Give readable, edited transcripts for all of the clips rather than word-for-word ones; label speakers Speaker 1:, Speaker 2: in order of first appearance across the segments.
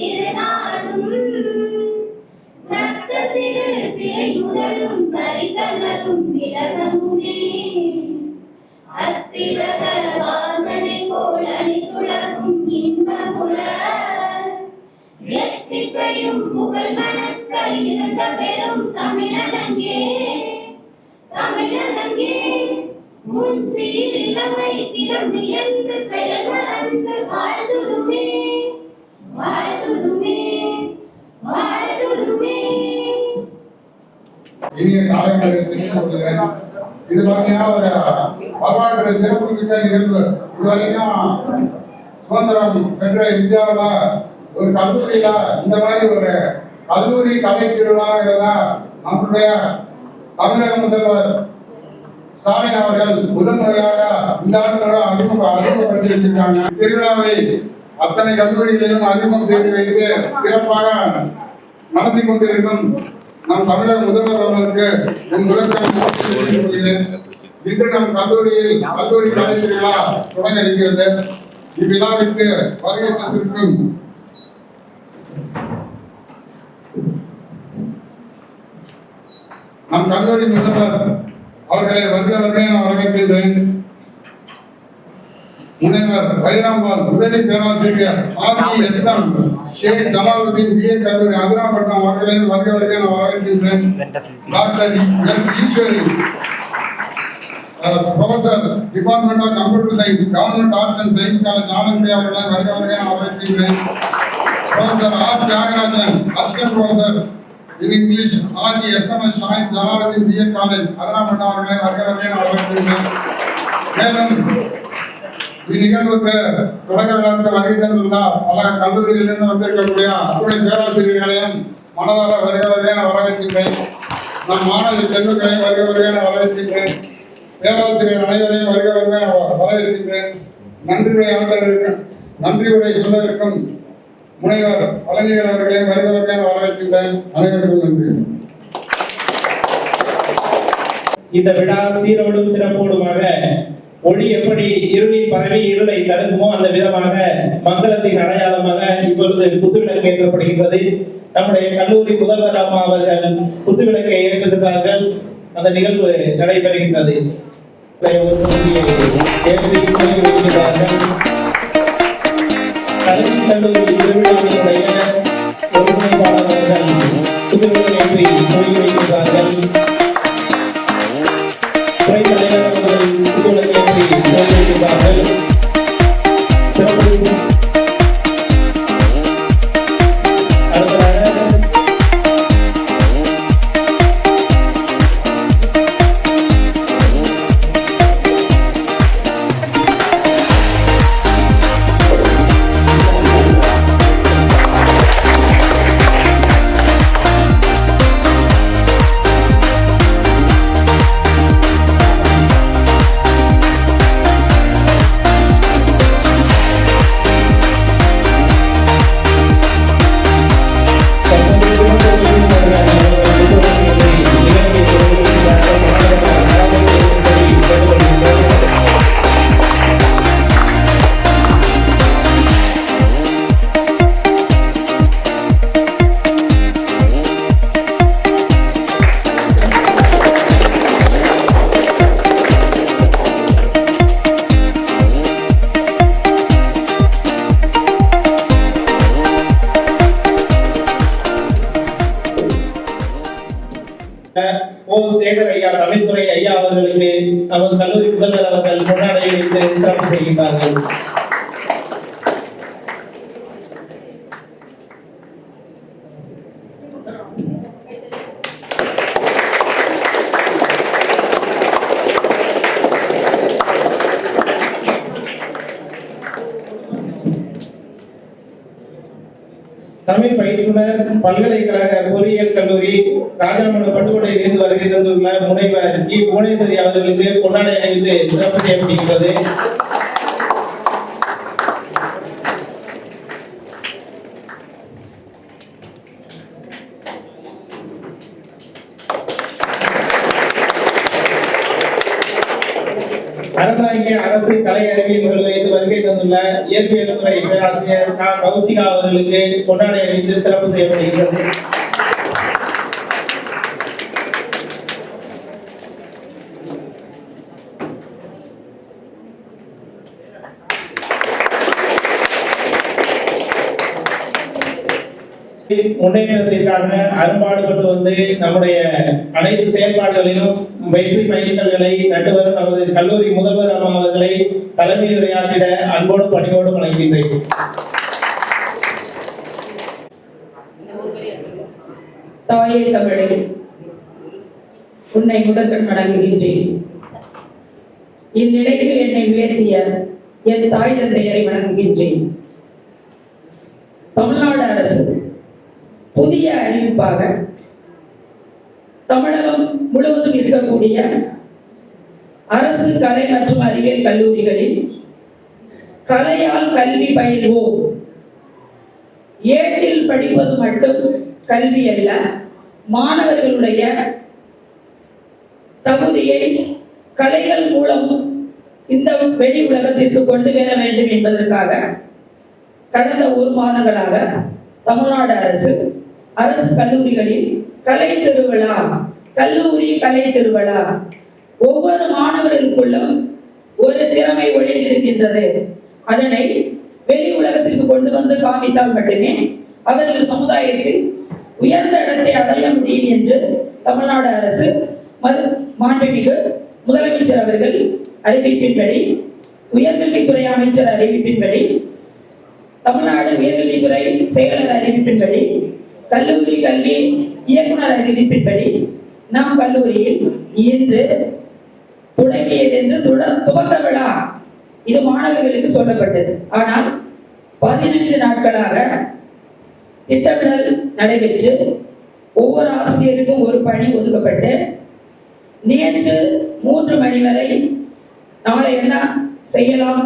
Speaker 1: திருநாடும் நக்க சிறு பிறை முதலும் தரித்தனரும் திலகமுமே அத்திலக வாசனை போல் அணித்துலகும் இன்பமுற எத்திசையும் புகழ் மணக்க இருந்த பெரும் தமிழனங்கே தமிழனங்கே முன் சீரிலமை சிலம்பு என்று செயல் மறந்து வாழ்த்துதுமே வாழ்த்துதுமே வாழ்த்துதுமே.
Speaker 2: இனிய காலகட்டத்தில் இது பாத்தீங்கன்னா ஒரு வரலாற்று சிறப்பு மிக்க நிகழ்வு. இதுவரைக்கும் சுதந்திரம் பெற்ற இந்தியாவில ஒரு கல்லூரியில இந்த மாதிரி ஒரு கல்லூரி கலை திருவிழாங்கிறதா நம்முடைய தமிழக முதல்வர் ஸ்டாலின் அவர்கள் முதன்முறையாக இந்த ஆண்டு அறிமுகப்படுத்தி வச்சிருக்காங்க. திருவிழாவை அத்தனை கல்லூரிகளிலும் அறிமுகம் செய்து வைத்து சிறப்பாக நடத்தி கொண்டிருக்கும் நம் தமிழக முதல்வர் அவர்களுக்கு என் முதல்வர் இன்று நம் கல்லூரியில் கல்லூரி கலை திருவிழா தொடங்க இருக்கிறது. இவ்விழாவிற்கு வருகை தந்திருக்கும் நம் கல்லூரி முதல்வர் அவர்களை வருக நான் வரவேற்கின்றேன். முனைவர் பைராம்பால் உதவி பேராசிரியர் ஆர்இஎஸ்எம் ஷேக் ஜலாலுதீன் பிஏ கல்லூரி அதிராப்பட்டினம் அவர்களை வருக நான் வரவேற்கின்றேன். Doctor S Eswari professor department of computer science government arts and science college Anandhi அவர்களை வருக நான் வரவேற்கின்றேன். Professor R Thiyagarajan assistant professor in English RGSMS Shaik Jalaluddin BA college Adirampattinam அவர்களை வருக நான் வரவேற்கின்றேன். மேலும் இந்நிகழ்வுக்கு தொடக்க விழாவுக்கு வருகை தந்துள்ள பல கல்லூரிகளிலிருந்து வந்திருக்கக்கூடிய அத்துணை பேராசிரியர்களையும் மனதார வருக என வரவேற்கின்றேன். நம் மாணவி செல்வங்களை வருக என வரவேற்கின்றேன். பேராசிரியர் அனைவரையும் வருக என வரவேற்கின்றேன். நன்றி உரை சொல்ல இருக்கும் முனைவர் பழனிகள் அவர்களையும் வருக என வரவேற்கின்றேன். அனைவருக்கும் நன்றி.
Speaker 3: இந்த விழா சீரோடும் சிறப்போடுமாக ஒளி எப்படி இருளில் பரவி இருளை தடுக்குமோ அந்த விதமாக மங்களத்தின் அடையாளமாக இப்பொழுது குத்துவிளக்கு ஏற்றப்படுகின்றது. நம்முடைய கல்லூரி முதல்வர் அம்மா அவர்கள் குத்துவிளக்கை ஏற்றிருக்கிறார்கள். அந்த நிகழ்வு நடைபெறுகின்றது. கல்வி கல்லூரி திருவிழாவினுடைய ஒருங்கிணைப்பாளர்கள் குத்துவிளக்கை ஏற்றி தொடங்கி வைக்கிறார்கள். துறை தலைவர் அவர்கள் குத்துவிளக்கை ஏற்றி தொடங்கி வைக்கிறார்கள். சேகர் ஐயா தமிழ்துறை ஐயா அவர்களுக்கு நமது கல்லூரி முதல்வர் அவர்கள் கொண்டாடி வைத்து சிறப்பு செய்கின்றார்கள். தமிழ் பயிற்றுனர் பல்கலைக்கழக பொறியியல் கல்லூரி ராஜாமணு பட்டுக்கோட்டையிலிருந்து வருகை தந்துள்ள முனைவர் இ புவனேஸ்வரி அவர்களுக்கு கொண்டாட அணிவித்து சிறப்பு செய்யப்படுகிறது. அறந்தாங்கிய அரசு கலை அறிவியல் கல்லூரியில் வருகை தந்துள்ள இயற்பியல் துறை பேராசிரியர் கௌசிகா அவர்களுக்கு கொண்டாடை அணிந்து சிறப்பு செய்யப்படுகிறது. முன்னேற்றத்திற்காக அரும்பாடுபட்டு வந்து நம்முடைய அனைத்து செயல்பாடுகளிலும் வெற்றி மைல்கல்களை நட்டு வரும் நமது கல்லூரி முதல்வர் அம்மா அவர்களை தலைமை உரையாற்றிட அன்போடு பணியோடு வழங்குகின்றேன்.
Speaker 4: தாயே தமிழே, உன்னை முதற்கண் வணங்குகின்றேன். இந்நிலைக்கு என்னை உயர்த்திய என் தாய் தந்தையரை வணங்குகின்றேன். தமிழ்நாடு அரசு புதிய அறிவிப்பாக தமிழகம் முழுவதும் இருக்கக்கூடிய அரசு கலை மற்றும் அறிவியல் கல்லூரிகளில் கலையால் கல்வி பயில்வோம், ஏட்டில் படிப்பது மட்டும் கல்வி அல்ல, மாணவர்களுடைய தகுதியை கலைகள் மூலமும் இந்த வெளி உலகத்திற்கு கொண்டு வர வேண்டும் என்பதற்காக கடந்த 1 மாதங்களாக தமிழ்நாடு அரசு கல்லூரிகளில் கலை திருவிழா, கல்லூரி கலை திருவிழா, ஒவ்வொரு மாணவர்களுக்குள்ளும் ஒரு திறமை ஒளிந்திருக்கின்றது, அதனை வெளி உலகத்திற்கு கொண்டு வந்து காமித்தால் மட்டுமே அவர்கள் சமுதாயத்தில் உயர்ந்த இடத்தை அடைய முடியும் என்று தமிழ்நாடு அரசு மாண்புமிகு முதலமைச்சர் அவர்கள் அறிவிப்பின்படி, உயர்கல்வித்துறை அமைச்சர் அறிவிப்பின்படி, தமிழ்நாடு உயர்கல்வித்துறை செயலர் அறிவிப்பின்படி, கல்லூரி கல்வி இயக்குனர் அறிவிப்பின்படி நம் கல்லூரியில் இன்று தொடங்கியது என்று துவக்க விழா இது மாணவர்களுக்கு சொல்லப்பட்டது. ஆனால் 15 நாட்களாக திட்டமிடல் நடைபெற்று ஒவ்வொரு ஆசிரியருக்கும் ஒரு பணி ஒதுக்கப்பட்டு நேற்று 3 மணி வரை நாளை என்ன செய்யலாம்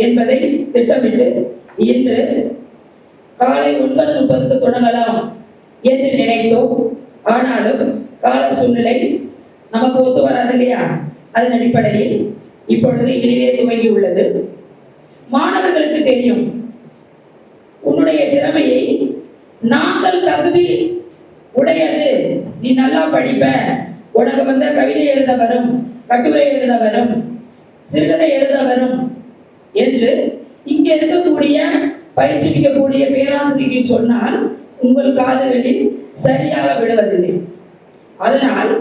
Speaker 4: என்பதை திட்டமிட்டு இன்று காலை 9:30க்கு தொடங்கலாம் என்று நினைத்தோம். ஆனாலும் கால சூழ்நிலை நமக்கு ஒத்து வராது இல்லையா? அதன் அடிப்படையில் இப்பொழுது இனிதே துவங்கி உள்ளது. மாணவர்களுக்கு தெரியும் உன்னுடைய திறமையை, நாங்கள் தகுதி உடையது, நீ நல்லா படிப்ப, உனக்கு வந்த கவிதை எழுத வரும், கட்டுரை எழுத வரும், சிறுகதை எழுத வரும் என்று இங்க இருக்கக்கூடிய பயிற்றுவிக்கக்கூடிய பேராசிரியர்கள் சொன்னால் உங்கள் காதுகளில் சரியாக விடுவதில்லை. அதனால்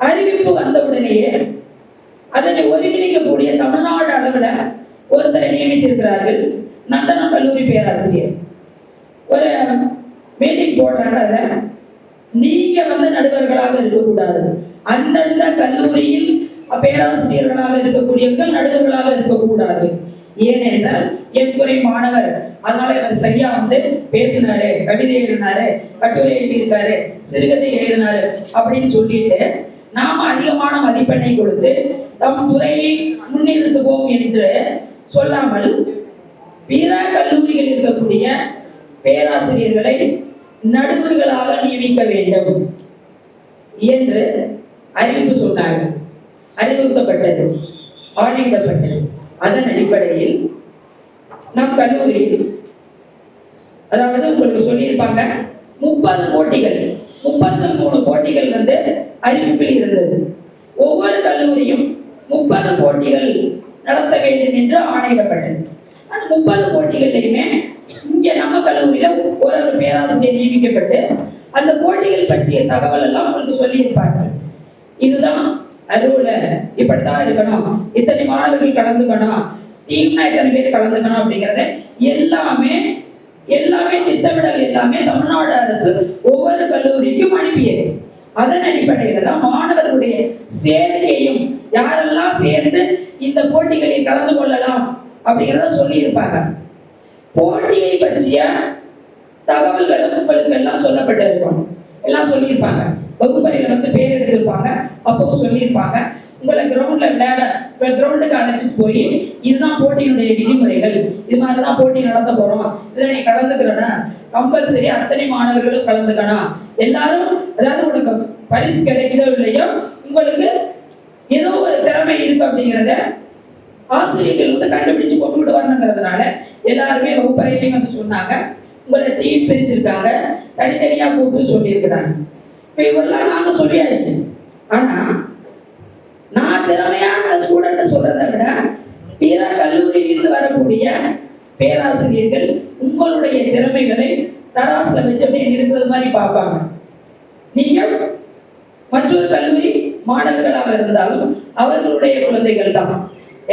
Speaker 4: அறிவிப்பு வந்தவுடனேயே அதனை ஒருங்கிணைக்கக்கூடிய தமிழ்நாடு அளவில் ஒருத்தரை நியமித்திருக்கிறார்கள். நந்தனம் கல்லூரி பேராசிரியர் ஒரு மீட்டிங் போடுறாங்க. அதில் நீங்க நடுவர்களாக இருக்கக்கூடாது, அந்தந்த கல்லூரியில் பேராசிரியர்களாக இருக்கக்கூடியவர்கள் நடுவர்களாக இருக்கக்கூடாது. ஏனென்றால் என் துறை மாணவர், அதனால இவர் சரியா பேசினாரு, கவிதை எழுதினாரு, கட்டுரை எழுதியிருக்காரு, சிறுகதை எழுதினாரு அப்படின்னு சொல்லிட்டு நாம அதிகமான மதிப்பெண்ணை கொடுத்து நம் துறையை முன்னிறுத்துவோம் என்று சொல்லாமல் பிற கல்லூரிகளில் இருக்கக்கூடிய பேராசிரியர்களை நடுவர்களாக நியமிக்க வேண்டும் என்று அறிவிப்பு சொன்னார்கள். அறிவுறுத்தப்பட்டது, ஆணையிடப்பட்டது. அதன் அடிப்படையில் நம் கல்லூரி, அதாவது உங்களுக்கு சொல்லியிருப்பாங்க 30 போட்டிகள், 33 போட்டிகள் அறிவிப்பில் இருந்தது. ஒவ்வொரு கல்லூரியும் 30 போட்டிகள் நடத்த வேண்டும் என்று ஆணையிடப்பட்டது. அந்த 30 போட்டிகள்லையுமே இங்க நம்ம கல்லூரியில ஒரு பேராசிரியர் நியமிக்கப்பட்டு அந்த போட்டிகள் பற்றிய தகவல் எல்லாம் உங்களுக்கு சொல்லியிருப்பார்கள். இதுதான் அருள, இப்படித்தான் இருக்கணும், இத்தனை மாணவர்கள் கலந்துக்கணும், டீம்னா இத்தனை பேர் கலந்துக்கணும் அப்படிங்கறத எல்லாமே திட்டமிடல் எல்லாமே தமிழ்நாடு அரசு ஒவ்வொரு கல்லூரிக்கும் அனுப்பியது. அதன் அடிப்படையில தான் மாணவர்களுடைய சேர்க்கையும் யாரெல்லாம் சேர்ந்து இந்த போட்டிகளில் கலந்து கொள்ளலாம் அப்படிங்கிறத சொல்லி இருப்பாங்க. போட்டியை பற்றிய தகவல்களும் உங்களுக்கு எல்லாம் சொல்லப்பட்டிருக்கும், எல்லாம் சொல்லியிருப்பாங்க. வகுப்பறையில பேர் எடுத்திருப்பாங்க, அப்பவும் சொல்லியிருப்பாங்க. உங்களை கிரவுண்ட்ல விளையாட கிரவுண்டுக்கு அழைச்சிட்டு போய் இதுதான் போட்டியினுடைய விதிமுறைகள், இது மாதிரிதான் போட்டி நடத்த போறோம், இதுல நீ கலந்துக்கிறனா கம்பல்சரி அத்தனை மாணவர்களும் கலந்துக்கணும், எல்லாரும், அதாவது உனக்கு பரிசு கிடைக்குதோ இல்லையோ உங்களுக்கு ஏதோ ஒரு திறமை இருக்கு அப்படிங்கிறத ஆசிரியர்கள் வந்து கண்டுபிடிச்சு கொண்டுகிட்டு வரணுங்கிறதுனால எல்லாருமே வகுப்பறையிலையும் வந்து சொன்னாங்க. உங்களை டீம் பிரிச்சிருக்காங்க, தனித்தனியா கூப்பிட்டு சொல்லியிருக்கிறாங்க. இப்போ இவெல்லாம் நாங்க சொல்லியாச்சு. ஆனா நான் திறமையான ஸ்டூடெண்ட் சொல்றதை விட பிற கல்லூரியில் இருந்து வரக்கூடிய பேராசிரியர்கள் உங்களுடைய திறமைகளை தராசுல வச்சு அப்படியே இருக்கிறது மாதிரி பார்ப்பாங்க. நீங்கள் மற்றொரு கல்லூரி மாணவர்களாக இருந்தாலும் அவர்களுடைய குழந்தைகள் தான்.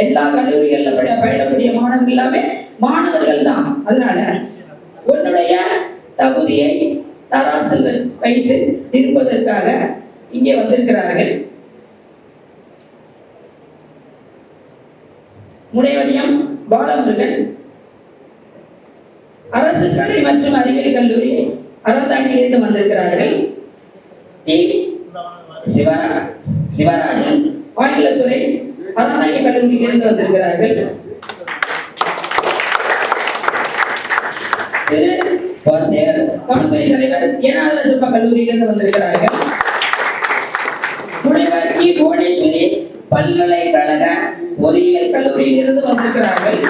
Speaker 4: எல்லா கல்லூரிகளில் பயிலக்கூடிய மாணவர்கள் எல்லாமே மாணவர்கள் தான். அதனால உன்னுடைய தகுதியை தராசில் வைத்து இருப்பதற்காக இங்கே வந்திருக்கிறார்கள். முனைவரியம் பாலமுருகன் அரசு கலை மற்றும் அறிவியல் கல்லூரி அறந்தாங்கிலிருந்து வந்திருக்கிறார்கள். டி சிவராஜன் ஆங்கிலத்துறை அறந்தாங்கி கல்லூரியிலிருந்து வந்திருக்கிறார்கள். திரு சேகர் தமிழ்துறை தலைவர் ஏனாதரஜப்பா கல்லூரியிலிருந்து வந்திருக்கிறார்கள். முனைவர் கி புவனேஸ்வரி பல்கலைக்கழக பொறியியல் கல்லூரியில் இருந்து வந்திருக்கிறார்கள்.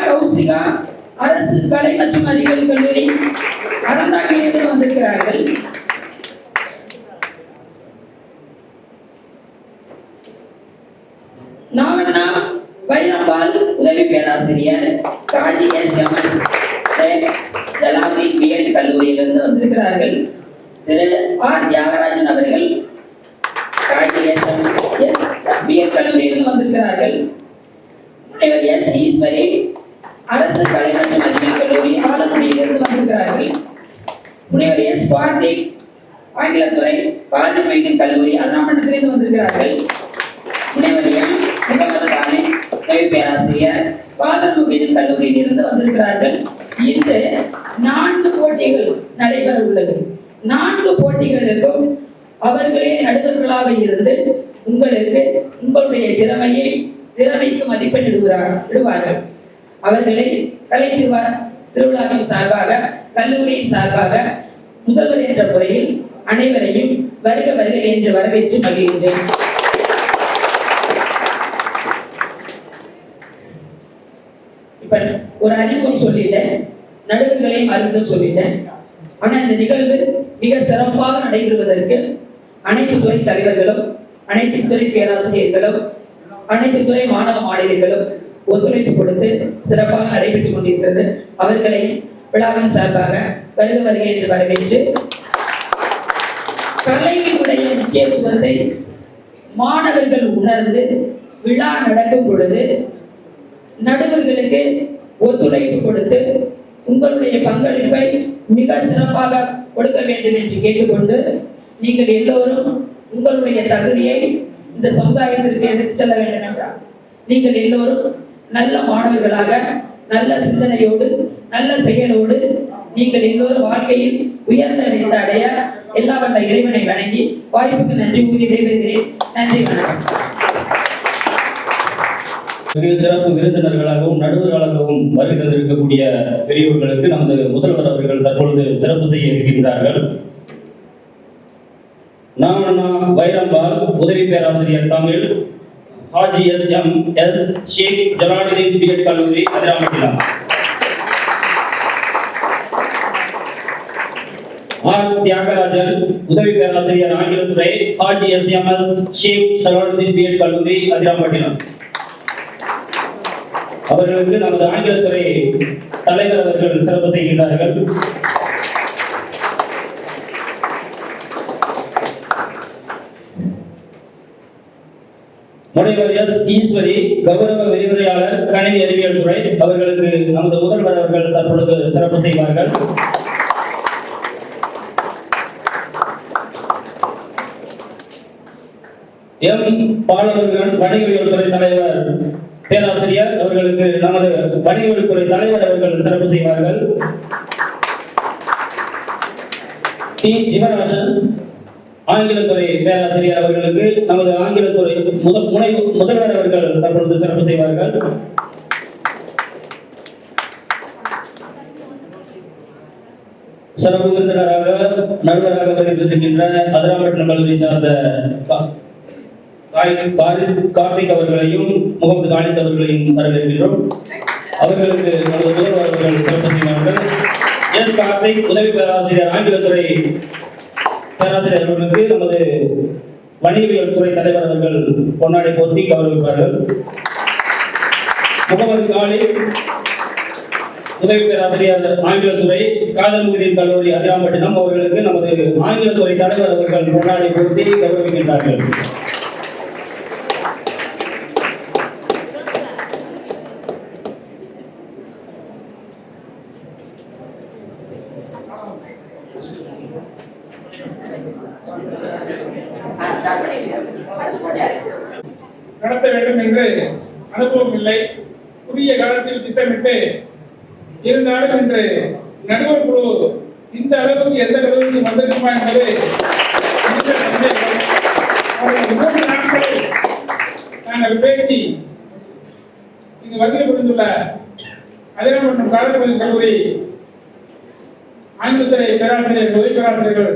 Speaker 4: கௌசிகா அரசு கலை மற்றும் அறிவியல் கல்லூரி அறந்தாங்கிலிருந்து வந்திருக்கிறார்கள். நாவண்ணா வைரம்பால் உதவி பேராசிரியர் காஜி எஸ்.எம்.எஸ். ஜலாலுதீன் பிஎட் கல்லூரியிலிருந்து வந்திருக்கிறார்கள். திரு ஆர் தியாகராஜன் அவர்கள் காஜி எஸ்.எம்.எஸ். பிஎட் கல்லூரியிலிருந்து வந்திருக்கிறார்கள். முனைவர் எஸ். ஈஸ்வரி அரசு கலை மற்றும் அறிவியல் கல்லூரி ஆலங்குடியிலிருந்து வந்திருக்கிறார்கள். முனைவர் எஸ். கார்த்திக் ஆங்கிலத்துறை பாதி மைதீன் கல்லூரி அதனாமட்டத்திலிருந்து வந்திருக்கிறார்கள். முனைவர் எம். முகமது காலின் உதவி பேராசிரியர் பாதர் முகிதின் கல்லூரியில் இருந்து வந்திருக்கிறார்கள். இன்று 4 போட்டிகள் நடைபெற உள்ளது. 4 போட்டிகளுக்கும் அவர்களே நடுவர்களாக இருந்து உங்களுக்கு உங்களுடைய திறமைக்கு மதிப்பெண்ணிடுவார்கள். அவர்களை கலை திருவிழாவின் சார்பாக கல்லூரியின் சார்பாக முதல்வர் என்ற முறையில் அனைவரையும் வருக வருக என்று வரவேற்று மகிழ்கின்றேன். இப்ப ஒரு அறிமுகம் சொல்லிட்டேன், நடுவர்களையும் அறிமுகம் சொல்லிட்டேன். ஆனா இந்த நிகழ்வு மிக சிறப்பாக நடைபெறுவதற்கு அனைத்து துறை தலைவர்களும் அனைத்து துறை பேராசிரியர்களும் அனைத்து துறை மாணவ மாணவியர்களும் ஒத்துழைப்பு கொடுத்து சிறப்பாக நடைபெற்றுக் கொண்டிருக்கிறது. அவர்களை விழாவின் சார்பாக வருக வருக என்று வரவேற்று கலையினுடைய முக்கியத்துவத்தை மாணவர்கள் உணர்ந்து விழா நடக்கும் பொழுது நடுவர்களுக்கு ஒத்துழைப்பு கொடுத்து உங்களுடைய பங்களிப்பை மிக சிறப்பாக கொடுக்க வேண்டும் என்று கேட்டுக்கொண்டு நீங்கள் எல்லோரும் உங்களுடைய தகுதியை இந்த சமுதாயத்திற்கு எடுத்துச் செல்ல வேண்டும் என்றால் நீங்கள் எல்லோரும் நல்ல மாணவர்களாக நல்ல சிந்தனையோடு நல்ல செயலோடு நீங்கள் எல்லோரும் வாழ்க்கையில் உயர்ந்த நிலையை அடைய எல்லா வல்ல இறைவனை வணங்கி வாய்ப்புக்கு நன்றி கூறி விடைபெறுகிறேன். நன்றி, வணக்கம்.
Speaker 5: மிக சிறப்பு விருந்தினர்களாகவும் நடுவர்களாகவும் வருகை தந்திருக்கக்கூடிய பெரியோர்களுக்கு நமது முதல்வர் அவர்கள் தற்பொழுது சிறப்பு செய்ய இருக்கின்றார்கள். நாவண்ணா வைரம்பால் உதவி பேராசிரியர் தமிழ் ஹாஜி எஸ்.எம்.எஸ். ஷேக் ஜலாலுதீன் பிஎட் கல்லூரி அதிராமட்டிலம். ஆர் தியாகராஜன் உதவி பேராசிரியர் ஆங்கிலத்துறை ஹாஜி எஸ்.எம்.எஸ். ஷேக் ஜலாலுதீன் பிஎட் கல்லூரி அதிராமட்டிலம். அவர்களுக்கு நமது ஆங்கிலத்துறை தலைவர் அவர்கள் சிறப்பு செய்கின்றார்கள். முனைவர் எஸ். ஈஸ்வரி கௌரவ விரிவுரையாளர் கணினி அறிவியல் துறை அவர்களுக்கு நமது முதல்வர் அவர்கள் தற்பொழுது சிறப்பு செய்வார்கள். எம். பாலமுருகன் வணிகவியல் துறை தலைவர் பேராசிரியர் அவர்களுக்கு நமது வணிகவியல் துறை தலைவர் அவர்கள் சிறப்பு செய்வார்கள். டி. சிவராஜன் ஆங்கிலத்துறை பேராசிரியர் அவர்களுக்கு நமது ஆங்கிலத்துறை முதல்வர் அவர்கள் தற்பொழுது சிறப்பு செய்வார்கள். சிறப்பு விருந்தினராக நடுவராக வருகின்ற அதிராமட்டினம் கல்லூரி சார்ந்த கார்த்திக் அவர்களையும் முகமது காலித் அவர்களையும் வரவேற்கிறோம். அவர்களுக்கு நமது முதல்வர் அவர்கள் சிறப்பு செய்வார்கள். எஸ் கார்த்திக் உதவி பேராசிரியர் ஆங்கிலத்துறை பேராசிரியர் அவர்களுக்கு நமது வணிகவியல் துறை தலைவர் அவர்கள் பொன்னாடை போட்டி கௌரவிப்பார்கள். முகமது காலித் உதவி பேராசிரியர் ஆங்கிலத்துறை காதல் முகிதீன் கல்லூரி அதிராம்பட்டினம் அவர்களுக்கு நமது ஆங்கிலத்துறை தலைவர் அவர்கள் பொன்னாடை போட்டி கௌரவிக்கின்றார்கள்.
Speaker 6: நடத்த வேண்டும் என்று அனுபவம் இல்லை. குறுகிய காலத்தில் திட்டமிட்டு இருந்தாலும் இன்று நடுவர் குழு இந்த அளவுக்கு எந்த அளவுக்கு வந்திருக்குமா என்பது மூன்று நாட்களை நாங்கள் பேசி இங்கு வருகை புரிந்துள்ள அதிராம்பட்டினம் காதல் கல்லூரி ஆங்கிலத்துறை பேராசிரியர் உதவி பேராசிரியர்கள்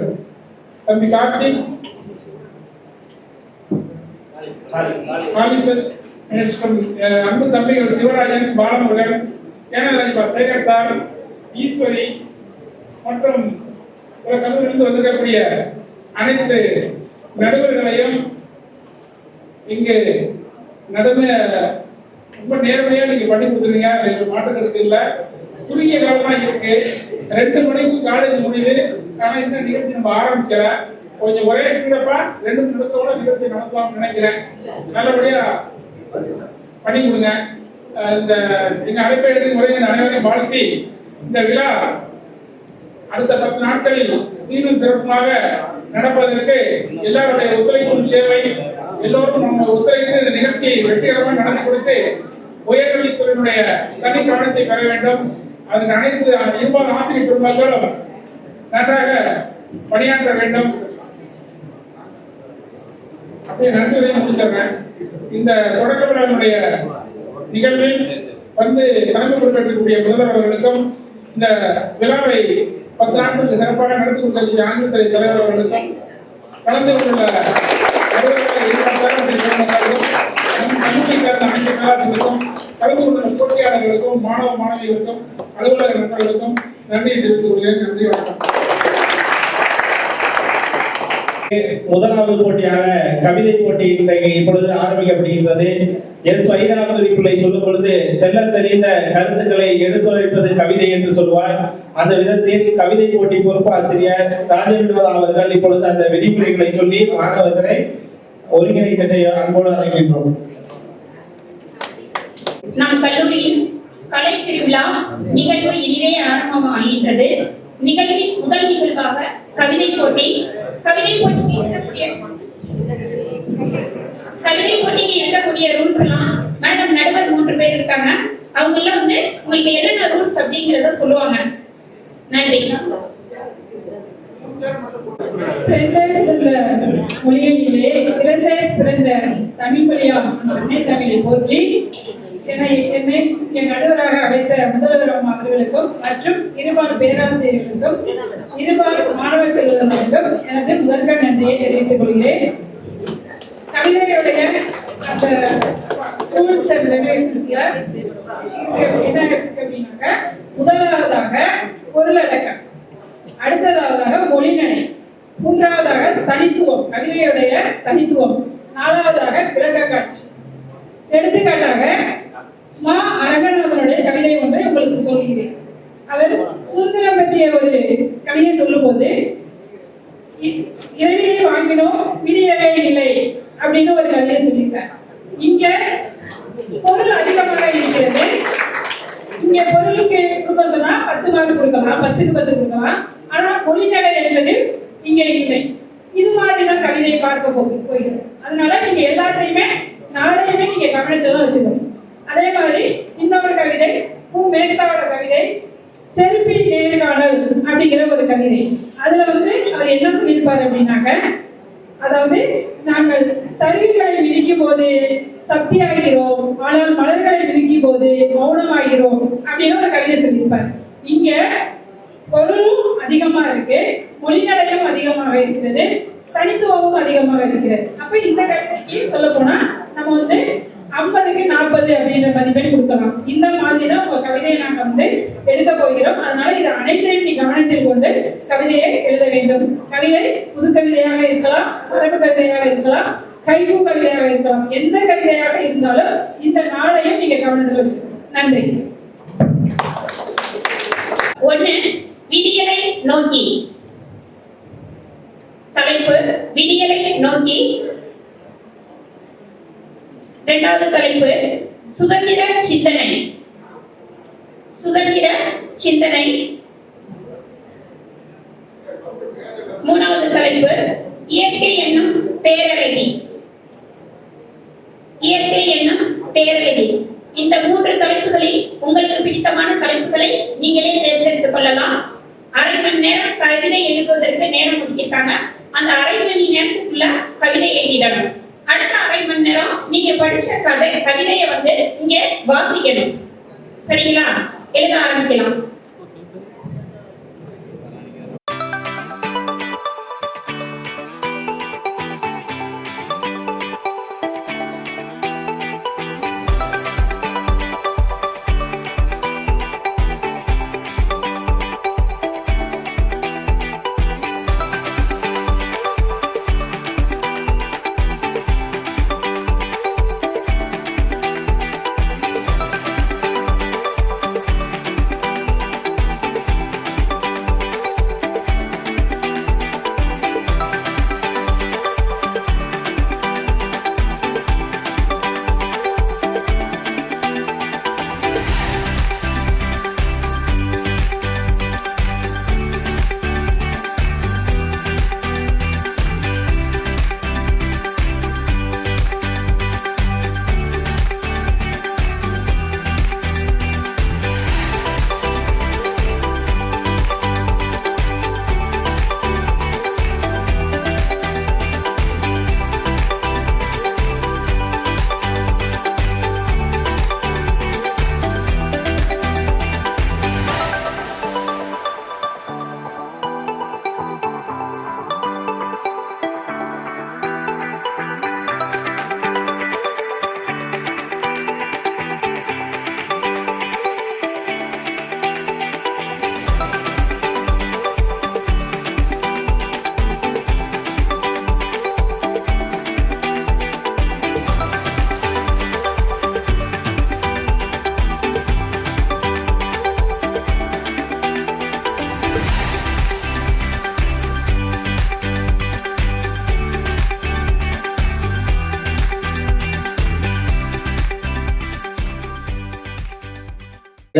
Speaker 6: தம்பி கார்த்திக் அன்பு தம்பிகள் சிவராஜன், பாலமுருகன், ஏனராஜ் சேகர் சார், ஈஸ்வரி மற்றும் கல்லூரியிலிருந்து வந்திருக்கக்கூடிய அனைத்து நடுவர்களையும் இங்கு ரொம்ப நேர்மையா நீங்க பண்ணி கொடுத்துருங்க. மாற்றுக்கிறது இல்லை. சுருங்கிய காலமா இருக்கு. 2 மணிக்கு காலேஜ் முடியுது. ஆனா இந்த நிகழ்ச்சி நம்ம ஆரம்பிக்கல. கொஞ்சம் ஒரே ஸ்பீடப்பா 2 நிமிடத்தோட நிகழ்ச்சி நடத்தலாம்னு நினைக்கிறேன். நல்லபடியா பண்ணி கொடுங்க. இந்த எங்க அழைப்பை ஒரே அனைவரையும் வாழ்த்தி இந்த விழா அடுத்த 10 நாட்களில் சீரும் சிறப்பாக நடப்பதற்கு எல்லாருடைய ஒத்துழைப்பும் தேவை. எல்லோரும் நம்ம ஒத்துழைத்து இந்த நிகழ்ச்சியை வெற்றிகரமாக நடத்தி கொடுத்து உயர்கல்வித்துறையினுடைய தனி கவனத்தை பெற வேண்டும். அதற்கு அனைத்து இருபால் ஆசிரியர் பெருமக்களும் நன்றாக பணியாற்ற வேண்டும். அப்படியே நன்றியை முடிச்சிடுறேன். இந்த தொடக்க விழாவினுடைய நிகழ்வில் தலைமை பொறுப்பேற்கக்கூடிய முதல்வர் அவர்களுக்கும் இந்த விழாவை 10 நாட்களுக்கு சிறப்பாக நடத்தி கொடுக்கக்கூடிய ஆங்கிலத்துறை தலைவர் அவர்களுக்கும் கலந்து கொண்டுள்ள கல்லூரி சார்ந்த அனைத்து பேராசிரியர்களுக்கும் கலந்து கொண்டுள்ள போட்டியாளர்களுக்கும் மாணவ மாணவிகளுக்கும் அலுவலக நண்பர்களுக்கும் நன்றியை தெரிவித்துக் கொள்கிறேன். நன்றி, வணக்கம்.
Speaker 3: முதலாவது போட்டியாக கவிதை போட்டி இன்றைக்கு இப்பொழுது ஆரம்பிக்கப்படுகின்றது. எஸ் வைராபுரி பிள்ளை சொல்லும் பொழுது தெல்ல தெளிந்த கருத்துக்களை எடுத்துரைப்பது கவிதை என்று சொல்வார். அந்த விதத்தில் கவிதை போட்டி பொறுப்பாசிரியர் ராஜவினோதா அவர்கள் இப்பொழுது அந்த விதிமுறைகளை சொல்லி மாணவர்களை ஒருங்கிணைக்க செய்ய அன்போடு அழைக்கின்றோம்.
Speaker 7: நம் கல்லூரியின் கலை திருவிழா நிகழ்வு இனிதே ஆரம்பமாகின்றது. நிகழ்வின் முதல் நிகழ்வாக கவிதை போட்டிக்கு இருக்கக்கூடிய ரூல்ஸ் எல்லாம் மேடம் நடுவர் 3 பேர் இருக்காங்க. அவங்க எல்லாம் உங்களுக்கு என்னென்ன ரூல்ஸ் அப்படிங்கறத சொல்லுவாங்க. நன்றி.
Speaker 4: மொழிகளிலே சிறந்த தமிழ் மொழியா அன்னை தமிழை போற்றி என்னை என் நடுவராக அழைத்த முதல்வர் அவர்களுக்கும் மற்றும் இருபால் பேராசிரியர்களுக்கும் இருபால் மாணவ செல்வர்களுக்கும் எனது முதற்க நன்றியை தெரிவித்துக் கொள்கிறேன். கவிதையுடைய அந்த ரூல்ஸ் அண்ட் ரெகுலேஷன்ஸ் என்ன இருக்கு அப்படின்னாக்க, முதலாவதாக பொருளடக்கம், அடுத்ததாவதாக மொழிநடை, மூன்றாவதாக தனித்துவம், கவிதையுடைய தனித்துவம், நாலாவதாக விளக்க காட்சி. எடுத்துக்காட்டாக மா அரங்கநாதனுடைய கவிதை ஒன்றை உங்களுக்கு சொல்லுகிறேன். அவர் சுதந்திரம் பற்றிய ஒரு கவிதை சொல்லும் போது, இரவிலே வாங்கினோம் விடியவே இல்லை அப்படின்னு ஒரு கவிதை சொல்லியிருக்கார். இங்க பொருள் அதிகமாக இருக்கிறது. இங்க பொருளுக்கு கொடுக்க சொன்னா 10 மார்க் கொடுக்கலாம், 10க்கு 10 கொடுக்கலாம். ஆனா மொழிநடை என்பது இங்க இல்லை. இது மாதிரிதான் கவிதையை பார்க்க போகிறது. அதனால நீங்க எல்லாத்தையுமே நாளையுமே நீங்க கவனத்தை தான் வச்சுக்கணும். அதே மாதிரி இன்னொரு கவிதை மேத்தாவோட கவிதை செருப்பின் நேர்காணல் அப்படிங்கிற ஒரு கவிதை. அதுல அவர் என்ன சொல்லியிருப்பாரு அப்படின்னாக்க, அதாவது நாங்கள் சரிவுகளை மிதிக்கும் போது சக்தியாகிறோம், ஆனால் மலர்களை மிதிக்கும் போது மௌனமாகிறோம் அப்படின்னு ஒரு கவிதை சொல்லியிருப்பார். இங்க பொருளும் அதிகமா இருக்கு, மொழிநடையும் அதிகமாக இருக்கிறது.
Speaker 7: தனித்துவமும் அதிகமாக இருக்கிறது. அப்ப இந்த கவிதைக்கு சொல்ல போனா நம்ம வந்து 50க்கு 40 அப்படின்ற மதிப்பெண் கொடுக்கலாம். இந்த மாதிரி தான் உங்க கவிதையை நாங்க வந்து எடுக்க போகிறோம். அதனால இது அனைத்தையும் நீ கவனத்தில் கொண்டு கவிதையை எழுத வேண்டும். கவிதை புது கவிதையாக இருக்கலாம், மரபு கவிதையாக இருக்கலாம், கைகூ கவிதையாக இருக்கலாம். எந்த கவிதையாக இருந்தாலும் இந்த நாளையும் நீங்க கவனத்தில் வச்சுக்கணும். நன்றி.
Speaker 8: 1 விடியலை நோக்கி. தலைப்பு விடியலை நோக்கி. 2வது தலைப்பு சுதந்திர சிந்தனை. சுதந்திர சிந்தனை. 3வது தலைப்பு இயற்கை என்னும் பேரழகி. இயற்கை என்னும் பேரழகி. இந்த 3 தலைப்புகளில் உங்களுக்கு பிடித்தமான தலைப்புகளை நீங்களே தேர்ந்தெடுத்துக் கொள்ளலாம். அரை மணி நேரம் கவிதை எழுதுவதற்கு நேரம் ஒதுக்கிட்டாங்க. அந்த அரை மணி நேரத்துக்குள்ள கவிதை எழுதிடணும். அடுத்த அரை மணி நேரம் நீங்க படிச்ச கவிதையை வந்து இங்க வாசிக்கணும். சரிங்களா? எழுத ஆரம்பிக்கலாம்.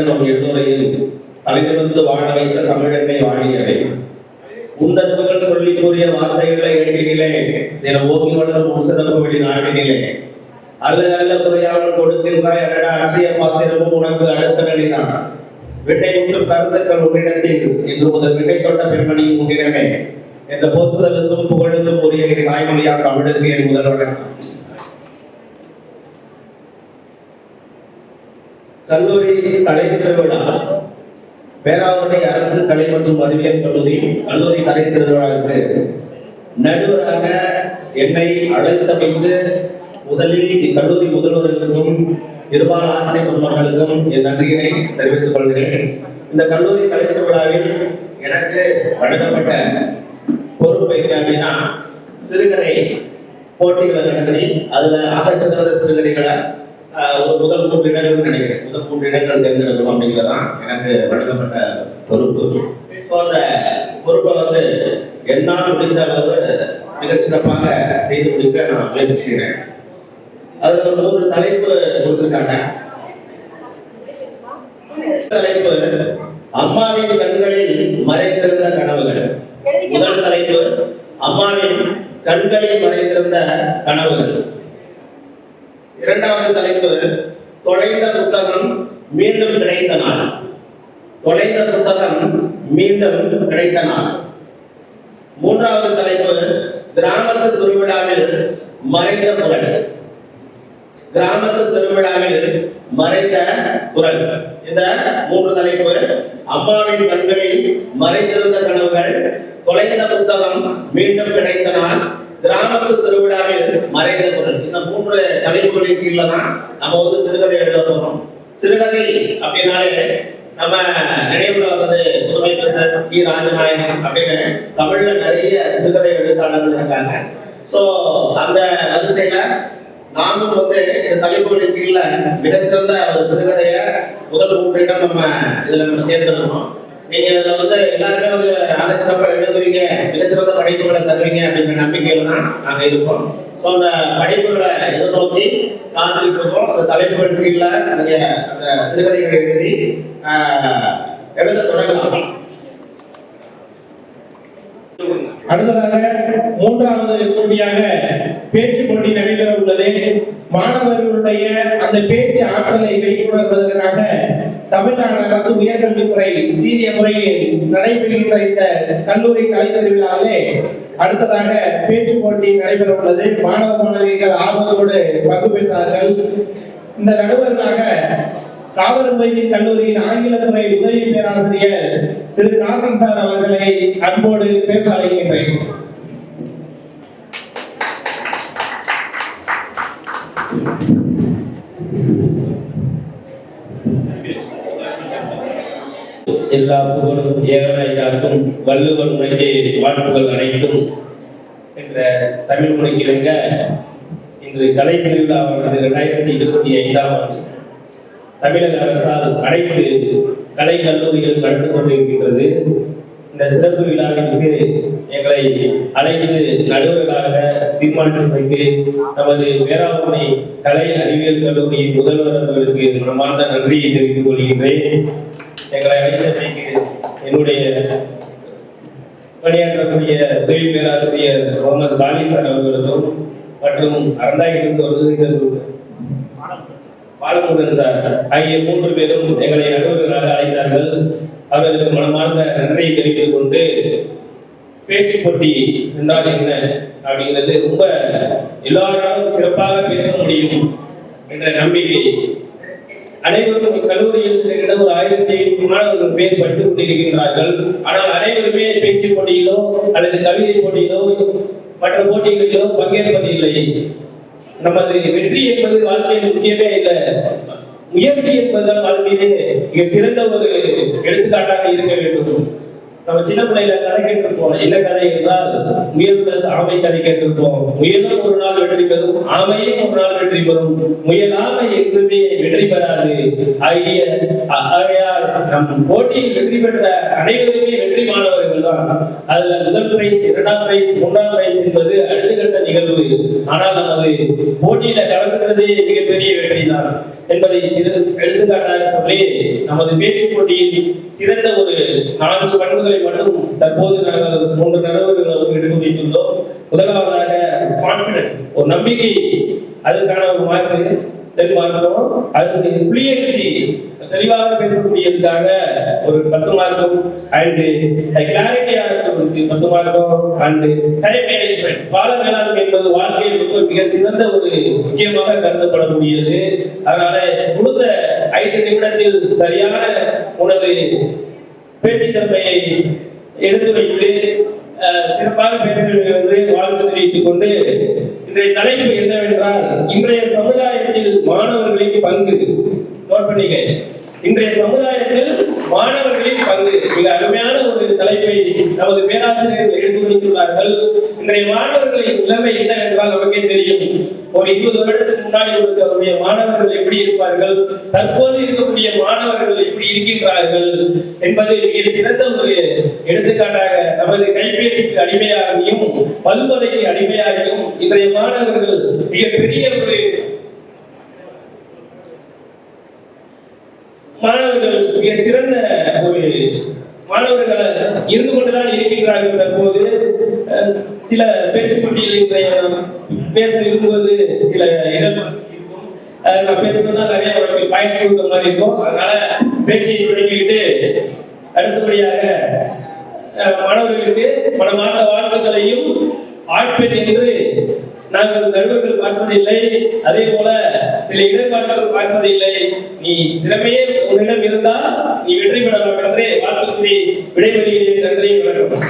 Speaker 3: நம் எல்லோரையும் தலைநிமிர்ந்து வாழ வைத்த தமிழெண்ணை வாழியவை. உந்தன்புகள் சொல்லி கூறிய வார்த்தைகளை எண்ணினிலே தினம் ஓங்கி வளரும் முன்சிறப்பு வெளி நாட்டினிலே அல்ல குறையாமல் கொடுக்கின்றாய் அடடா அட்சிய பாத்திரமும் உனக்கு அடுத்த நிலைதான். விண்ணை முட்டும் கருத்துக்கள் உன்னிடத்தில் இன்று முதல் விண்ணை தொட்ட பெண்மணியும் முன்னிடமே என்ற போற்றுதலுக்கும் புகழுக்கும் உரிய தாய்மொழியா தமிழுக்கு என் முதல் வணக்கம். கல்லூரி கலை திருவிழா பேராவூரணி அரசு கலை மற்றும் அறிவியல் கல்லூரி கலை திருவிழாவிற்கு நடுவராக என்னை அழைத்தமைக்கு முதலில் இக்கல்லூரி முதல்வர்களுக்கும் இருபால் ஆசிரியர் பெருமக்களுக்கும் என் நன்றியினை தெரிவித்துக் கொள்கிறேன். இந்த கல்லூரி கலை திருவிழாவில் எனக்கு வழங்கப்பட்ட பொறுப்பு என்ன அப்படின்னா, சிறுகதை போட்டிகளை நடத்தி அதுல ஆகச்சிறந்த சிறுகதைகளை ஒரு முதல் 3 இடங்கள் நினைக்கிறேன், முதல் 3 இடங்கள் தேர்ந்தெடுக்கணும் அப்படிங்கிறதான் எனக்கு வழங்கப்பட்ட பொறுப்பு. அந்த பொறுப்பை வந்து என்னால் முடிந்த அளவு மிகச்சிறப்பாக செய்து முடிக்க நான் முயற்சி செய்கிறேன். அதுல ஒரு 3 தலைப்பு கொடுத்திருக்காங்க. தலைப்பு அம்மாவின் கண்களில் மறைந்திருந்த கனவுகள். முதல் தலைப்பு அம்மாவின் கண்களில் மறைந்திருந்த கனவுகள். 2வது தலைப்பு தொலைந்த புத்தகம் மீண்டும் கிடைத்த நாள். தொலைந்த புத்தகம் மீண்டும் கிடைத்த நாள். 3வது தலைப்பு கிராமத்து திருவிழாவில் மறைந்த குரல். கிராமத்து திருவிழாவில் மறைந்த குரல். இந்த 3 தலைப்பு அம்மாவின் கண்களில் மறைந்திருந்த கனவுகள், தொலைந்த புத்தகம் மீண்டும் கிடைத்த நாள், கிராமத்து திருவிழாவில் மறைந்த குரல். இந்த 3 தலைப்புகளின் கீழ தான் நம்ம வந்து சிறுகதை எழுத போறோம். சிறுகதை அப்படின்னாலே நம்ம நினைவுல வந்தது புதுமை பித்தன், டி. ராஜநாயகம் அப்படின்னு தமிழ்ல நிறைய சிறுகதை எழுத்தாளர்கள் இருக்காங்க. ஸோ அந்த வரிசையில நாமும் வந்து இந்த தலைப்புகளின் கீழ மிகச்சிறந்த ஒரு சிறுகதையை முதல் 3 இடம் நம்ம இதுல நம்ம தேர்ந்தெடுக்கணும். நீங்க இதுல வந்து எல்லாருமே வந்து அலட்சியப்பா எழுதுவீங்க, மிகச்சிறந்த படைப்புகளை தருவீங்க அப்படிங்கிற நம்பிக்கையில தான் நாங்க இருக்கோம். ஸோ அந்த படைப்புகளை எதிர்நோக்கி காத்திருக்கோம். அந்த தலைப்புகள் கீழ நீங்க அந்த சிறுகதைகளை எழுதி எழுத தொடங்கலாம். அடுத்ததாக 3வது போட்டியாக பேச்சு போட்டி நடைபெற உள்ளது. மாணவர்களுடைய அந்த பேச்சு ஆற்றலை வெளிக்கொணர்வதற்காக தமிழ்நாடு அரசு உயர்கல்வித்துறை சீரிய முறையில் நடைபெறுகின்ற இந்த கல்லூரி கலை திருவிழாவிலே அடுத்ததாக பேச்சு போட்டி நடைபெற உள்ளது. மாணவ மாணவிகள் ஆர்வத்தோடு பங்கு பெற்றார்கள். இந்த நடுவர்களாக சாதனமொழியின் கல்லூரியின் ஆங்கிலத்துறை உதவி பேராசிரியர் திரு கார்த்திக் சார் அவர்களை அன்போடு பேச அழைக்கின்றேன்.
Speaker 5: எல்லா புகழும் ஏகனாய்க்கும் வள்ளுவன் மொழியே வாழ்ப்புகள் அனைத்தும் என்ற தமிழ் மொழிக்கிழங்க இன்று கலை திருவிழாவானது 2025ஆம் ஆண்டு தமிழக அரசால் அனைத்து கலை கல்லூரிகள் நடந்து கொண்டிருக்கின்றது. இந்த சிறப்பு விழாவிற்கு எங்களை அழைத்து நடுவர்களாக தீர்மானித்ததற்கு நமது பேராவூரணி கலை அறிவியல் கல்லூரியின் முதல்வர் அவர்களுக்கு மனமார்ந்த நன்றியை தெரிவித்துக் கொள்கின்றேன். எங்களை அழைத்ததற்கு என்னுடைய பணியாற்றக்கூடிய உதவி பேராசிரியர் முகமது காலி சார் அவர்களுக்கும் மற்றும் அறந்தாயிலிருந்து வருகின்ற பாலமுருகன் சார் ஆகிய 3 பேரும் எங்களை நடுவர்களாக அழைத்தார்கள். அவர்களுக்கு மனமார்ந்த நன்றியை தெரிவித்துக் கொண்டு, பேச்சு போட்டி என்றால் என்ன அப்படிங்கிறது ரொம்ப எல்லாராலும் சிறப்பாக பேச முடியும் என்ற நம்பிக்கை. அனைவரும் கல்லூரியில் ஒரு 1500 மாணவர்கள் பேர் படித்துக் கொண்டிருக்கின்றார்கள். ஆனால் அனைவருமே பேச்சு போட்டியிலோ அல்லது கவிதை போட்டியிலோ மற்ற போட்டிகளிலோ பங்கேற்பதில்லை. நமது வெற்றி என்பது வாழ்க்கையில் முக்கியமே இல்லை, முயற்சி என்பதுதான் வாழ்க்கையிலே மிக சிறந்த ஒரு எடுத்துக்காட்டாக இருக்க வேண்டும். நம்ம சின்ன பிள்ளையில கதை கேட்டிருப்போம். என்ன கதை என்றால் முயல் பிளஸ் ஆமை கதை கேட்டிருப்போம். முயலும் ஒரு நாள் வெற்றி பெறும், ஆமையும் ஒரு நாள் வெற்றி பெறும், முயல் ஆமை என்றுமே வெற்றி பெறாது. ஆகையால் நம் போட்டியில் வெற்றி பெற்ற அனைவருமே வெற்றி மாணவர்கள் தான். அதுல முதல் பிரைஸ், 2ஆம் பிரைஸ், 3ஆம் பிரைஸ் என்பது அடுத்த கட்ட நிகழ்வு. ஆனால் நமது போட்டியில கலந்துகிறதே மிகப்பெரிய வெற்றி தான் என்பதை எடுத்துக்காட்டாக சொல்லி நமது பேச்சு போட்டியில் சிறந்த ஒரு 4 பண்புகளை மட்டும் தற்போது நாங்கள் 3 நடுவர்களை எடுத்து வைத்துள்ளோம். முதலாவதாக கான்பிடன்ட், ஒரு நம்பிக்கை, அதுக்கான ஒரு மார்க் 2 மார்க்கும், அதுக்கு ஃப்ளூயன்சி, தெளிவாக பேசக்கூடியதுக்காக ஒரு 10 மார்க்கும், அண்ட் கிளாரிட்டியாக இருக்கிறதுக்கு 10 மார்க்கும், அண்ட் டைம் மேனேஜ்மெண்ட், கால மேலாண்மை என்பது வாழ்க்கையில் மிக சிறந்த ஒரு முக்கியமாக கருதப்படக்கூடியது. அதனால கொடுத்த 5 நிமிடத்தில் சரியான உனது பேச்சு திறமையை எடுத்து வைத்து சிறப்பாக பேச வேண்டும் என்று வாழ்த்து தெரிவித்துக் கொண்டு, இன்றைய தலைப்பு என்னவென்றால் இன்றைய சமுதாயத்தில் மாணவர்களின் பங்கு. நோட் பண்ணிக்க, இன்றைய சமுதாயத்தில் மாணவர்களின் பங்கு மிக அருமையான ஒரு தலைப்பை நமது பேராசிரியர்கள் எடுத்து வைத்துள்ளார்கள். இன்றைய மாணவர்களின் நிலைமை என்னவென்றால் நமக்கே தெரியும். ஒரு 20 வருடத்துக்கு முன்னாடி இருக்கக்கூடிய மாணவர்கள் எப்படி இருப்பார்கள், தற்போது இருக்கக்கூடிய மாணவர்கள் எப்படி இருக்கின்றார்கள் என்பது மிக சிறந்த ஒரு எடுத்துக்காட்டாக நமது கைபேசிக்கு அடிமையாகியும் மதுபோதைக்கு அடிமையாகியும் இன்றைய மாணவர்கள் மிகப்பெரிய ஒரு மாணவர்கள் மிக சிறந்த ஒரு மாணவர்கள் இருந்து கொண்டுதான் இருக்கின்றார்கள். தற்போது சில பேச்சு போட்டியில் இன்றைய பேச விரும்புவது சில இடம் இருக்கும். நான் பேசுறதுதான் நிறைய பாயிண்ட்ஸ் கொடுத்த மாதிரி இருக்கும். அதனால பேச்சை தொடங்கிவிட்டு அடுத்தபடியாக மாணவர்களுக்கு மனமார்ந்த வாழ்த்துக்களையும் ஆட்பெண் என்று நாங்கள் நடுவர்கள் பார்ப்பதில்லை, அதே போல சில இடர்பாடுகள் பார்ப்பதில்லை. நீ திறமையே உன்னிடம் இருந்தால் நீ வெற்றி பெறலாம் என்று வாழ்த்து கூறி விடைபெறுகிறேன். நன்றி, வணக்கம்.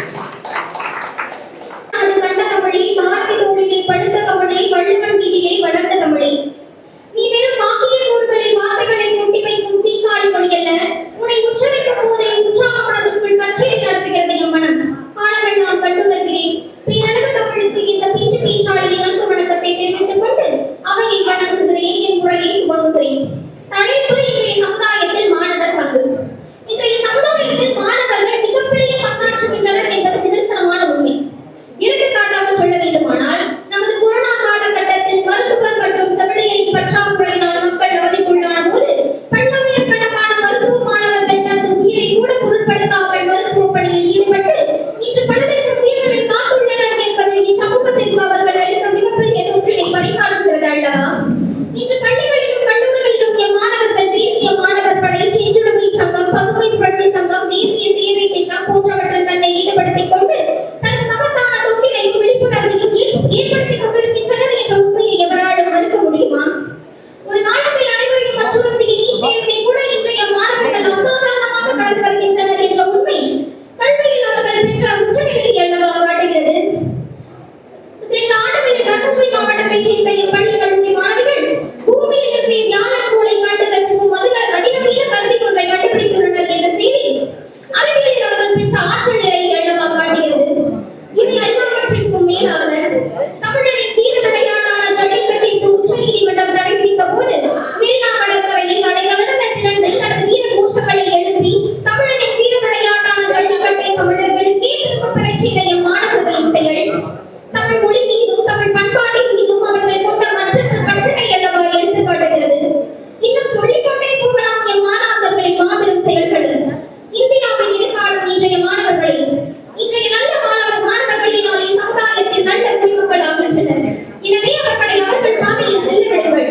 Speaker 1: தியானம் போன்றவற்றில் தன்னை ஈடுபடுத்திக் கொண்டு தன் மகத்தான தொண்டினையும் விழிப்புணர்வையும் ஏற்படுத்திக் கொண்டிருக்கின்றனர் என்ற உண்மையை எவராலும் மறுக்க முடியுமா? ஒரு காலத்தில் அனைவரையும் அச்சுறுத்திய நீட் தேர்வினை கூட இன்றைய மாணவர்கள் அசாதாரணமாக கடந்து வருகின்றனர் என்ற உண்மை கல்வியில் அவர்கள் பெற்ற உச்சநிலையை அல்லவா காட்டுகிறது. சென்ற ஆண்டுகளில் தர்மபுரி மாவட்டத்தைச் சேர்ந்த இப்பள்ளி கல்லூரி மாணவிகள் பூமியில் இருந்த வியாழன் கோளை கண்டு ரசிக்கும் அதிநவீன கருவி ஒன்றை கண்டுபிடித்துள்ளனர் என்ற செய்தி அறிவியலில் அவர்கள் பெற்ற ஆற்றல் நிலையை அல்லவா காட்டுகிறது. இவை எல்லாவற்றிற்கும் மேலாக தமிழனின் தீர விளையாட்டான ஜல்லிக்கட்டிற்கு உச்சநீதிமன்றம் தடை விதித்த போது மெரினா கடற்கரையில் அடைகளன திறந்து தனது வீர கோஷங்களை எழுப்பி தமிழனின் தீர விளையாட்டான ஜல்லிக்கட்டை தமிழர்களுக்கே திரும்பப் பெறச் செய்த எம்மாணவர்களின் செயல் தமிழ் மொழி மீதும் தமிழ் பண்பாட்டின் மீதும் அவர்கள் கொண்ட மற்றற்ற பற்றினை அல்லவா எடுத்து காட்டுகிறது. இன்னும் சொல்லிக்கொண்டே போகலாம் எம்மாணவர்களின் மாபெரும் செயல்களை. இந்தியாவின் எதிர்காலம் இன்றைய மாணவர்களை. இன்றைய நல்ல மாணவர்களினாலே சமுதாயத்தில் நல்ல குடிமக்கள் ஆகின்றனர். எனவே அவர்களை அவர்கள் பாதையில் செல்ல விடுங்கள்.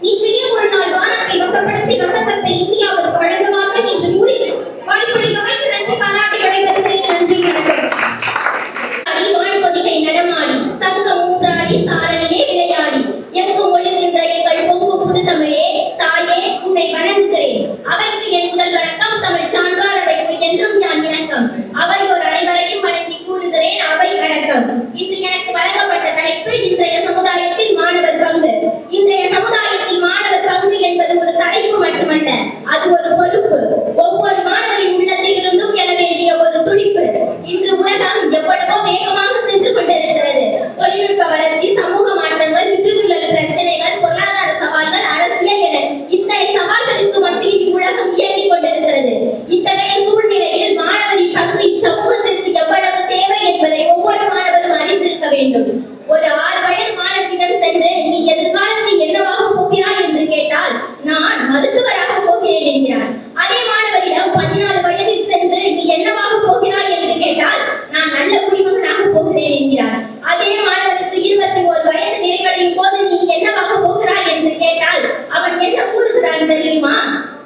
Speaker 1: நிச்சயம் ஒரு நாள் வானத்தை வசப்படுத்தி வசந்தத்தை இந்தியாவிற்கு வழங்குவார்கள் என்று கூறி வாய்ப்பளித்தமைக்கு நன்றி பாராட்டி விடைபெறுகிறேன். நன்றி, வணக்கம்.
Speaker 8: வான்பொதிகை நடமாடி சங்கம் ஊன்றாடி சாரணியே விளையாடி எங்கும் ஒளிர்கின்ற எங்கள் பொங்கு புது தமிழே தாயே உன்னை வணங்குகிறேன். அவைக்கு என் முதல் வணக்கம். தமிழ் சான்றார் அவைக்கு என்றும் யான் இணக்கம். அவையோர் அனைவரையும் வணங்கி கூறுகிறேன் அவை வணக்கம். இன்று எனக்கு வழங்கப்பட்ட தலைப்பு இன்றைய சமுதாயத்தில் மாணவர் பங்கு. இன்றைய சமுதாயத்தில் மாணவர் பங்கு என்பது ஒரு தலைப்பு மட்டுமல்ல, அது ஒரு பொறுப்பு. ஒவ்வொரு மாணவரின் உள்ளத்தில் இருந்தும் எழ வேண்டிய ஒரு துடிப்பு. இன்று உலகம் எவ்வளவோ வேகமாக சென்று கொண்டிருக்கிறது. தொழில்நுட்ப வளர்ச்சி, சமூக மாற்றங்கள், சுற்றுச்சூழல் பிரச்சனைகள், பொருளாதார சவால்கள், அரசியல் என இத்தனை சவால்களுக்கு மத்தியில் இவ்வுலகம் இயங்கிக் கொண்டிருக்கிறது. இத்தகைய சூழ்நிலையில் மாணவரின் பங்கு இச்சமூகத்திற்கு எவ்வளவு தேவை என்பதை ஒவ்வொரு மாணவரும் அறிந்திருக்க வேண்டும். ஒரு 6 வயது மாணவனிடம் சென்று நீ எதிர்காலத்தில் என்னவாக போகிறாய் என்று கேட்டால் நான் மருத்துவராக போகிறேன் என்கிறார். அதே மாணவரிடம் 14 வயதில் சென்று நீ என்னவாக போகிறாய் என்று கேட்டால் நான் நல்ல குடிமகனாக போகிறேன் என்கிறார். அதே மாணவருக்கு 21 வயது நிறைவடையும் போது நீ என்னவாக போகிறாய் என்று கேட்டால் அவன் என்ன கூறுகிறான் தெரியுமா?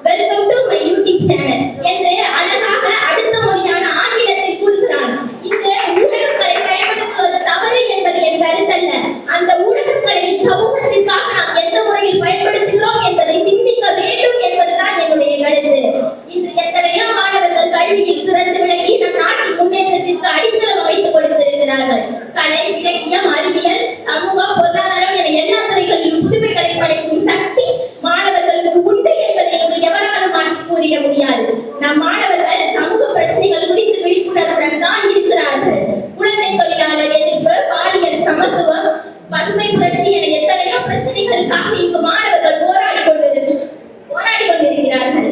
Speaker 8: Welcome to my YouTube channel என்று அழகாக அடுத்த மொழியான ஆங்கிலத்தில் கூறுகிறான். இங்கு ஊடகங்களை பயன்படுத்துவது தவறு என்பது என் கருத்தல்ல. அந்த ஊடகங்களை சமூகத்திற்காக நாம் எந்த முறையில் பயன்படுத்துகிறோம் என்பதை சிந்திக்க வேண்டும் என்பதுதான் என்னுடைய கருத்து. இன்று எத்தனையோ மாணவர்கள் கல்வியில் சிறந்து விளங்கி நம் நாட்டின் முன்னேற்றத்திற்கு அடித்தளம் அமைத்துக் கொடுத்திருக்கிறார்கள். கலை, இலக்கியம், அறிவியல், சமூகம், பொருளாதாரம் என எல்லா துறைகளிலும் புதுமைகளை படைக்கும் சக்தி மாணவர்களுக்கு உண்டு என்பதை இங்கு எவராலும் மாற்றி கூறிட முடியாது. நம் மாணவர்கள் சமூக பிரச்சனைகள் குறித்து விழிப்புணர்வுடன் தான் இருக்கிறார்கள். குழந்தை தொழிலாளர் எதிர்ப்பு, பாலியல் சமத்துவம், பசுமை புரட்சி என எத்தனையோ பிரச்சனைகளுக்காக இங்கு மாணவர்கள் போராடி கொண்டிருக்கிறார்கள்.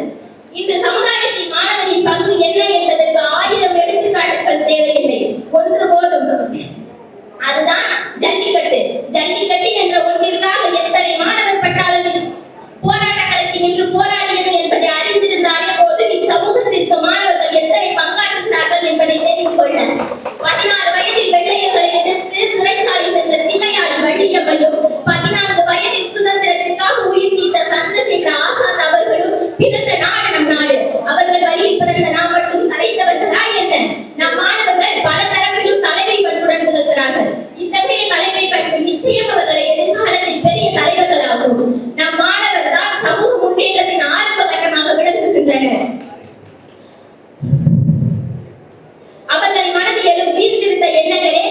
Speaker 8: இந்த சமுதாயத்தில் மாணவரின் பங்கு என்ன என்பதற்கு 1000 எடுத்துக்காட்டுகள் தேவையில்லை. ஒன்று போதும், அதுதான் ஜல்லிக்கட்டு. ஜல்லிக்கட்டு என்ற ஒன்றிற்காக எத்தனை மாணவர் பட்டாளர்கள் போராட்ட களத்தில் இன்று போராடியது என்பதை அறிந்திருந்தாலே போதும் இச்சமூகத்திற்கு மாணவர்கள் எத்தனை பங்காற்றுகிறார்கள் என்பதை தெரிந்து கொள்ள. 16 வயதில் வெள்ளையர்களை எதிர்த்து சிறைச்சாலை சென்ற தில்லையாடி வள்ளியம்மையும் 14 வயதில் சுதந்திரத்திற்காக உயிர் நீத்த சந்திரசேகர ஆசாத் அவர்களும் பிறந்த நாடு நம் நாடு. அவர்கள் வழியில் பிறந்த நாம் மட்டும் தலைத்தவர்களா என்ன? நம் மாணவர்கள் பல தரப்பிலும் தலைமை பண்புடன் திகழ்கிறார்கள். இத்தகைய தலைமை பண்பு நிச்சயம் அவர்களை எதிர்காலத்தில் பெரிய தலைவர்களாகும். நம் மாணவர் தான் சமூக முன்னேற்றத்தின் ஆரம்ப கட்டமாக விளங்குகின்றனர். அவர்களின் மனதில் எழும் சீர்திருத்த எண்ணங்களே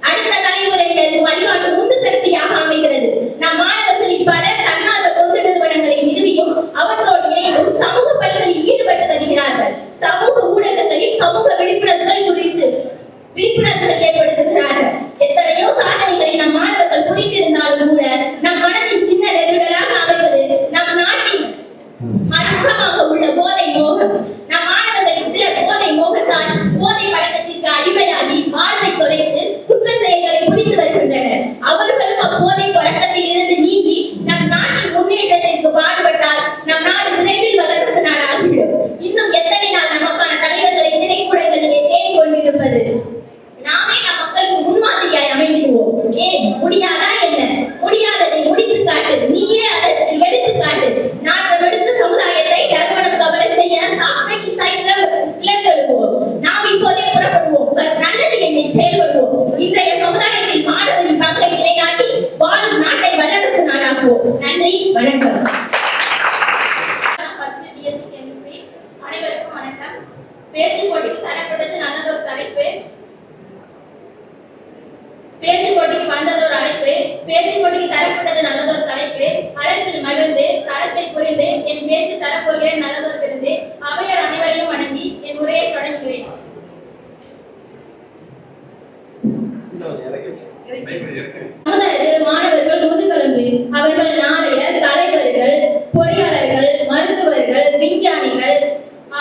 Speaker 8: அடுத்த தலைமுறைகளுக்கு வழிகாட்டும் உந்து சக்தியாக அமைகிறது. நம் மாணவர்களில் பலர் தன்னார்வ தொண்டு நிறுவனங்களை நிறுவியும் அவற்றோடு இணைந்தும் சமூக பணிகளில் ஈடுபட்டு வருகிறார்கள். சமூக ஊடகங்களில் சமூக விழிப்புணர்வுகள் குறித்து விழிப்புணர்வுகள் ஏற்படுத்துகிறார்கள். எத்தனையோ சாதனைகளை நம் மாணவர்கள் புரிந்திருந்தாலும் கூட நம் மனதில் சின்ன நெருடலாக அமைவது நம் நாட்டின் அர்த்தமாக உள்ள போதை மோகம். நம் மாணவர்களின் சிலர் போதை மோகத்தால் போதை பழக்கத்திற்கு அடிமையாகி வாழ்வை தொலைத்து குற்ற செயல்களை புரிந்து வருகின்றனர். அவர்களும் அப்போதை பழக்கத்தில் இருந்து நீங்கி நம் நாட்டின் முன்னேற்றத்திற்கு பாடுபட்டால் நம் நாடு விரைவில் வல்லரசு நாடு ஆகிவிடும். இன்னும் எத்தனை நாள் நமக்கான தலைவர்களை திரைக்கூடங்களிலே தேடிக் கொண்டிருப்பது? நாமே நம் மக்களுக்கு
Speaker 1: பேச்சு போட்டிக்கு தரப்பட்டது நல்லதொரு தலைப்பு. பேச்சு போட்டிக்கு வந்ததொரு அழைப்பு. பேச்சு போட்டிக்கு தரப்பட்டது நல்லதொரு தலைப்பு. அழைப்பில் மகிழ்ந்து தலைப்பை புரிந்து என் பேச்சு தரப்போகிறேன் நல்லதொரு விருந்து. அவையர் அனைவரையும் வணங்கி என் உரையை தொடங்குகிறேன். சமுதாயத்தில் மாணவர்கள் முதுகெலும்பு. அவர்கள் நாளைய தலைவர்கள், பொறியாளர்கள், மருத்துவர்கள், விஞ்ஞானிகள்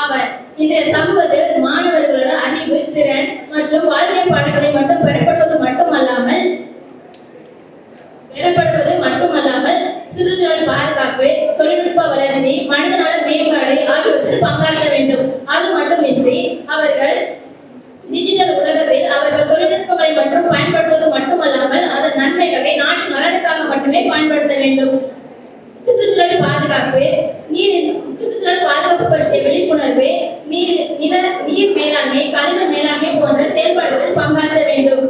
Speaker 1: ஆவர். இன்றைய சமூகத்தில் மாணவர்களோட அறிவு, திறன் மற்றும் வாழ்க்கை பாடங்களை மட்டும் பெறப்படுவது மட்டுமல்லாமல் சுற்றுச்சூழல் பாதுகாப்பு, தொழில்நுட்ப வளர்ச்சி, மனிதநல மேம்பாடு ஆகியவற்றில் பங்காற்ற வேண்டும். அது மட்டுமின்றி அவர்கள் டிஜிட்டல் உலகத்தில் அவர்கள் தொழில்நுட்பங்களை மட்டும் பயன்படுத்துவது மட்டுமல்லாமல் அதன் நன்மைகளை நாட்டின் நலனுக்காக மட்டுமே பயன்படுத்த வேண்டும். சுற்றுச்சூழல் பாதுகாப்பு, சுற்றுச்சூழல் பாதுகாப்பு பற்றிய விழிப்புணர்வு, நீர் மேலாண்மை, கழிவு மேலாண்மை போன்ற செயல்பாடுகளில் பங்காற்ற வேண்டும்.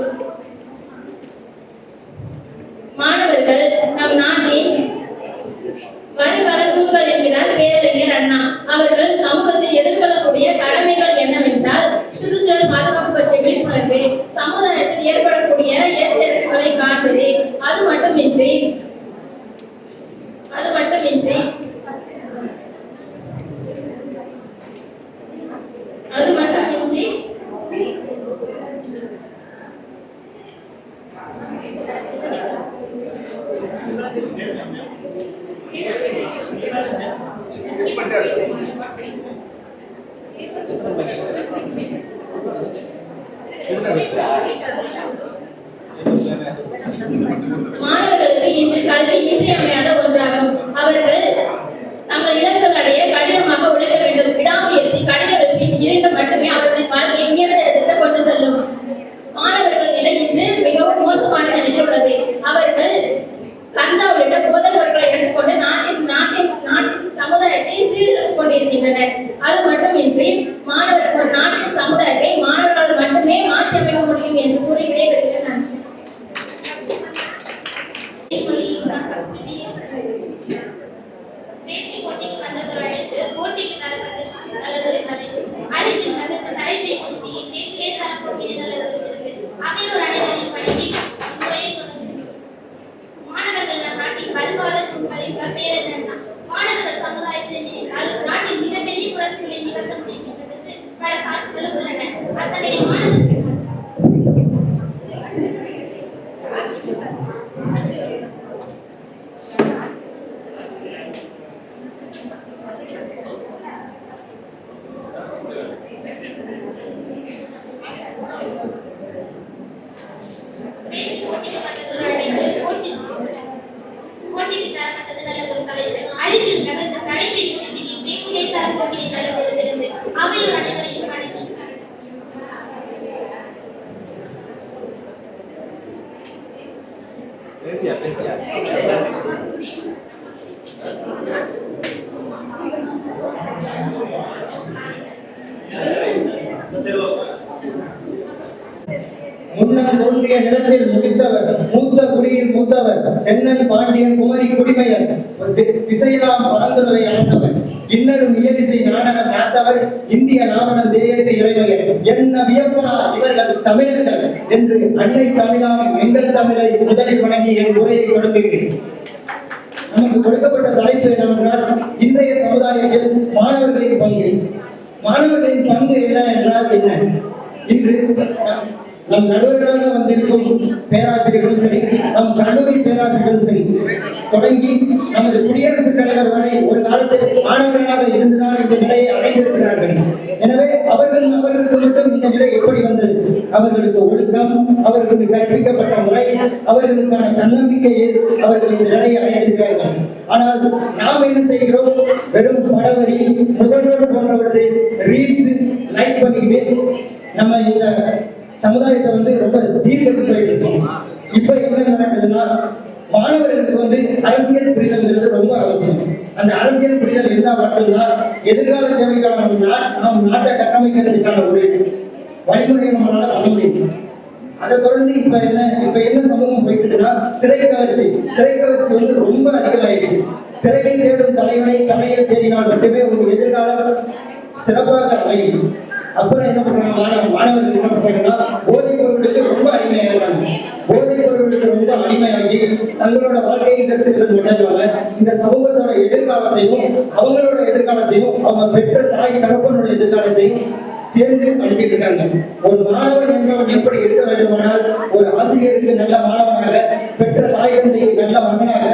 Speaker 1: மாணவர்கள் நம் நாட்டின் வருங்கால தூண்கள் என்கிறார் பேரறிஞர் அண்ணா. அவர்கள் சமூகத்தில் எதிர்கொள்ளக்கூடிய கடமைகள் என்னவென்றால் சுற்றுச்சூழல் பாதுகாப்பு பற்றிய விழிப்புணர்வு, சமுதாயத்தில் ஏற்படக்கூடிய ஏற்ற இறக்கங்களை காண்பது, அது மட்டுமின்றி மாணவர்களுக்கு இன்று கல்வி இன்றியமையாத ஒன்றாகும். அவர்கள் தங்கள் இலக்குகள் அடைய கடினமாக உழைக்க வேண்டும். விடாமுயற்சி, கடின உழைப்பு, இந்த இரண்டு மட்டுமே அவர்களின் வாழ்க்கையை உயர்ந்த இடத்திற்கு கொண்டு செல்லும். மாணவர்கள் நிலை இன்று மிகவும் மோசமான நிலையில் உள்ளது. அவர்கள் கஞ்சா உள்ளிட்ட போதைப் பொருட்களை எடுத்துக்கொண்டு நாட்டின் சமுதாயத்தை சீர்திருத்திக் கொண்டிருக்கின்றனர். அது மட்டுமின்றி ஒரு நாட்டின் சமுதாயத்தை மாணவர்கள் மட்டுமே மாற்றி அமைக்க முடியும் என்று கூறி விடைபெறுகிறேன். பேச்சு போட்டிக்கு வந்ததொரு அழைப்பு. போட்டிக்கு தரப்பட்டது நல்லதொரு தலைப்பு. அழைப்பில் மகிழ்ந்த தலைப்பை கொடுத்து என் பேச்சிலே தரப்போகிறேன் நல்லதொரு விருந்து. அவையோர் அனைவரையும் வணங்கி உரையை தொடங்குகிறேன். மாணவர்கள் நம் நாட்டின் வருங்கால சூழ்நிலை பேரறிஞர். மாணவர்கள் சமுதாயத்தை நினைத்தால் நாட்டின் மிகப்பெரிய புரட்சிகளை நிகழ்த்த முடியும் என்பதற்கு பல சாட்சிகளும் உள்ளன. அத்தகைய மாணவர் போட்டிக்கு தரப்பட்டது நல்லதொரு தலைப்பு. அழைப்பில் மகிழ்ந்த தலைப்பை குறித்து என் பேச்சிலே தரப்போகிறேன் நல்லதொரு விருந்து. அவையோர் அனைவரையும் வணங்கி
Speaker 9: முன்னால் தோன்றிய நிலத்தில் முதித்தவர், மூத்த குடியில் மூத்தவர், தென்னன் பாண்டியன் குமரி குடிமையர், திசையெல்லாம் பரந்துரை அளந்தவர், இன்னரும் இயலிசை நாடகம் நாத்தவர், இந்திய நாவன தேயத்தை இறைமையர், என்ன வியப்படா இவர்கள் தமிழர்கள் என்று அன்னை தமிழாம் எங்கள் தமிழை முதலில் வணங்கி என் உரையை தொடங்குகிறேன். நமக்கு கொடுக்கப்பட்ட தலைப்பு என்னவென்றால் இன்றைய சமுதாயத்தில் மாணவர்களின் பங்கு. மாணவர்களின் பங்கு என்ன என்றால் என்ன? இன்று நம் நடுவர்களாக வந்திருக்கும் பேராசிரியர்களும் சரி, நம் கல்லூரி பேராசிரியர்களும் சரி, தொடங்கி நமது குடியரசுத் தலைவர் வரை ஒரு காலத்தில் மாணவர்களாக இருந்துதான் இந்த நிலையை அடைந்திருக்கிறார்கள். எனவே அவர்களுக்கு மட்டும் இந்த நிலை எப்படி வந்தது? அவர்களுக்கு ஒழுக்கம், அவர்களுக்கு கற்பிக்கப்பட்ட முறை, அவர்களுக்கான தன்னம்பிக்கையில் அவர்கள் இந்த நிலையை அடைந்திருக்கிறார்கள். ஆனால் நாம் என்ன செய்கிறோம்? வெறும் படவரி, முதல்வர் போன்றவற்றை ரீல்ஸ் லைக் பண்ணிக்கிட்டு நம்ம இந்த சமுதாயத்தை ரொம்ப சீர்கட்டு போயிட்டு இருக்கோம். இப்ப என்ன நடக்குதுன்னா, மாணவர்களுக்கு அரசியல் புரிதல்ங்கிறது ரொம்ப அவசியம். அந்த அரசியல் புரிதல் இருந்தால் மட்டும்தான் எதிர்கால தேவைக்கான நாம் நாட்டை கட்டமைக்கிறதுக்கான ஒரு வழிமுறையை நம்மளால பண்ண முடியும். அதை தொடர்ந்து இப்ப என்ன சமூகம் போயிட்டு இருக்குன்னா, திரைக்கவர்ச்சி ரொம்ப அதிகமாயிடுச்சு. திரையில் தேடும் தலைவனை தரையில் தேடினால் மட்டுமே ஒரு எதிர்காலம் சிறப்பாக அமையும். அப்புறம் என்ன பண்றாங்க, மாணவர்கள் என்ன பண்றாங்கன்னா போதைப் பொருளுக்கு ரொம்ப அடிமையாகிறாங்க. போதைப் பொருளுக்கு ரொம்ப அடிமையாகி தங்களோட வாழ்க்கையை கருத்துக்கள் மட்டும் இல்லாம இந்த சமூகத்தோட எதிர்காலத்தையும் அவங்களோட எதிர்காலத்தையும் அவங்க பெற்ற தாய் தகப்பனோட எதிர்காலத்தையும் சேர்ந்து அழைச்சிட்டு இருக்காங்க. ஒரு மாணவன் என்றவன் எப்படி இருக்க வேண்டுமானால் ஒரு ஆசிரியருக்கு நல்ல மாணவனாக, பெற்ற தாய் தந்தைக்கு நல்ல மகனாக,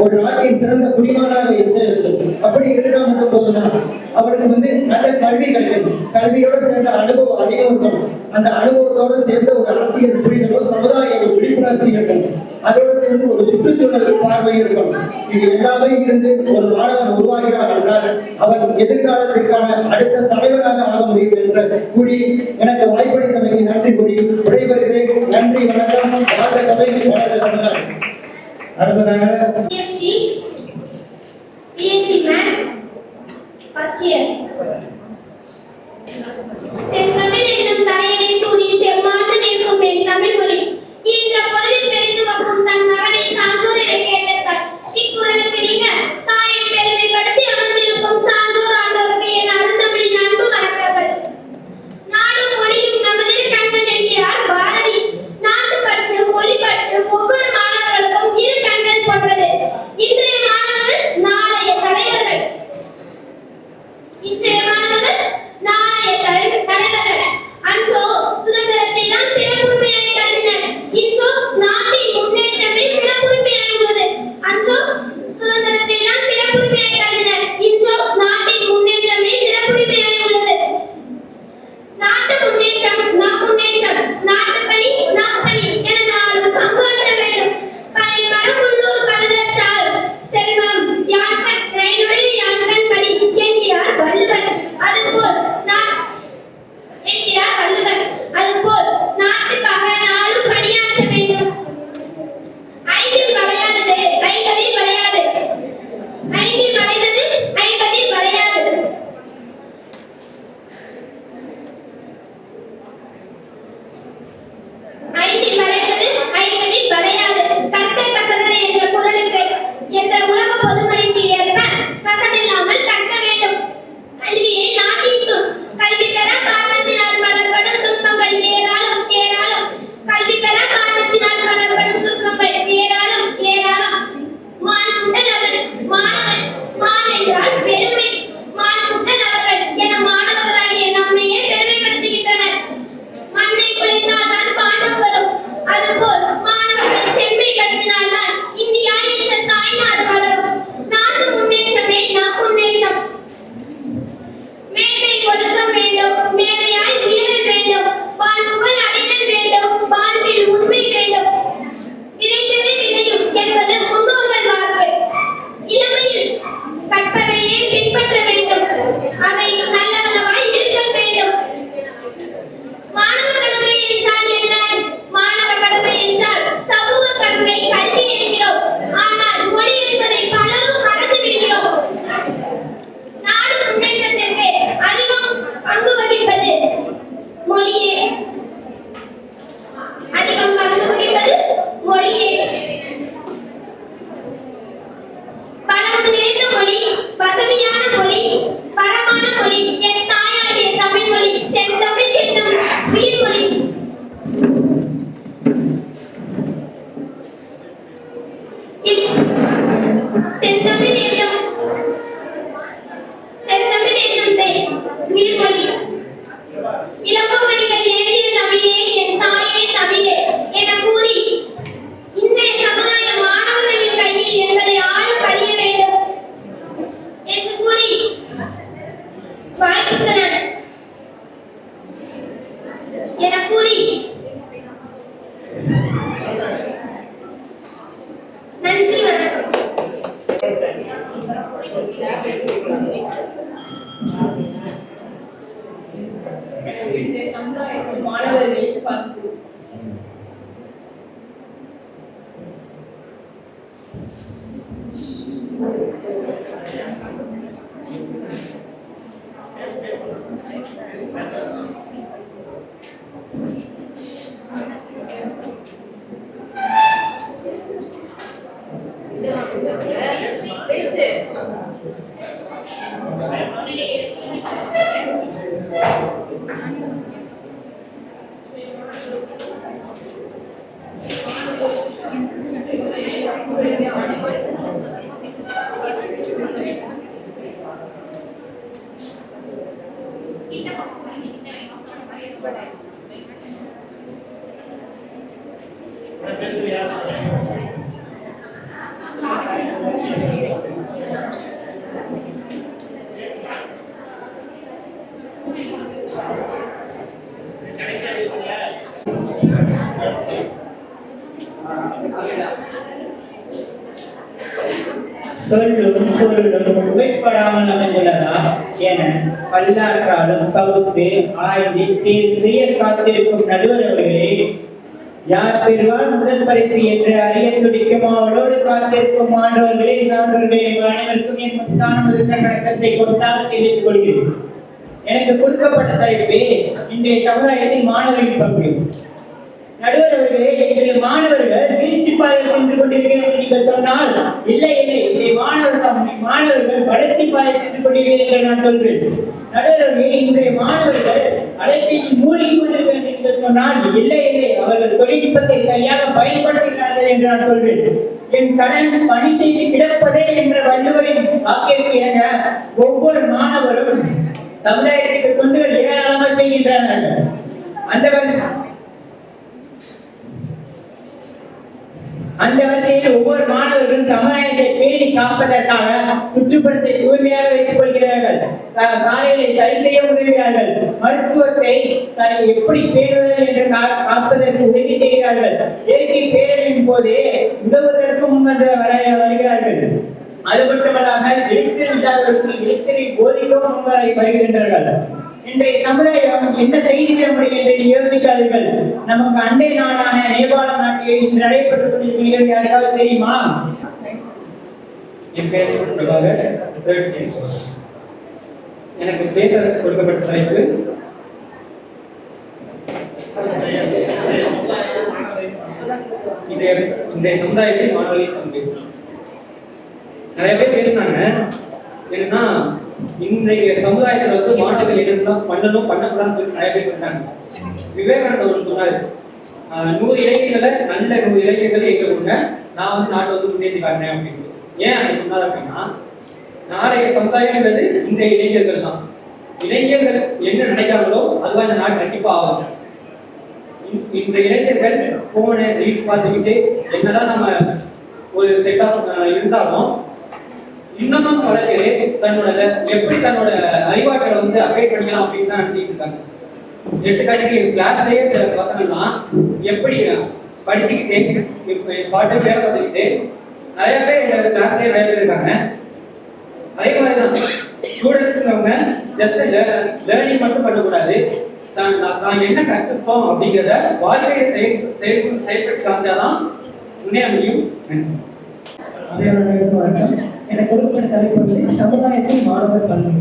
Speaker 9: ஒரு நாட்டின் சிறந்த குடிமகனாக இருக்க வேண்டும். அப்படி இருந்தா மட்டும் போதுதான் அவனுக்கு நல்ல கல்வி கிடைக்கும். கல்வியோட சேர்ந்த அனுபவம் அதிகம் இருக்கணும். அந்த அனுபவத்தோட சேர்ந்த ஒரு அரசியல் புரிதலோ சமுதாய விழிப்புணர்ச்சி இருக்கணும். அதோடு சேர்ந்து ஒரு சுற்றுச்சூழல் பார்வை இருக்கணும். இது எல்லாமே இருந்து ஒரு மாணவன் உருவாகிறார் என்றால் அவன் எதிர்காலத்திற்கான அடுத்த தலைவராக ஆக முடியும் என்று கூறி எனக்கு வாய்ப்பளித்தமைக்கு நன்றி கூறி விடைபெறுகிறேன். நன்றி, வணக்கம். வாழ்க தமிழ், வாழ்க தமிழர். அடுத்ததாக
Speaker 1: BSc Maths first year. செந்தமிழ் என்னும் தலையணை சூடி செம்மாந்து நிற்கும் என் தமிழ் மொழி என்ற பொழுதில் பெரிது வக்கும் தன் மகனை சான்றோர் என கேட்டார். இக்குறளுக்கு நீங்க தாயை பெருமைப்படுத்தி அமர்ந்திருக்கும் சான்றோர் ஆண்டோருக்கு என் அருந்தமிழின் அன்பு வணக்கங்கள். நாடும் மொழியும் நமது கண்கள் என்கிறார் பாரதி. நாட்டு பற்று, மொழி பற்று ஒவ்வொரு மாணவர்களுக்கும் இரு கண்கள் போன்றது. இன்றைய மாணவர்கள் நாளைய தலைவர்கள். இன்றைய மாணவர்கள் நாளைய தலைவர்கள். அன்றோ சுதந்திரத்தை தான் பிறப்புரிமையாக கருதினர். இன்றோ நாட்டின் முன்னேற்றமே சிறப்புரிமையாக உள்ளது. அன்றோ சுதந்திரத்தை தான் பிறப்புரிமையாக கருதினர். இன்றோ நாட்டின் முன்னேற்றமே சிறப்புரிமையாக உள்ளது. நாட்டு முன்னேற்றம் நம் முன்னேற்றம், நாட்டு பணி நம் பணி என நாளும் பங்காற்ற வேண்டும். பயன் மரபுள்ளோர் கடுதற்றால் செல்வம் யான்கண் ரயிலுடைய யான்கண் பணி என்கிறார் வள்ளுவர். அதுபோல் நாட்டுக்காக நாளும் பணியாற்ற வேண்டும். ஐந்தில் வளையாதது ஐம்பதில் வளையாது. ஐந்தில் வளைந்தது ஐம்பதில் வளையாது. ஐந்தில் வளைந்தது ஐம்பதில் வளையாது. கற்க கசடர் என்ற குறளுக்கு என்ற உலக பொதுமறைக்கு ஏற்ப கசடில்லாமல் கற்க வேண்டும். கல்வியை நாட்டின் கல்வி பெற காரணத்தினால் வளர்படும் துன்பங்கள் ஏராளம் ஏராளம். கல்வி பெற காரணத்தினால் வளர்படும் துன்பங்கள் ஏராளம் ஏராளம். மான் குண்டல் அவன் மாணவன், மான் என்றால் பெருமை. மான் குண்டல் அவர்கள் என மாணவர்களாகிய நம்மையே பெருமைப்படுத்துகின்றனர். மண்ணை குலைத்தால் தான் பாண்டம் வரும். அதுபோல் மாணவர்கள் செம்மை கடத்தினால்தான் இந்தியா என்ற தாய்நாடு வளரும். நாட்டு முன்னேற்றமே நம் முன்னேற்றம். மேன்மை ஒழுக்கம் வேண்டும், மேதையாய் உயரல் வேண்டும், வாழ்வுகள் அடைதல் வேண்டும், வாழ்வில் உண்மை வேண்டும். விதைத்ததை விதையும் என்பது முன்னோர்கள் வாக்கு. இளமையில் கற்பவையே பின்பற்ற வேண்டும், அவை நல்லவனவாய் இருக்க வேண்டும். மாணவ கடமை என்றால் என்ன? மாணவ கடமை என்றால் சமூக கடமை, கல்வி என்கிறோம். ஆனால் மொழி என்பதை பலரும் மறந்து விடுகிறோம். நாடு முன்னேற்றத்திற்கு அதிகம் பங்கு வகிப்பது மொழியே. அதிகம் பங்கு வகிப்பது மொழியே. பலம் நிறைந்த மொழி, வசதியான மொழி, பரமான மொழி என் தாயாகிய தமிழ் மொழி. செந்தமிழ் என்னும் உயிர்மொழி. செந்தமிழ் என்னும் உயிர்மொழி. இளங்கோவடிகள் எழுதிய தமிழே என் தாயே தமிழே என கூறி இன்றைய சமுதாய மாணவர்களின் கையில் என்பதை ஆழம் பதிய வேண்டும் என்று கூறி வாய்ப்புக்கு என கூறி நன்றி, வணக்கம்.
Speaker 4: மாணவர்களின் பங்கு.
Speaker 1: Thank you.
Speaker 10: சொல்லும் பொருளும் சுவைப்படாமல் அமைந்துள்ளதா என பல்லாற்றாலும் பகுத்து ஆய்ந்து தேர்ந்து காத்திருக்கும் நடுவர் அவர்களே, யார் பெறுவார் முதல் பரிசு என்று அறிய துடிக்கும் அவளோடு காத்திருக்கும் மாணவர்களே, சான்றோர்களே, அனைவருக்கும் என் முத்தான முதற்கண் வணக்கத்தை கொண்டால் தெரிவித்துக் கொள்கிறேன். எனக்கு கொடுக்கப்பட்ட தலைப்பு இன்றைய சமுதாயத்தின் மாணவரின் பங்கு. நடுவர் அவர்களே, இன்றைய மாணவர்கள் வீழ்ச்சி பாதையில் சென்று கொண்டிருக்கிறேன் நீங்கள் சொன்னால், இல்லை இல்லை, இன்றைய மாணவர்கள் வளர்ச்சி பாதையில் சென்று கொண்டிருக்கிறேன் என்று நான் சொல்கிறேன். நடுவர் அவர்களே, இன்றைய மாணவர்கள் அலைபேசி மூழ்கி கொண்டிருக்கிறேன் என்று சொன்னால், இல்லை இல்லை, அவர்கள் தொழில்நுட்பத்தை சரியாக பயன்படுத்துகிறார்கள் என்று நான் சொல்வேன். என் கடன் பணி செய்து கிடப்பதே என்ற வள்ளுவரின் வாக்கிற்கு இணங்க ஒவ்வொரு மாணவரும் சமுதாயத்துக்கு தொண்டுகள் ஏராளமாக செய்கின்றனர். அந்த வரிசையில் ஒவ்வொரு மாணவர்களும் சமுதாயத்தை பேணி காப்பதற்காக சுற்றுப்புறத்தை தூய்மையாக வைத்துக் கொள்கிறார்கள், சாலைகளை சரி செய்ய உதவுகிறார்கள், மருத்துவத்தை எப்படி பேணுவது என்று காப்பதற்கு உதவி செய்கிறார்கள், இயற்கை பேரழிவின் போது உதவுவதற்கு முன்வந்து வருகிறார்கள். அது மட்டுமல்லாக எழுத்திருந்தார்களுக்கு எழுத்திரை போதிக்கவும் முன்வரை வருகின்றார்கள். இன்றைய சமுதாயம் என்ன செய்திவிட முடியும் என்று யோசிக்காதீர்கள். நமக்கு அண்டை நாடான நேபாள நாட்டில் இன்று நடைபெற்றுக் கொண்டிருக்கிறீர்கள். யாருக்காவது தெரியுமா?
Speaker 11: என் பெயர் பிரபாகர். எனக்கு பேச கொடுக்கப்பட்ட தலைப்பு இன்றைய சமுதாயத்தில் மாணவர்களின் பங்கு. நிறைய பேர் பேசினாங்க. என்னன்னா, இன்றைய சமுதாயத்தில் மாணவர்கள் என்னெல்லாம் பண்ணணும் பண்ணக்கூடாதுன்னு நிறைய பேர் சொன்னாங்க. விவேகானந்தர் சொன்னாரு, 100 இளைஞர்களை நல்ல 100 இளைஞர்களை எங்க கொடுங்க, நான் நாட்டை முன்னேற்றி காட்டினேன் அப்படின்னு. ஏன் அப்படி சொன்னார் அப்படின்னா, நாளைய சமுதாயம் என்பது இன்றைய இளைஞர்கள் தான். இளைஞர்கள் என்ன நினைக்கிறாங்களோ அதுதான் இந்த நாடு கண்டிப்பா ஆகும். இன்றைய இளைஞர்கள் போனை ரீல்ஸ் பார்த்துக்கிட்டு என்னதான் நம்ம ஒரு செட் ஆஃப் இருந்தாலும் இன்னமும் பல பேர் தன்னோட அறிவாற்றலை அப்டேட் பண்ணிக்கலாம் அப்படின்னு தான் நினைச்சிட்டு இருக்காங்க. எடுத்துக்காட்டுக்கு கிளாஸ்லயே சில பசங்கள்லாம் எப்படி படிச்சுக்கிட்டே பாட்டு பேர பார்த்துக்கிட்டு நிறைய பேர் எங்க கிளாஸ்லயே நிறைய பேர் இருக்காங்க. அதே மாதிரிதான் ஸ்டூடெண்ட்ஸ் அவங்க ஜஸ்ட் லேர்னிங் மட்டும் பண்ணக்கூடாது, தான் என்ன கற்றுப்போம் அப்படிங்கிறத வாழ்க்கையை செயல்பட்டு காமிச்சாதான் முன்னேற முடியும்.
Speaker 12: எனக்கு கொடுக்கப்பட்ட தலைப்பு வந்து சமுதாயத்தில் மாணவர் பங்கு.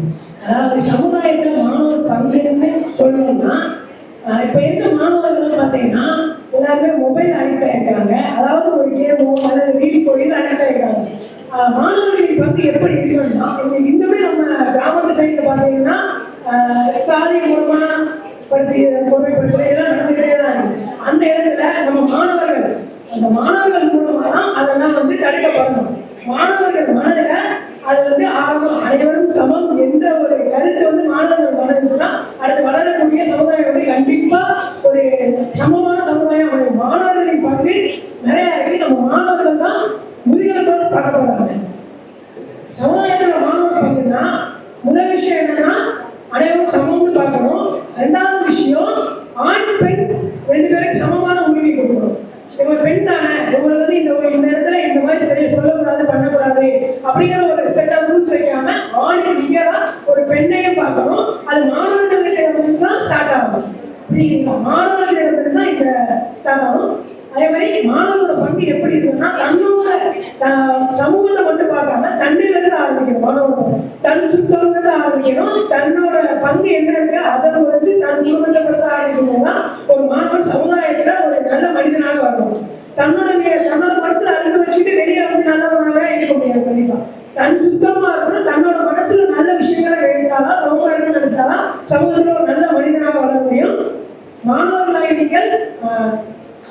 Speaker 12: அதாவது சமுதாயத்தில் மாணவர் பங்குன்னு சொல்லணும்னா, இப்போ இருக்க மாணவர்கள் பார்த்தீங்கன்னா எல்லாருமே மொபைல் அடிக்ட் ஆயிருக்காங்க. அதாவது ஒரு கேமோ அல்லது ரீல்ஸ் போய் அடிக்ட் ஆயிருக்காங்க. மாணவர்களின் பங்கு எப்படி இருக்கணும்னா, இன்னுமே நம்ம கிராமத்து சைடில் பார்த்தீங்கன்னா சாதி மூலமா கொடுமைப்படுத்துறது இதெல்லாம் நடந்துக்கிட்டே தான் இருக்கு. அந்த இடத்துல நம்ம மாணவர்கள், அந்த மாணவர்கள் மூலமா தான் அதெல்லாம் தடுக்கப்படணும். மாணவர்கள் மனதில் அது ஆரம்பம் அனைவரும் சமம் என்ற ஒரு கருத்து மாணவர்கள் மனதில் அடுத்து வளரக்கூடிய சமுதாயம் கண்டிப்பா ஒரு சமமான சமுதாயம் அமையும். மாணவர்களின் பங்கு நிறைய இருக்கு. நம்ம மாணவர்கள் தான் முதுகெலும்பாக பார்க்கப்படுறாங்க. சமுதாயத்துல மாணவர் பங்குன்னா முதல் விஷயம் என்னன்னா அனைவரும் சமம்னு பார்க்கணும். ரெண்டாவது விஷயம், ஆண் பெண் 2 பேருக்கு சமமான உரிமை கொடுக்கணும். இவங்க பெண் தானே, இவங்களுக்கு இந்த இடத்துல இந்த மாதிரி சரியா சொல்லக்கூடாது பண்ணக்கூடாது அப்படிங்கிற ஒரு செட் ஆஃப் ரூல்ஸ் வைக்காம ஆணுக்கு நிகரா ஒரு பெண்ணையும் பார்க்கணும். அது மாணவர்களிடம் தான் ஸ்டார்ட் ஆகும். மாணவர்களிடம் தான் இந்த ஸ்டார்ட் ஆகும். அதே மாதிரி மாணவர்களோட பங்கு எப்படி இருக்குன்னா, தன்னோட சமூகத்தை மட்டும் பார்க்காம தன்னிலிருந்து ஆரம்பிக்கணும். மாணவர்கள் தன் சுத்தம் ஆரம்பிக்கணும். தன்னோட பங்கு என்ன இருக்கு அதை தன் குடும்பத்தை பொறுத்து ஆரம்பிக்கணும் தான் ஒரு மாணவன் சமுதாயத்துல ஒரு நல்ல மனிதனாக வரணும். தன்னோட மனசுல அழுக வச்சுக்கிட்டு வெளியே நல்லவனாக இருக்க முடியாது. கண்டிப்பா தன் சுத்தமா இருக்கணும். தன்னோட மனசுல நல்ல விஷயங்களை நினைச்சாதான், சமுதாயம் நினைச்சாதான் சமூகத்துல ஒரு நல்ல மனிதனாக வர முடியும். மாணவர்களாக நீங்கள்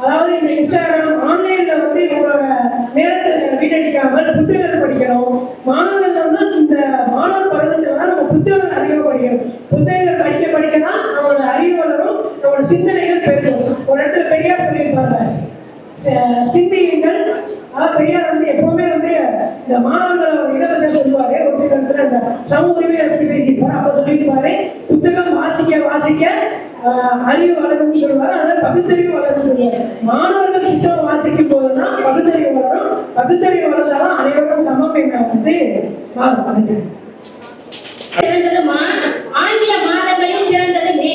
Speaker 12: அதாவது இந்த இன்ஸ்டாகிராம் ஆன்லைன்ல இவங்களோட நேரத்தை வீணடிக்காமல் புத்தகங்கள் படிக்கணும். மாணவர்கள் இந்த மாணவர் பருவத்துல தான் நம்ம புத்தகங்கள் அதிகமாக படிக்கணும். புத்தகங்கள் படிக்க தான் நம்மளோட அறிவு வளரும், நம்ம சிந்தனைகள் பெருகும். ஒரு இடத்துல பெரியார் சொல்லியிருப்பாங்க, சிந்தியுங்கள். பெரியார் வந்து எப்பவுமே வந்து இந்த மாணவர்களோட இதை பற்றி சொல்லுவாரு. ஒரு சில இடத்துல இந்த சமூக உரிமையை பற்றி பேசியிருப்பாரு. அப்ப சொல்லியிருப்பாரு, புத்தகம் வாசிக்க வாசிக்க அறிவு வளரும்னு சொல்லுவாரு. அதாவது பகுத்தறிவு வளரும் சொல்லுவாரு. மாணவர்கள் புத்தகம் வாசிக்கும் போதுதான் பகுத்தறிவு வளரும். பகுத்தறிவு வளர்ந்தாதான் அனைவரும் சமம் என்ற வந்து மாறும்.
Speaker 1: சிறந்தது ஆங்கில மாதங்களில் சிறந்தது மே,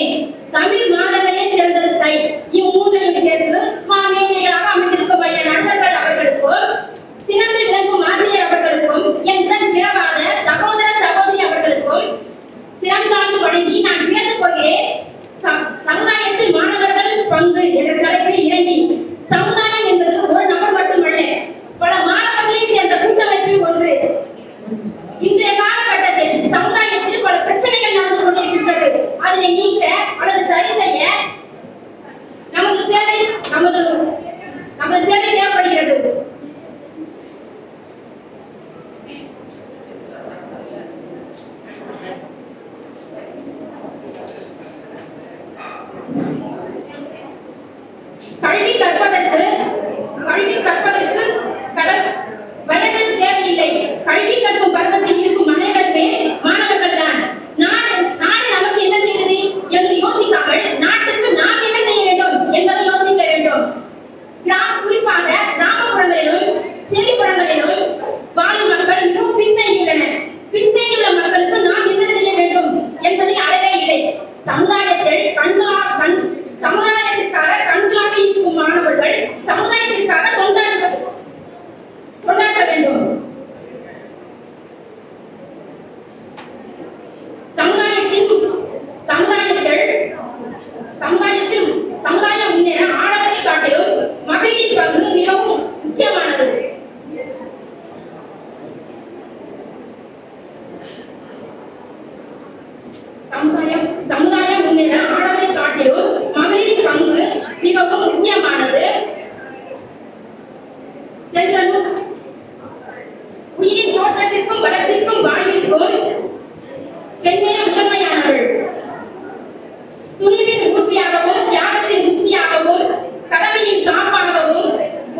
Speaker 1: தமிழ் மாதங்களில் சிறந்தது தை. இம்மூன்றையும் சேர்த்து மேதைகளாக அமைந்திருக்கும் ஐயா நண்பர்கள் அவர்களுக்கும், சிறந்து விளங்கும் ஆசிரியர் அவர்களுக்கும், என் பிறவாத சகோதர சகோதரி அவர்களுக்கும் சிறந்தாழ்ந்து வணங்கி நான் பேசப் போகிறேன். சமுதாயத்தில் மாணவர்கள் பங்கு என்ற தலைப்பில் இறங்கி, சமுதாயம் என்பது ஒரு நபர் மட்டுமல்ல, பல மாணவர்களை சேர்ந்த கூட்டமைப்பில் ஒன்று. இன்றைய காலகட்டத்தில் சமுதாயத்தில் பல பிரச்சனைகள் நடந்து கொண்டிருக்கின்றது. அதனை நீக்க அல்லது சரி செய்ய நமது தேவை தேவைப்படுகிறது. கல்வி கற்பதற்கு வயது தேவையில்லை. கல்வி கற்கும் பருவத்தில் இருக்கும் அனைவருமே மாணவர்கள் தான். நாடு நமக்கு என்ன செய்கிறது என்று யோசிக்காமல் நாட்டுக்கு நாம் என்ன செய்ய வேண்டும் என்பதை யோசிக்க வேண்டும். குறிப்பாக கிராமப்புறங்களிலும் செல்லிப்புறங்களிலும் வாழும் மக்கள் மிகவும் பின்தங்கியுள்ளனர். பின்தங்கியுள்ள மக்களுக்கு நாம் என்ன செய்ய வேண்டும் என்பதை அளவே இல்லை. சமுதாயத்திற்காக கண்களாக இருக்கும் மாணவர்கள் சமுதாயத்திற்காக கொண்டாட வேண்டும். சமுதாயம் முன்னேற ஆடவரை காட்டிலும் மகளிரின் பங்கு மிகவும் முக்கியமானது. சமுதாயம் முன்னேற ஆடவரை காட்டிலும் மகளிரின் பங்கு மிகவும் முக்கியமானது. உயிரின் தோற்றத்திற்கும் வளர்ச்சிக்கும் வாழ்விற்கும் பெண்ணே முதன்மையானவள். துணிவின் ஊற்றியாகவும் தியாகத்தின் உச்சியாகவும் கடமையின் காப்பாகவும்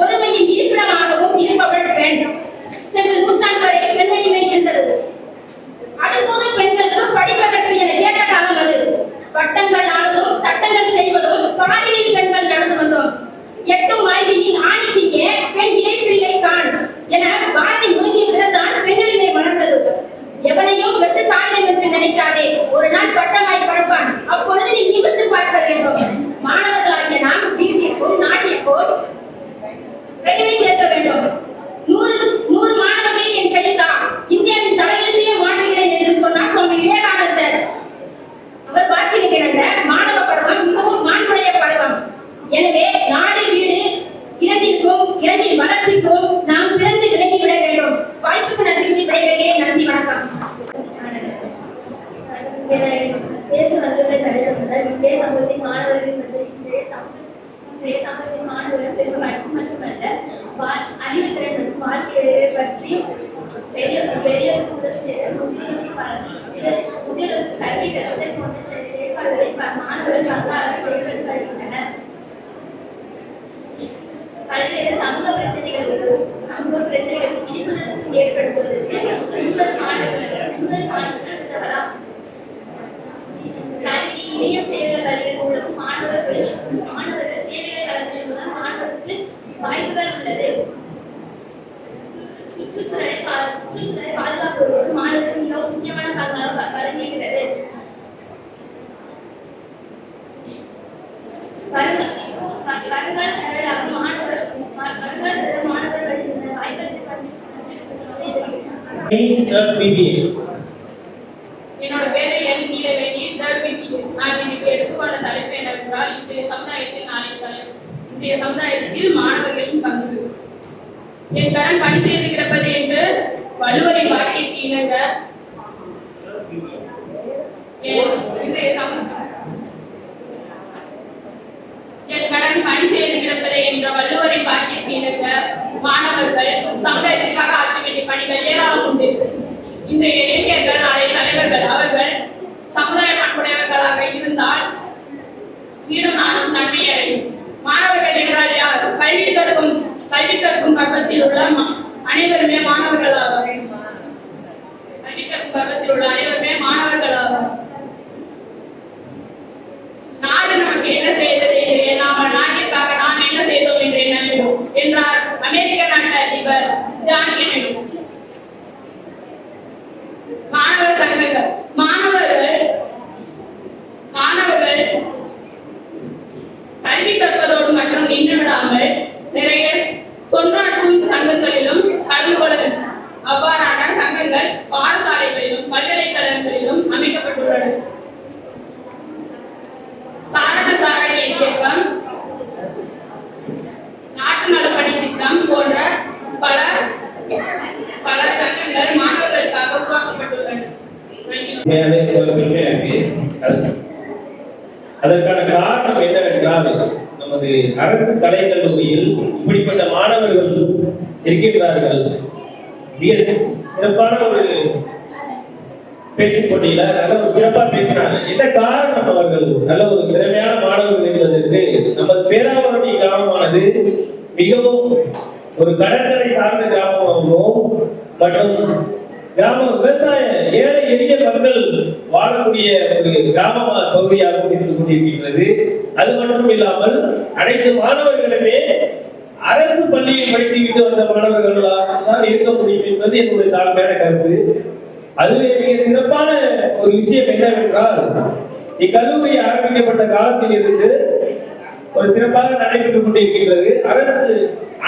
Speaker 1: ஒருமையின் இருப்பிடமாகவும் இருப்பவள் பெண். சென்ற நூற்றாண்டு வரை பெண்மணிமை இருந்தது. அடுப்போது பெண்களுக்கு படிப்பதற்கு என கேட்ட காலம் அது. பட்டங்கள் ஆனதும் சட்டங்கள் செய்வதும் பாலினில் பெண்கள் நடந்து வந்தோம். எட்டும் அறிவினில் ஆணித்தீங்க பெண் இலைப்பிள்ளை காண் என பாரதி முடிஞ்சிய பிறந்தான் பெண்ணுரிமை வளர்ந்தது. எவனையும் வெற்று காகிதம் என்று நினைக்காதே, ஒரு நாள் பட்டமாய் பரப்பான். அப்பொழுது நீ நிமிர்ந்து பார்க்க வேண்டும். மாணவர்களாகிய நாம் வீட்டிற்கும் நாட்டிற்கும் பெருமை சேர்க்க வேண்டும். 100 மாணவர்களை என் கையில் தான் இந்தியாவின் தலையெழுத்தையே மாற்றுகிறேன் என்று சொன்னார் சுவாமி விவேகானந்தர். அவர் வாக்கினுக்கிழந்த மாணவ பருவம் மிகவும் மாண்புடைய பருவம். எனவே நாடு வீடு இரண்டின் வளர்ச்சிக்கும் நாம் சிறந்து விளங்கிவிட வேண்டும். வாய்ப்புக்கு நன்றி விடைபெறுகிறேன். நன்றி, வணக்கம்.
Speaker 13: பேச வந்துள்ள தலைவர்கள் இந்திய சமூகத்தின் மாணவர்கள் இன்றைய சமூகத்தின் மாணவர்கள் பெரும் மட்டுமல்ல அறிவுத்திறன் மற்றும் வாழ்க்கையை பற்றி பெரிய கல்வி பெறுவதற்கு போன்ற செயற்பாடுகளை மாணவர்கள் பங்காக செயல்பட்டு வருகின்றனர். பல்வேறு சமூக பிரச்சனைகளுக்கு விழிப்புணர்வு ஏற்படுத்துவதற்கு முதல் மாணவர்கள் கல்வி இணையம் சேவைகள் வழங்குவதன் மூலம் மாணவர்கள் சேவைகளை வழங்குவதன் மூலம் மாணவர்களுக்கு வாய்ப்புகள் உள்ளது. சுற்றுச்சூழலை பாதுகாப்பதற்கு மாணவர்களுக்கு மிகவும் முக்கியமான பங்காக வழங்குகிறது. வருங்கால தலைவராக மாணவர்கள்
Speaker 14: என்னோட பேரு என் நீலவேணி. நான் இன்னைக்கு எடுத்துக்கொண்ட தலைப்பு என்னவென்றால் இன்றைய சமுதாயத்தில் மாணவர்களின் பங்கு. என் கடன் பணி செய்து கிடப்பது என்று வள்ளுவரின் வாக்கிற்கு இணங்க என் கடன் பணி செய்து கிடப்பதை என்ற வள்ளுவரின் வாக்கிற்கு இணங்க மாணவர்கள் சமுதாயத்திற்காக ஆற்ற வேண்டிய பணிகள் ஏராளம் உண்டு. இன்றைய இளைஞர்கள் நாளை தலைவர்கள். அவர்கள் சமுதாய பண்புடையவர்களாக இருந்தால் வீடும் நாடும் நன்மை அடையும். மாணவர்கள் என்றால் யார்? கல்வி கற்கும் பக்கத்தில் உள்ள அனைவருமே மாணவர்கள் ஆவார். கல்வி கற்கும் பக்கத்தில் உள்ள அனைவருமே மாணவர்கள் ஆவார். நாடு நமக்கு என்ன செய்தது என்று நாம நாட்டிற்காக நாம் என்ன செய்தோம் என்று எண்ண வேண்டும் என்றார் அமெரிக்க நாட்டு அதிபர் ஜான் கென்னடி. மாணவர் சங்கங்கள் மாணவர்கள் கல்வி கற்பதோடு மட்டும் நின்று விடாமல் நிறைய தொண்டாற்றும் சங்கங்களிலும் கலந்து கொள்ள வேண்டும். அவ்வாறான சங்கங்கள் பாடசாலைகளிலும் பல்கலைக்கழகங்களிலும் அமைக்கப்பட்டுள்ளன. சாரண இயக்கம், நாட்டு நலப்பணி திட்டம் போன்ற பல சங்கங்கள் மாணவர்களுக்காக உருவாக்கப்பட்டுள்ளன.
Speaker 3: அதற்கான காரணம் என்னவென்றால் நமது அரசு கலைக்கல்லூரியில் இப்படிப்பட்ட மாணவர்கள் இருக்கின்றார்கள். சிறப்பான ஒரு பேச்சு போட்டியில நல்ல ஒரு சிறப்பா பேசினாங்க. என்ன காரணம்? அவர்கள் நல்ல ஒரு திறமையான மாணவர்கள் என்பதற்கு நமது பேராவூரணி கிராமமானது மிகவும் ஒரு கடற்கரை சார்ந்த கிராமமாகவும் மற்றும் கிராம விவசாய ஏழை எளிய மக்கள் வாழக்கூடிய ஒரு கிராம பகுதியாகவும் இருந்து கொண்டிருக்கின்றது. அது மட்டும் இல்லாமல் அனைத்து மாணவர்களுமே அரசு பள்ளியில் படித்துவிட்டு வந்த மாணவர்களாக தான் இருக்க முடியும் என்பது என்னுடைய தாழ்மையான கருத்து. அதுவே மிக சிறப்பான ஒரு விஷயம் என்னவென்றால், இக்கல்லூரி ஆரம்பிக்கப்பட்ட காலத்தில் இருந்து ஒரு சிறப்பாக நடைபெற்றுக் கொண்டிருக்கின்றது.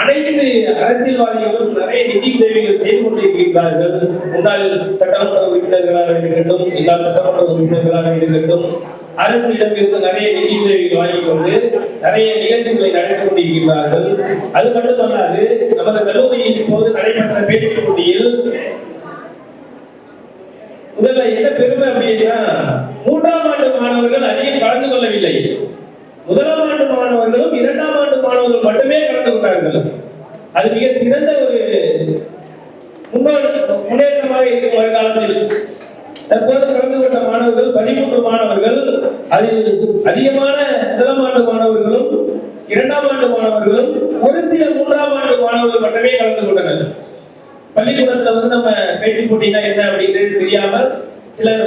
Speaker 3: அனைத்து அரசியல்வாதிகளும் நிறைய நிதி உதவிகள் செய்து கொண்டிருக்கின்றார்கள். முன்னாள் சட்டமன்ற உறுப்பினர்களாக இருக்கட்டும், எல்லா சட்டமன்ற உறுப்பினர்களாக இருக்கட்டும், அரசிடம் இருந்து நிறைய நிதி உதவிகள் வாங்கிக் கொண்டு நிறைய நிகழ்ச்சிகளை நடத்தி கொண்டிருக்கின்றார்கள். அது மட்டுமல்லாது நமது கல்லூரியில் இப்போது நடைபெற்ற பேச்சு போட்டியில் முதல்ல என்ன பெருமை அப்படின்னா, 3ஆம் ஆண்டு மாணவர்கள் அதிகம் கலந்து கொள்ளவில்லை. முதலாம் ஆண்டு மாணவர்களும் 2ஆம் ஆண்டு மாணவர்கள் மட்டுமே கலந்து கொண்டார்கள். அது மிக சிறந்த ஒரு முன்னேற்றமாக இருக்கும் வருங்காலத்தில். தற்போது கலந்து கொண்ட மாணவர்கள் 13 மாணவர்கள். அதில் அதிகமான முதலாம் ஆண்டு மாணவர்களும் 2ஆம் ஆண்டு மாணவர்களும் ஒரு சில 3ஆம் ஆண்டு மாணவர்கள் மட்டுமே கலந்து கொண்டனர். பள்ளிக்கூடத்துல நம்ம பேச்சு போட்டினா என்ன அப்படின்னு தெரியாமல் சிலர்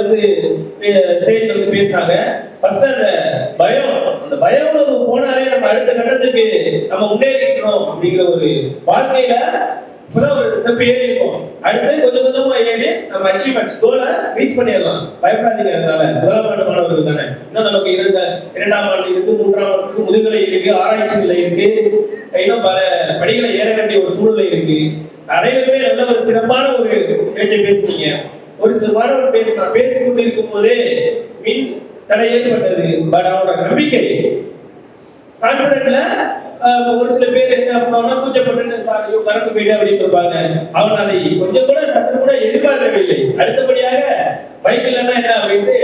Speaker 3: ஸ்டேஜ்ல பேசினாங்க. ஃபர்ஸ்ட் அந்த பயம் போனாலே நம்ம அடுத்த கட்டத்துக்கு நம்ம முன்னேறிக்கிறோம் அப்படிங்கிற ஒரு வாழ்க்கையில இப்பதான் ஒரு ஸ்டெப் ஏறி இருக்கும். அடுத்து கொஞ்சம் கொஞ்சமா ஏறி நம்ம அச்சீவ்மெண்ட் கோலை ரீச் பண்ணிடலாம். பயப்படாதீங்க. அதனால முதலாம் ஆண்டு மாணவர்கள் தானே, இன்னும் நமக்கு 2ஆம் ஆண்டு இருக்கு, 3ஆம் ஆண்டு முதுகலை இருக்கு, ஆராய்ச்சி நிலை இருக்கு, இன்னும் பல படிகளை ஏற வேண்டிய ஒரு சூழ்நிலை இருக்கு. அனைவருமே நல்ல ஒரு சிறப்பான ஒரு பேச்சை பேசுனீங்க. ஒரு சில மாணவர் பேசிக்கொண்டு இருக்கும் போதே மின் தடை ஏற்பட்டது. பட் அவனோட நம்பிக்கை கான்பிடன்ட்ல ஒரு சில பேர் என்ன பண்ணுவாங்கன்னா, கூச்சப்பட்டு சாரியோ கறந்து போயிட்டு அப்படின்னு இருப்பாங்க. அவன் அதை கொஞ்சம் கூட சற்று கூட எதிர்பார்க்கவில்லை. அடுத்தபடியாக பைக்கில் என்ன அப்படின்னு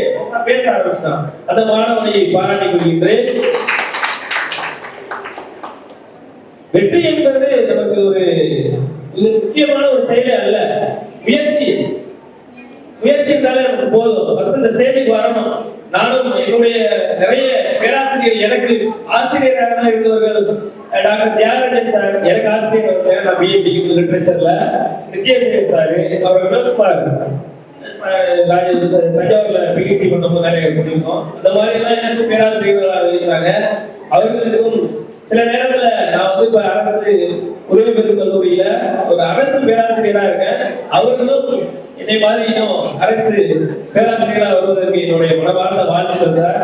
Speaker 3: பேச ஆரம்பிச்சான். அந்த மாணவனை பாராட்டி கொள்கின்றேன். வெற்றி என்பது நமக்கு ஒரு முக்கியமான ஒரு செயலே அல்ல, முயற்சி இருந்தாலே நமக்கு போதும். ஃபர்ஸ்ட் இந்த ஸ்டேஜுக்கு வரணும். நானும் என்னுடைய நிறைய பேராசிரியர், எனக்கு ஆசிரியராக இருந்தவர்கள் டாக்டர் தியாகராஜன் சார், எனக்கு ஆசிரியர் நான் பிஏ லிட்டரேச்சர்ல, நித்யசேகர் சார், அவர்கள் தஞ்சாவூர்ல பிஹெச்டி பண்ணும்போது நிறைய பண்ணியிருக்கோம். அந்த மாதிரி எல்லாம் எனக்கு பேராசிரியர்களாக இருக்கிறாங்க. அவர்களுக்கும் சில நேரங்கள்ல நான் இப்ப அரசு உதவி பெறும் கல்லூரியில ஒரு அரசு பேராசிரியரா இருக்கேன். அவர்களும் என்னை மாதிரி இன்னும் அரசு பேராசிரியராக வருவதற்கு என்னுடைய மனமார்ந்த வாழ்த்துக்கள் சார்.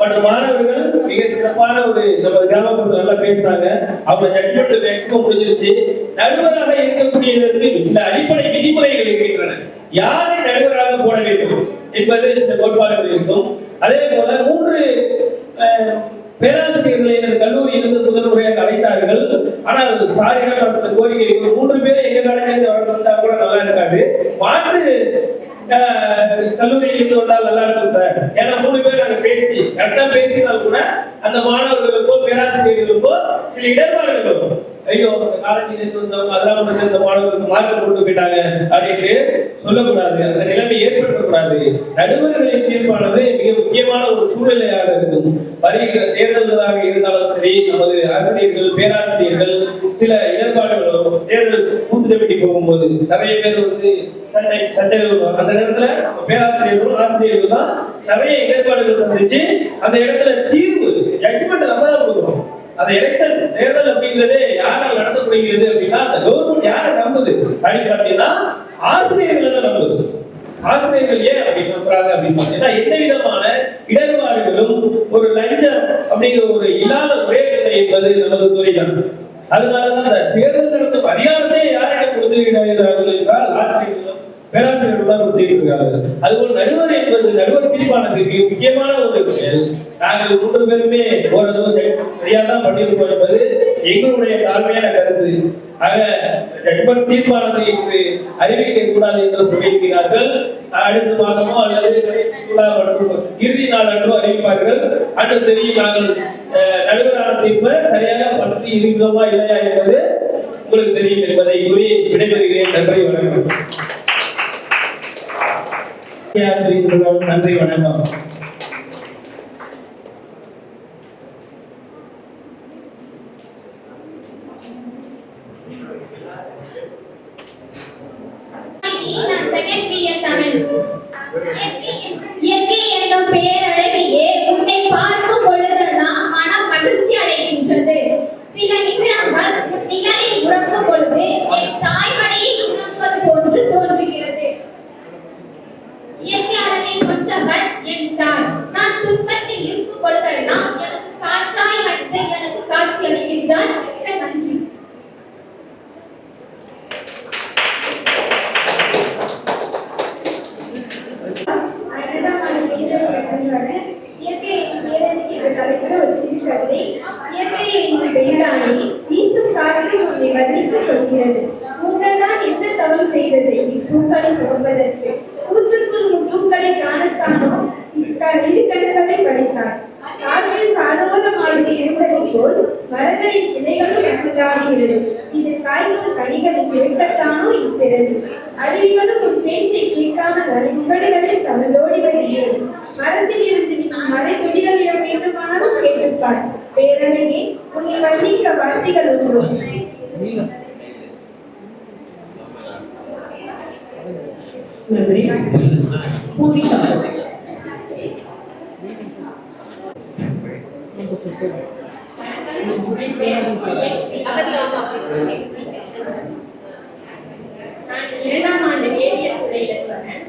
Speaker 3: மற்ற மாணவர்கள் மிக சிறப்பான ஒரு நம்ம கிராமப்புறம் நல்லா பேசுறாங்க. அவங்க ஜட்மெண்ட் மேக்ஸிமம் முடிஞ்சிருச்சு. நடுவராக இருக்கக்கூடியதற்கு சில அடிப்படை விதிமுறைகள் இருக்கின்றன. யாரை நடுவராக போட வேண்டும் என்பது சில கோட்பாடுகள் இருக்கும். அதே போல 3 பேராசிரியர்களை கல்லூரியிலிருந்து முதல் முறையாக அழைத்தார்கள். ஆனால் சாரியான கோரிக்கை 3 பேர் எங்க காலேஜில் வந்தா கூட நல்லா இருக்காது, மாற்று கல்லூரியில் இருந்து வந்தால் நல்லா இருக்கும் சார். ஏன்னா 3 பேர் நாங்க கரெக்டா பேசினால் கூட அந்த மாணவர்களுக்கோ பேராசிரியர்களுக்கோ சில இடர்பாடுகள் வரும்.
Speaker 5: ஐயோ அந்த காலேஜ் இருந்து வந்தவங்க அதெல்லாம் வந்து இந்த மாணவர்களுக்கு மார்க் கொண்டு போயிட்டாங்க அப்படின்ட்டு சொல்லக்கூடாது. அந்த நிலைமை ஏற்படக்கூடாது. நடுவர்களின் தீர்ப்பானது மிக முக்கியமான ஒரு சூழ்நிலையாக இருக்கும். வருகிற தேர்தல்களாக இருந்தாலும் சரி, நமது ஆசிரியர்கள் பேராசிரியர்கள் சில இடர்பாடுகள் தேர்தல் பூத்து கட்டி போகும்போது நிறைய பேர் வந்து சட்டைகள் அந்த நேரத்துல பேராசிரியர்களும் ஆசிரியர்கள் தான் நிறைய இடர்பாடுகள் சந்திச்சு அந்த இடத்துல தீர்வு ஜட்ஜ்மெண்ட் நம்ம தான் கொடுக்குறோம். அந்த எலெக்ஷன் தேர்தல் அப்படிங்கிறது யாரால் நடத்தப்படுகிறது அப்படின்னா அந்த கவர்மெண்ட் யாரை நம்புது அப்படின்னு பாத்தீங்கன்னா ஆசிரியர்கள் தான் நம்புது. ஆசிரியர்கள் ஏன் அப்படின்னு சொல்றாங்க அப்படின்னு பாத்தீங்கன்னா எந்த விதமான இடர்பாடுகளும் ஒரு லஞ்சம் அப்படிங்கிற ஒரு இல்லாத ஒரே துறை என்பது நமது துறை தான். அதனாலதான் அந்த தேர்தல் நடத்தும் அதிகாரத்தை யாரிடம் கொடுத்திருக்கிறார்கள் என்றால் ஆசிரியர்களும் பேராசிரியர்கள் தான் கொடுத்திருக்கிறார்கள். அதுபோல் நடுவர் என்பது நடுவர் பிரிவானது மிக முக்கியமான ஒரு செயல். நாங்கள் 3 பேருமே ஓரளவு சரியா தான் பண்ணியிருக்கோம் என்பது எங்களுடைய தாழ்மையான கருத்து. ஆக ஜட்மெண்ட் தீர்மானத்தை இன்று அறிவிக்க கூடாது என்று சொல்லியிருக்கிறார்கள். அடுத்த மாதமோ அல்லது இறுதி நாள் அன்றோ அறிவிப்பார்கள். அன்று தெரியும் நாங்கள் நடுவரான தீர்ப்பை சரியாக பற்றி இருக்கிறோமா இல்லையா என்பது உங்களுக்கு தெரியும் என்பதை கூறி விடைபெறுகிறேன். நன்றி, வணக்கம்.
Speaker 3: நன்றி, வணக்கம்.
Speaker 1: இயற்கை என்னும் பேரழகையே உன்னை பார்க்கும் பொழுதெல்லாம் மனம் மகிழ்ச்சி அடைகின்றது. சில நிமிடங்கள் நிழலில் உறங்கும் பொழுது என் தாய்மடியை உணர்வது போன்று தோன்றுகிறது. இயற்கை அழகை கொண்டவர் என் தாய். நான் துன்பத்தில் இருக்கும் பொழுதெல்லாம் எனக்கு காற்றாய் வந்து எனக்கு காட்சி அளிக்கின்றார். மிக்க நன்றி.
Speaker 15: அறிவிகளும் உன் பேச்சை கேட்காமல் உங்களிகளில் தமிழோடி வருகிறது. மரத்தில் இருந்து மலை துளிகளிடம் வேண்டுமானாலும் கேட்டுப்பார். பேரழகே, உன்னை வர்ணிக்க வார்த்தைகள் உண்டு.
Speaker 8: இரண்டாம் ஆண்டு வேதியியல் துறையில் வரேன்.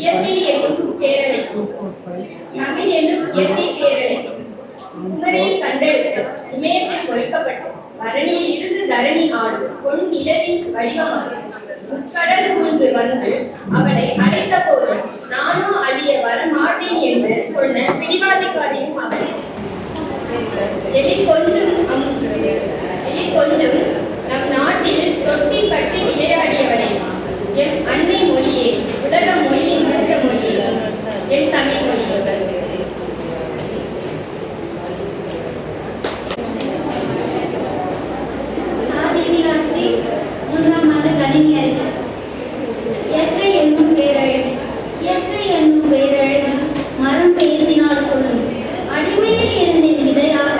Speaker 8: இயற்கை என்னும் பேரலை, தமிழ் என்னும் இயற்கை பேரலை குமரியில் கண்டெடுக்கும், இமயத்தில் பொறிக்கப்பட்டோம், பரணியில் இருந்து தரணி ஆடும் பொன் நிலவின் வடிவமாக கடல் சூழ்ந்து வந்து அவளை அழைத்த போது நானும் அழிய வரமாட்டேன் என்று சொன்ன பிடிவாதிக்காரியும் அவள். எலி கொஞ்சம் நம் நாட்டில் தொட்டி கட்டி விளையாடியவளே, என் அன்னை மொழியே, உலக மொழியின் அடுத்த மொழியே, என் தமிழ் மொழி.
Speaker 1: சாதிவிகாஸ்ரீ 3ஆம் ஆண்டு கணினி அறிவு. இயற்கை என்னும் பேரழகு, இயற்கை என்னும் பேரழகு மரம் பேசினால் சொல்லும். அடிமையில் இருந்தேன் விதையாக,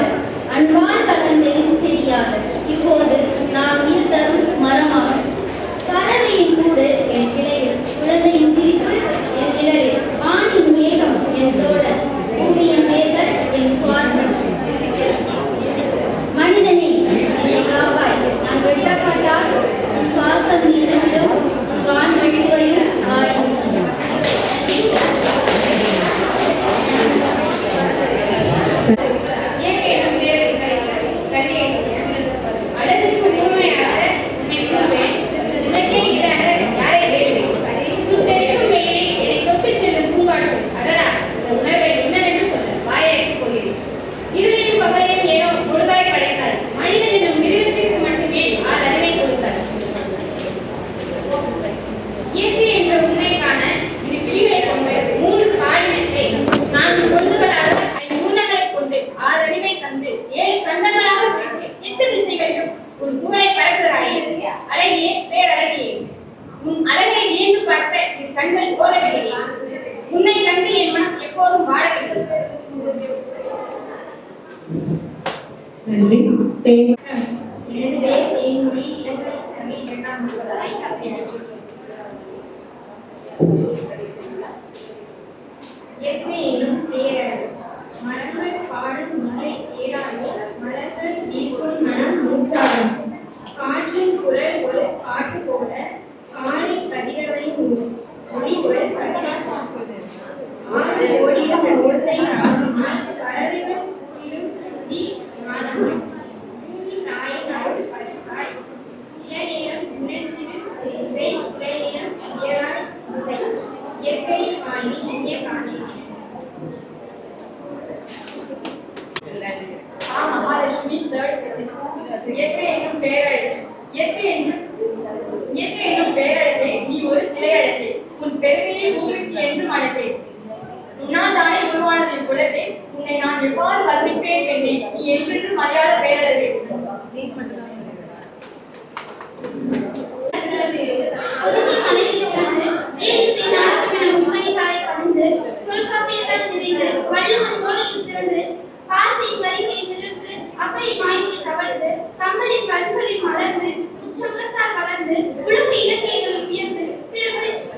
Speaker 1: அன்பால் கலந்தேன் செடியாக, இப்போது நான் இருதரும் மரமாக. பறவையின் கூடு என் கிளையில், குழந்தையின் சிரிப்பு என்
Speaker 15: நன்றி.
Speaker 13: எனது பெயர் தேன்மொழி, இளங்கலை கல்வி 2ஆம் வகுப்பு. இயற்கை எனும் பேரழகு, மரங்கள் பாடும் இசை தேடாது, மலர்கள் ஈர்க்கும் மனம் உற்சாகம், காற்றின் குரல் ஒரு பாட்டு போல, காலை கதிரவனின் ஒளி ஒரு கடிதம், ஆறு ஓடிடும் ஓசை ராகமாய், பறவைகள் கூடிடும் சுதி நாதமாய், பூமி தாயின் அருள் படைத்தாய், சில நேரம் சின்னஞ்சிறு இசை, சில நேரம் உயராய் இசை, இயற்கையில் வாழி இனிய காணி.
Speaker 14: மகாலட்சுமி இயற்கை என்னும் பேரழகே, இயற்கை என்னும் பேரழகே, நீ ஒரு சிலை அழகே, உன் பெருமையை ஊருக்கு என்றும் அழகே, உன்னால் தானே உருவானது இவ்வுலகே, உன்னை நான் எவ்வாறு வர்ணிப்பேன் பெண்ணே, நீ என்றென்றும் மறையாத பேரழகே.
Speaker 1: ஒதுக்கி மலையில் உணர்ந்து வேலிசை நாடகமென மும்மணிகளாய் பறந்து தொல்காப்பியங்கள் நிறைந்து வள்ளுவன் மொழியில் சிறந்து கார்த்திக் வரிகை நிறுத்து அவை மாய்ந்து தவழ்ந்து கம்பரின் கண்களில் மலர்ந்து உச்சங்கத்தால் வளர்ந்து உலக இலக்கியங்களில் உயர்ந்து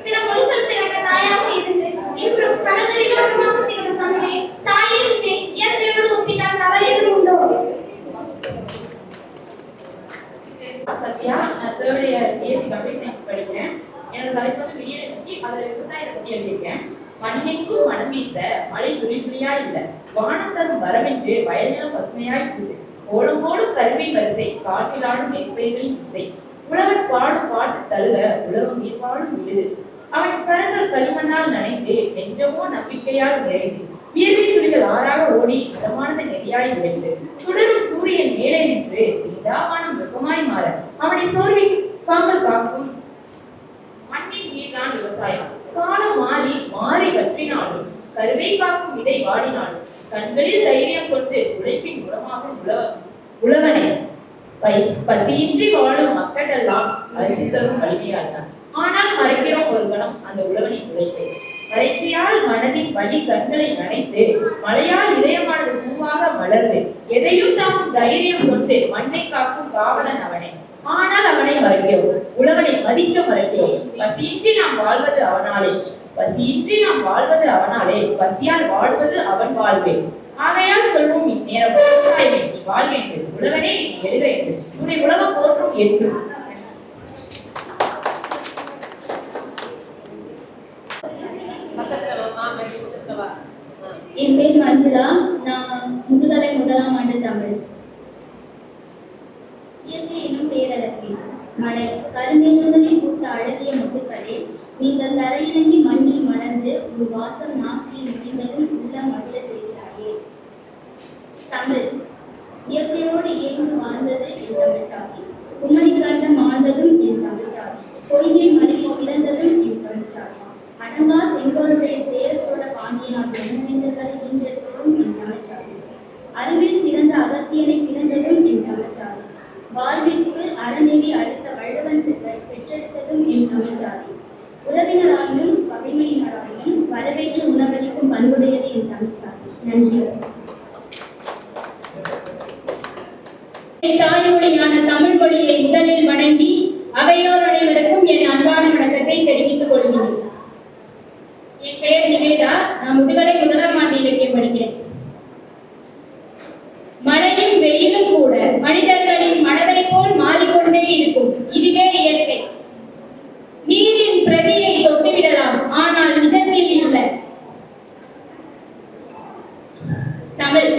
Speaker 1: பிற மொழிகள் பிறக்க தாயாக இருந்து இன்றும் கலந்தரிகமாக திகழும் தமிழே தாயே உன்னை இயற்கையோடு ஒப்பிட்டால் தவறு எதுவும் உண்டோ?
Speaker 14: சத்யா, நான் third year BSc computer science படிக்கிறேன். என்னோட தலைப்பு வந்து விடியலை பற்றி, அதில் விவசாயத்தை பற்றி எழுதியிருக்கேன். மண்ணெங்கும் மனம் வீச மழை துளி துளியா இல்லை, வானத்தரும் வரவென்று வயல்நிலம் பசுமையாய் உள்ளது, ஓடம்போடும் கருவின் வரிசை, காற்றிலாடும் நெற்பயிர்களின் இசை, உழவன் பாடும் பாட்டு தழுவ உலகம் உயிர் வாழும் உள்ளது, அவன் கரங்கள் களிமண்ணால் நனைந்து நெஞ்சமோ நம்பிக்கையால் நிறைந்து, வியர்வை துளிகள் ஆறாக ஓடி இடமானது நெறியாய் விளைந்து, சுடரும் சூரியன் மேலே நின்று நீடாவானம் வெப்பமாய் மாற அவனை சோர்விக்காமல் காக்கும் மண்ணின் மீதுதான் விவசாயம். காலம் மாறி மாறி வற்றினாலும் கருவை காக்கும் விதை வாடினாலும் கண்களில் தைரியம் கொண்டு உழைப்பின் உரமாக உழவனை பசியின்றி வாழும் மக்களெல்லாம் அரிசி தரும் வலிமையால்தான். ஆனால் மறைக்கிறோம் ஒரு கணம் அந்த உழவனின் உழைப்பை. வறட்சியால் மனதின் வழி கண்களை நனைத்து மழையால் இதயமானது பூவாக மலர்ந்து எதையும் தாக்கும் தைரியம் கொண்டு மண்ணை காக்கும் காவலன் அவனே. ஆனால் அவனை மறைக்கிறோம், உழவனை மதிக்க மறைக்கிறோம். பசியின்றி நாம் வாழ்வது அவனாலே, பசியின்றி நாம் வாழ்வது அவனாலே, பசியால் வாழ்வது அவன் வாழ்வே. ஆகையால் சொல்லும் இந்நேரம் விவசாயமே நீ வாழ்க என்று, உழவனே நீ எழுக என்று, உன்னை உலகம் போற்றும் என்றும்.
Speaker 1: என் பேர் மஞ்சுளா, நான் முதுகலை 1ஆம் ஆண்டு தமிழ். இயற்கை எனும் பேரழகே, மலை கருமேகங்களில் பூத்த அழகிய முட்டுக்களே, நீங்கள் தரையிறங்கி மண்ணில் மலர்ந்து ஒரு வாசம் நாசியில் நுழைந்ததும் உள்ள மகிழ செய்கிறாயே. தமிழ் இயற்கையோடு இயைந்து வாழ்ந்தது என் தமிழ்ச்சாதி, குமரி கண்டம் ஆழ்ந்ததும் என் தமிழ்ச்சாதி, பொய்கை மலையில் பிறந்ததும் என் தமிழ்ச்சாதி, அடங்கா செங்கோருடைய சேர சோழ பாண்டியனார் பிரம்மவேந்தர்களை ஈன்றெடுத்ததும் என் தமிழ்ச்சாதி, அறிவில் சிறந்த அகத்தியனை பிறந்ததும் என் தமிழ்ச்சாதி, வாழ்விற்கு அறநெறி அளித்த வள்ளுவன் பெற்றெடுத்ததும் என் தமிழ்ச்சாதி, உறவினராயினும் பகைமையினராயினும் வரவேற்று உணவளிக்கும் பண்புடையது என் தமிழ்ச்சாதி. நன்றி.
Speaker 8: தாய்மொழியான தமிழ் மொழியை முதலில் வணங்கி அவையோர் அனைவருக்கும் என் அன்பான வணக்கத்தை தெரிவித்துக் கொள்கிறேன். என் பெயர் நிவேதா, நான் முதுகலை 1ஆம் ஆண்டு இலக்கியம் படிக்கிறேன். மழையும் வெயிலும் கூட மனிதர்களின் மனதை போல் மாறிக்கொண்டே இருக்கும், இதுவே இயற்கை. நீரின் பிரதியை தொட்டுவிடலாம், ஆனால் நிஜத்தில் இல்லை. தமிழ்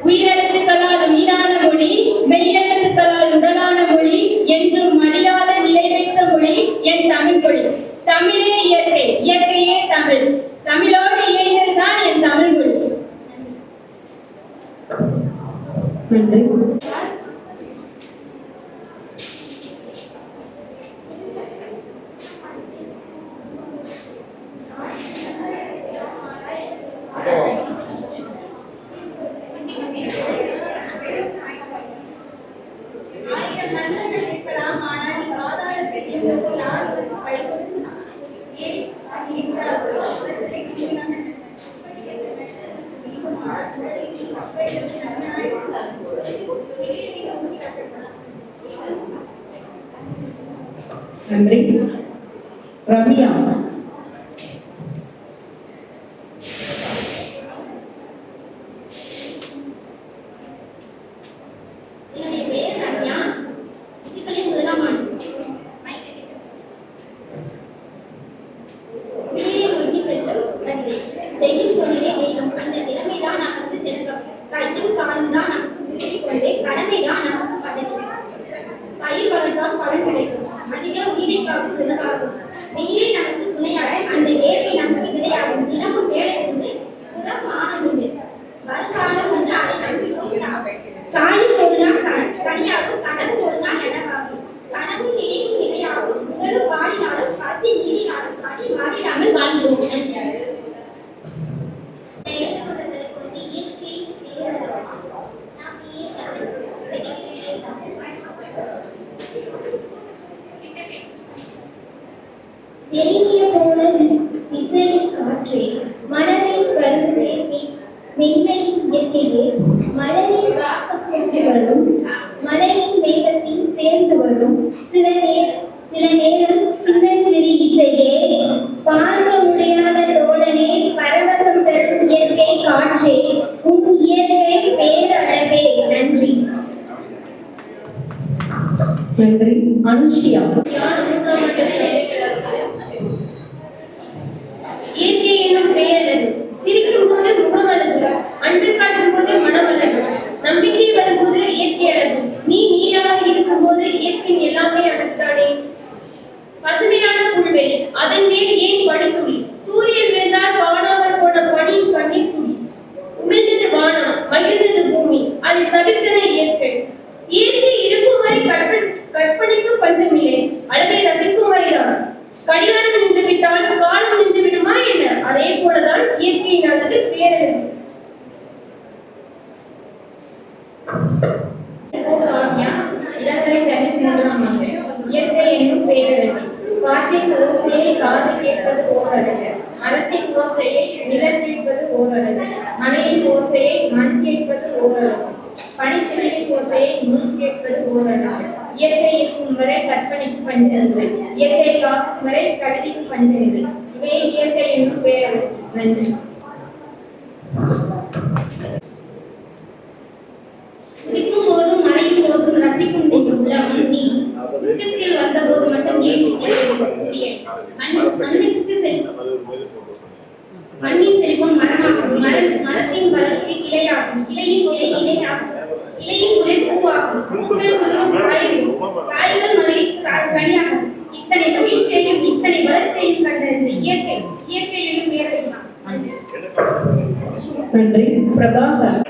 Speaker 8: உயிரெழுத்துக்களால் உயிரான மொழி, மெய்யெழுத்துக்களால் உடலான மொழி, என்றும் மரியாத நிலை பெற்ற மொழி என் தமிழ் மொழி. தமிழே இயற்கை, இயற்கையே தமிழ், தமிழோடு இயைந்ததுதான் என் தமிழ் மொழி.
Speaker 15: நன்றி.
Speaker 1: Thank you.
Speaker 15: நன்றி. ரம்யா.
Speaker 13: என்னுடைய பெயர் ரம்யா. இதுகளின் முதலாம் ஆண்டு. விடியை ஒட்டி செல்லும் நன்றி. செய்யும் தொழிலை செய்யும் அந்த திறமைதான் நமக்கு செல்வம். கையும் காலும் தான் நமக்கு உறுதி கொண்டு கடமைதான் நமக்கு பதவி. பயிர் வளர்ந்தால் பலன் கிடைக்கும். அதிக உயிரை காக்கும் விதமாகும். வெயிலை நமக்கு துணையாகும். அந்த வேர்வை நமக்கு விதையாகும். தினமும் வேலை உண்டு, உடல் மானம் உண்டு. வருங்காலம் உண்டு, அதை நம்பிக்கை. காயும் ஒரு நாள் கனியாகும், கனவு ஒரு நாள் நனவாகும். கனவும் நினைவும் நிலையாகும். உடலும் வாடினாலும் பசி நீரினாலும் பணி வாடிடாமல் வாழ்ந்துடும். நெருங்கிய போல விசையின் காற்றே, மணலின் வருவே மென்மையின் இயற்கையே, மலரின் வாசம் கொண்டு வரும், மலையின் மேகத்தில் சேர்ந்து வரும் சில நேரம் சின்னஞ்சிறு இசையே, பார்க்க முடியாத தோழனே, பரவசம் தரும் இயற்கை காற்றே, உன் இயற்கை பேரழகே. நன்றி.
Speaker 15: நன்றி. அனுஷ்யா.
Speaker 13: இயற்கை என்னும் பெயரது. சிரிக்கும் போது முகம் அழகு, அன்பு காட்டும் போது மனம் அழகு, நம்பிக்கை வரும்போது இயற்கை அழகு. நீயாக இருக்கும் போது இயற்கையின் எல்லாமே அழகுதானே. பசுமையான புல்வெளி, அதன் மேல் ஏன் பனித்துளி, சூரியன் விழுந்தால் காணாமல் போன பனியின் கண்ணீர் துளி. உமிழ்ந்தது வானம், மகிழ்ந்தது பூமி, அதை தவிர்த்தன இயற்கை. இயற்கை இருக்கும் வரை கற்பனைக்கு பஞ்சமில்லை, அழகை ரசிக்கும் வரைதான். கடிகாரம் நின்று விட்டால் காலம் நின்று விடுமா என்ன? அதே போலதான் இயற்கையின் அழகு பேரழகு. இயற்கை என்னும் பேரழகு. காற்றின் ஓசையை காது கேட்பது ஓரழகு, மரத்தின் ஓசையை நிலம் கேட்பது ஓரழகு, மலையின் ஓசையை மண் கேட்பது ஓரழகு, பனித்துளியின் ஓசையை முன் கேட்பது ஓரளவு. இயற்கை இருக்கும் வரை கற்பனைக்கு பஞ்சமில்லை, இயற்கை காக்கும் வரை கவிதைக்கு பஞ்சமில்லை. இவை இயற்கை என்னும் பேரழகு. நன்றி. உதிக்கும் போதும் மறையும் போதும் ரசிக்கும் உள்ளம் நீ. உச்சத்தில் வந்த போது மட்டும் ஏன் சூரியன். மண்ணின் செல்வம் மரமாகும், மரத்தின் வளர்ச்சி கிளையாகும், கிளையின் கிளை இலையாகும், இலையின் குளிர் பூவாகும், பூக்கள் குளிரும் காயும், காய்கள் மலை கனியாகும். இத்தனை மகிழ்ச்சியையும் இத்தனை வளர்ச்சியையும் கண்ட இந்த இயற்கை என்னும் பேரழகுதான்.
Speaker 15: நன்றி. பிரபாகர்.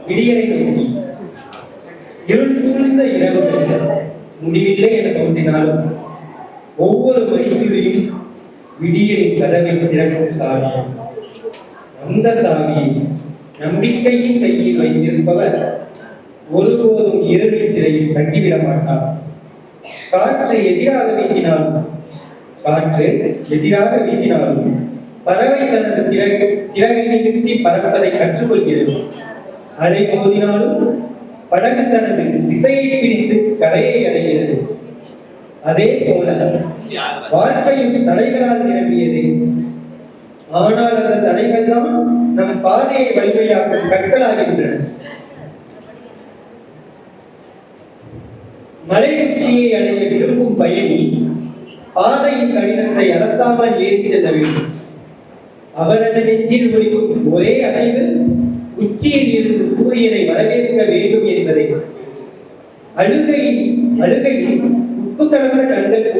Speaker 11: விடியலை நோக்கி இருள் சூழ்ந்த இரவு முடிவில்லை என தோன்றினாலும் ஒவ்வொரு மணித்துளியும் விடியலின் கதவை திறக்கும் சாவி. அந்த சாவியை நம்பிக்கையின் கையில் வைத்திருப்பவர் ஒருபோதும் இருளின் சிறையில் கட்டிவிட மாட்டார். காற்று எதிராக வீசினாலும் பறவை தனது சிறகை நிறுத்தி பறப்பதை கற்றுக்கொள்கிறது. அலை மோதினாலும் படகு தனது திசையை பிடித்து கரையை அடைகிறது. அதே போல வாழ்க்கையும் தடைகளால் நிரம்பியது. ஆனால் அந்த தடைகள் தான் நம் பாதையை வலிமையாக்கும் கற்களாகின்றன. மலை உச்சியை அடைய விரும்பும் பயணி பாதையின் கடினத்தை அலசாமல் ஏறி செல்ல வேண்டும். அவரது நெஞ்சில் ஒலிக்கும் ஒரே அசைவு உச்சியில் இருந்து சூரியனை வரவேற்க வேண்டும் என்பதை. அழுகையில் உப்பு கலந்த கண்கள்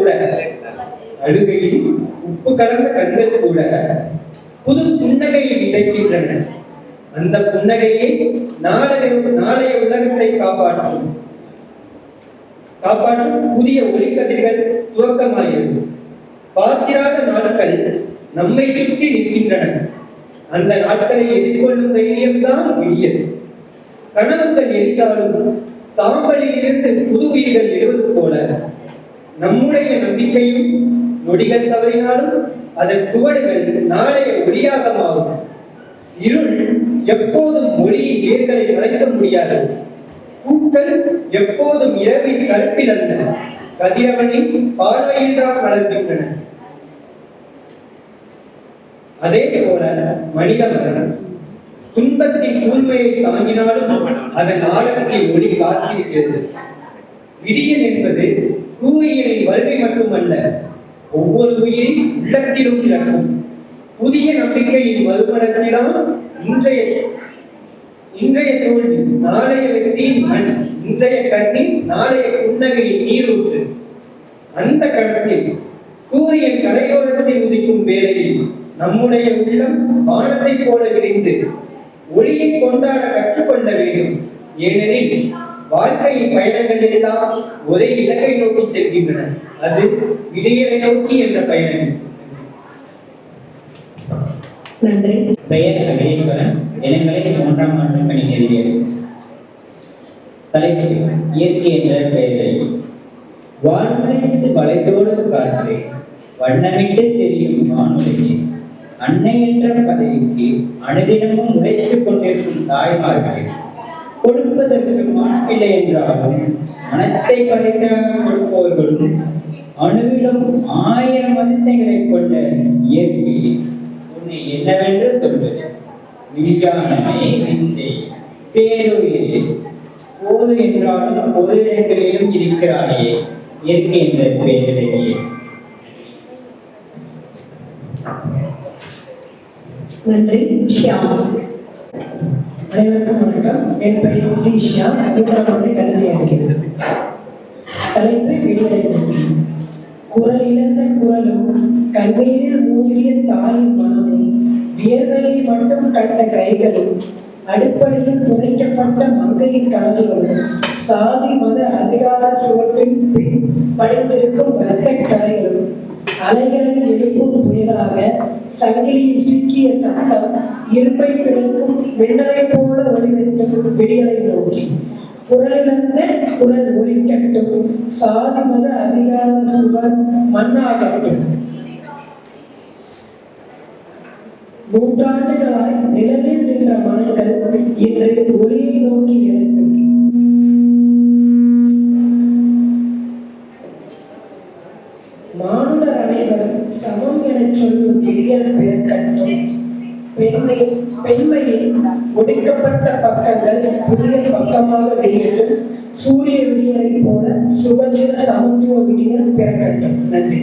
Speaker 11: கூட புது புன்னகையை விதைக்கின்றன. அந்த புன்னகையை நாளைய உலகத்தை காப்பாற்றும் புதிய ஒளிக்கதிர்கள் துவக்கமாகிறது. பாத்திராத நாட்கள் நம்மை சுற்றி நிற்கின்றன. அந்த நாட்களை எதிர்கொள்ளும் தைரியம்தான் விடியல். கனவுகள் எரிந்தாலும் சாம்பலில் இருந்து புது உயிர்கள் எழுவது போல நம்முடைய நம்பிக்கையும் நொடிகள் தவறினாலும் அதன் சுவடுகள் நாளைய ஒளியாக மாறும்.
Speaker 9: இருள் எப்போதும் ஒளியின் வேர்களை மறைக்க முடியாது. பூக்கள் எப்போதும் இரவின் கருப்பில் அல்ல, கதிரவனின் பார்வையில் தான் வளர்கின்றன. அதே போல மனித மரணம் துன்பத்தின் தூய்மையை தாங்கினாலும் அதன் ஆழத்தில் ஒளி காத்திருக்கிறது. விடியல் என்பது சூரியனின் வருகை மட்டுமல்ல, ஒவ்வொரு உயிரின் உள்ளத்திலும் பிறக்கும் புதிய நம்பிக்கையின் மறுமலர்ச்சிதான் இன்றைய தோல்வி நாளைய வெற்றியின் மண், இன்றைய கண்ணீர் நாளைய புன்னகையின் நீரூற்று. அந்த கணத்தில் சூரியன் கரையோரத்தில் உதிக்கும் வேளையில் நம்முடைய உள்ளம் வானத்தை போல விரிந்து ஒளியை கொண்டாட கற்றுக்கொள்ள வேண்டும். ஏனெனில் வாழ்க்கையின் பயணங்கள் எல்லாம் ஒரே இலக்கை நோக்கி செல்கின்றன, அது விடியலை நோக்கி என்ற பயணம்.
Speaker 10: நன்றி. பெயர் அகிலேஸ்வரன், இளங்கலை 1ஆம் ஆண்டு பணி நிறுவியது. தலைப்பு இயற்கை என்ற பெயரில் வாழ்வடைந்து வளைத்தோடு காற்று வண்ணமிட்டு தெரியும் வானொலியே அன்னை என்ற பதவிக்கு அனுதினமும் உழைத்துக் கொண்டிருக்கும் தாய்மார்கள் கொடுப்பதற்கு மாற்றில்லை என்றாலும் மனத்தை பரிசாக கொடுப்பவர்களும் அணுவிலும் 1000 அதிசயங்களை கொண்ட இயற்கை உன்னை என்னவென்று சொல்வது? விஞ்ஞானமே விந்தை பேருயிரே போது என்றாலும் பொது இடங்களிலும் இருக்கிறாயே இயற்கை என்ற பெயரிலேயே.
Speaker 12: நன்றி. அனைவருக்கும் வணக்கம். என் பெயர் ஜீஷியா, 3ஆம் ஆண்டு கல்வி ஆசிரியர். தலைப்பு விடுதலை. குரல் இழந்த குரலும் கண்ணீரில் மூழ்கிய தாயின் மனமும் வியர்வையை மட்டும் கண்ட கைகளும் அடிப்படையில் புதைக்கப்பட்ட மங்கையின் கனவுகளும் சாதி மத அதிகார சுவற்றின் பின் படித்திருக்கும் இரத்த கரைகளும் அலைகளை எழுப்பும் புயலாக சங்கிலியில் சிக்கிய சத்தம் இருப்பை திறக்கும் வெண்ணாய் போல ஒளிவெற்றும் விடியலை நோக்கி குரலிழந்த குரல் ஒலிக்கட்டும், சாதி மத அதிகார சுவர் மண்ணாகட்டும். 3 ஆண்டுகளாய் நிலவில் நின்ற மனங்கள் இன்று ஒளியை நோக்கி எழுட்டும். மானுடர் அனைவரும் சமம் என சொல்லும் விடியல் பிறக்கட்டும். பெண்மையின் ஒடுக்கப்பட்ட பக்கங்கள் புதிய பக்கமாக வெளியிட்டு சூரிய விடியலை போல சுதந்திர சமத்துவ விடியல் பிறக்கட்டும். நன்றி.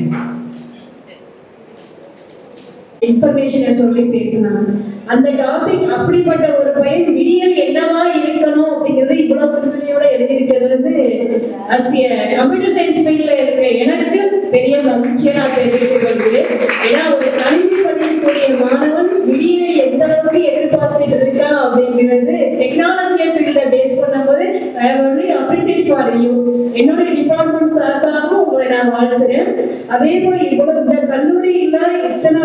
Speaker 15: இன்ஃபர்மேஷனை சொல்லி பேசினாங்க. அந்த டாபிக் அப்படிப்பட்ட ஒரு பையன் விடியல் என்னவா இருக்கணும் அப்படிங்கிறது இவ்வளவு சிந்தனையோட எழுதியிருக்கிறது கம்ப்யூட்டர் சயின்ஸ் ஃபீல்ட்ல இருக்க எனக்கு பெரிய மகிழ்ச்சியா நான் தெரிவிக்கிறது. ஏன்னா ஒரு கல்வி படிக்கக்கூடிய மாணவன் விடியலை எந்த அளவுக்கு எதிர்பார்த்துட்டு இருக்கான் அப்படிங்கிறது டெக்னாலஜியை ஃபீல்ட பேஸ் பண்ணும்போது அப்ரிசியேட் ஃபார் யூ. என்னோட டிபார்ட்மெண்ட் சார்பாகவும் உங்களை நான் வாழ்த்துறேன். அதே போல இவ்வளவு இந்த கல்லூரியில இத்தனை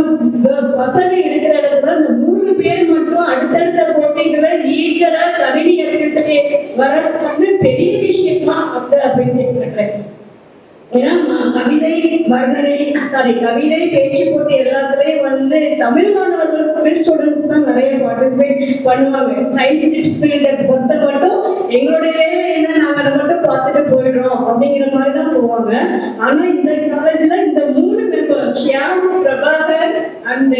Speaker 15: பசங்க இருக்கிற இடத்துல இந்த 3 பேர் மட்டும் அடுத்தடுத்த போட்டிகளை ஈகரா கணினி எடுத்துட்டு வர பெரிய விஷயமா அப்ரிசியேட் பண்றேன். ஏன்னா கவிதை வர்ணனை கவிதை பேச்சு போட்டி எல்லாத்துலயும் தமிழ் மாணவர்கள் தமிழ் ஸ்டூடெண்ட்ஸ் தான் நிறைய பார்ட்டிசிபேட் பண்ணுவாங்க. சயின்ஸ் டிப்ஸ் ஃபீல்டை பொறுத்த மட்டும் எங்களுடைய வேலை என்ன, நாங்க அதை மட்டும் பார்த்துட்டு போயிடுறோம் அப்படிங்கிற மாதிரி தான் போவாங்க. ஆனா இந்த காலேஜ்ல இந்த 3 மெம்பர்ஸ் ஷியாம், பிரபாகர் அண்ட்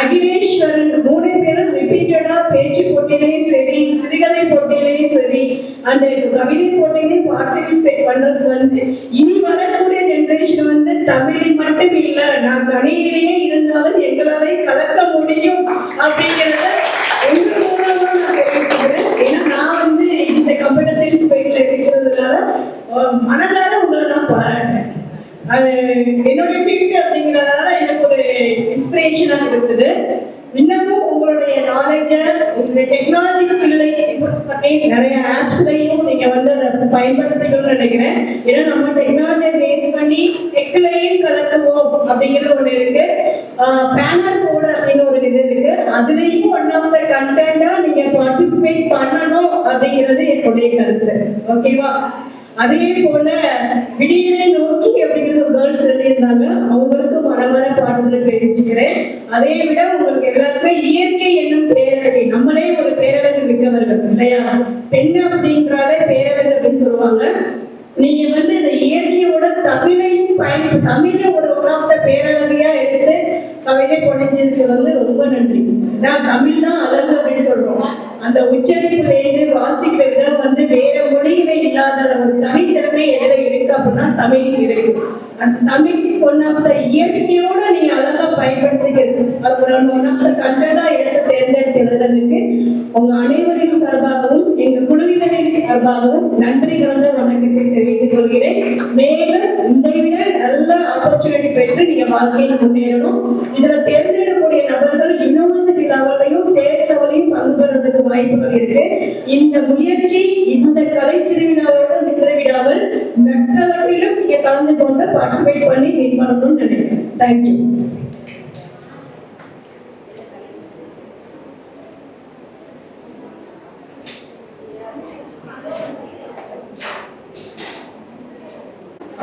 Speaker 15: அகிலேஸ்வரன் 3 பேரும் ரிப்பீட்டடா பேச்சு போட்டியிலையும் சரி, சிறுகதை போட்டியிலையும் சரி, அந்த கவிதை போட்டியிலையும் பார்ட்டிசிபேட் பண்றது இனி வரக்கூடிய ஜெனரேஷன் தமிழில் மட்டும் இல்ல, நான் கணினிலேயே இருந்தாலும் எங்களாலே கலக்க முடியும் அப்படிங்கிறத ஒன்று மூலமா நான் தெரிவிச்சுக்கிறேன். ஏன்னா நான் இந்த கம்ப்யூட்டர் சயின்ஸ் ஃபீல்ட்ல இருக்கிறதுனால மனதார உங்களை நான் பாராட்டேன். அது என்னுடைய ஃபீல்டு அப்படிங்கிறதுனால எனக்கு ஒரு இன்ஸ்பிரேஷனா இருக்குது. இன்னமும் உங்களுடைய நாலேஜ இந்த டெக்னாலஜி பத்தி நிறைய ஆப்ஸ்லையும் நீங்க அதை பயன்படுத்தணும்னு நினைக்கிறேன். ஏன்னா நம்ம டெக்னாலஜியை பேஸ் பண்ணி டெக்லையும் கலக்குவோம் அப்படிங்கிறது ஒண்ணு இருக்கு. பேனர் போர்டு அப்படின்னு ஒரு இது இருக்கு. அதுலயும் ஒன் ஆஃப் த கண்டென்ட்டா நீங்க பார்ட்டிசிபேட் பண்ணணும் அப்படிங்கிறது என்னுடைய கருத்து. ஓகேவா? அதே போல விடியலை நோக்கி அப்படிங்கிறது கேர்ள்ஸ் எழுதியிருந்தாங்க. அவங்களுக்கு மனமார பாடல்களை தெரிவிச்சுக்கிறேன். அதை விட உங்களுக்கு எல்லாருமே இயற்கை என்னும் பேரழகை, நம்மளே ஒரு பேரழகு மிக்கவர்கள் இல்லையா? பெண் அப்படின்றாலே பேரழகு அப்படின்னு சொல்லுவாங்க. நீங்க வந்து இந்த இயற்கையோட தமிழையும் தமிழை ஒரு ஒன் ஆஃப் த பேரழகையா எடுத்து கவிதை பொழிஞ்சதுக்கு வந்து ரொம்ப நன்றி. நான் தமிழ் தான் அழகு அப்படின்னு சொல்றோம். அந்த உச்சரிப்புலேருந்து வாசிக்கிற விதம் வந்து வேற மொழியில இல்லாத ஒரு தனித்திறமை எதுல இருக்கு அப்படின்னா தமிழ் இருக்கு. அந்த தமிழ் ஒன் ஆஃப் த இயற்கையோட நீங்க அழகா பயன்படுத்திக்கிறது, அது ஒரு ஒன் ஆஃப் த கண்டனா எடுத்து தேர்ந்தெடுக்கிறதுக்கு உங்க அனைவரின் சார்பாகவும் எங்க குழுவினரின் சார்பாகவும் நன்றி கலந்த வணக்கத்தை தெரிவித்துக் கொள்கிறேன். மேலும் இதை விட நல்ல ஆப்பர்ச்சுனிட்டி பெற்று நீங்க வாழ்க்கையில் முன்னேறணும். இதுல தேர்ந்தெடுக்கக்கூடிய நபர்கள் யூனிவர்சிட்டி லெவலையும் ஸ்டேட் லெவலையும் பங்கு பெறதுக்கு வாய்ப்புகள் இருக்கு. இந்த முயற்சி இந்த கலை திருவிழாவோடு நின்று விடாமல் மற்றவற்றிலும் நீங்க கலந்து கொண்டு பார்ட்டிசிபேட் பண்ணி மீட் பண்ணணும்னு நினைக்கிறேன். தேங்க்யூ.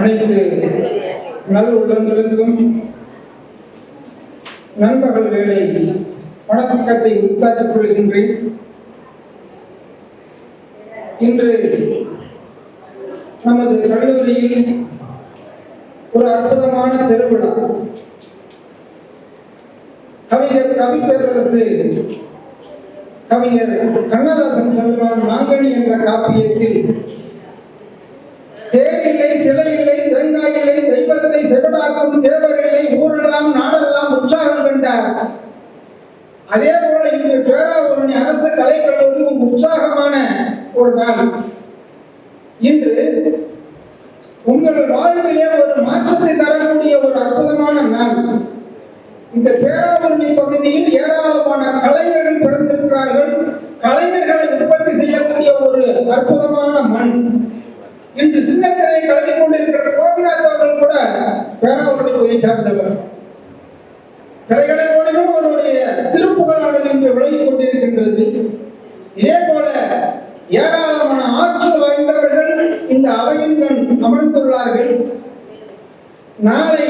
Speaker 16: அனைத்து நல் உள்ளங்களுக்கும் நண்பகல் வேளை வணக்கத்தை உரித்தாக்கிக் கொள்கின்றேன். இன்று நமது கல்லூரியில் ஒரு அற்புதமான திருவிழா. கவிஞர் கவிப்பேரரசு கவிஞர் கண்ணதாசன் சொல்வான் மாங்கனி என்ற காப்பியத்தில் தேர் இல்லை, சிலை இல்லை, தேங்காய் இல்லை, தெய்வத்தை செவிடாக்கும் தேவர் இல்லை, ஊரெல்லாம் நாடெல்லாம் உற்சாகம் கண்டார். அதே போல இன்று பேராவூரணி அரசு கலைக்கல்லூரி ஒரு உற்சாகமான ஒரு நாள். இன்று உங்கள் வாழ்விலே ஒரு மாற்றத்தை தரக்கூடிய ஒரு அற்புதமான நாள். இந்த பேராவூரணி பகுதியில் ஏராளமான கலைஞர்கள் பிறந்திருக்கிறார்கள். கலைஞர்களை உற்பத்தி செய்யக்கூடிய ஒரு அற்புதமான மண். இன்று சின்னத்திரை கலந்து கொண்டிருக்கிற கோபிநாத் அவர்கள் கூட பேராவூரணி பகுதியை சார்ந்தவர். திரைக்கடலோடிலும் அவருடைய திருப்புகழானது இன்று விலகிக் கொண்டிருக்கின்றது. இதே போல ஏராளமான ஆற்றல் வாய்ந்தவர்கள் இந்த அவையின் கண் அமர்ந்துள்ளார்கள். நாளை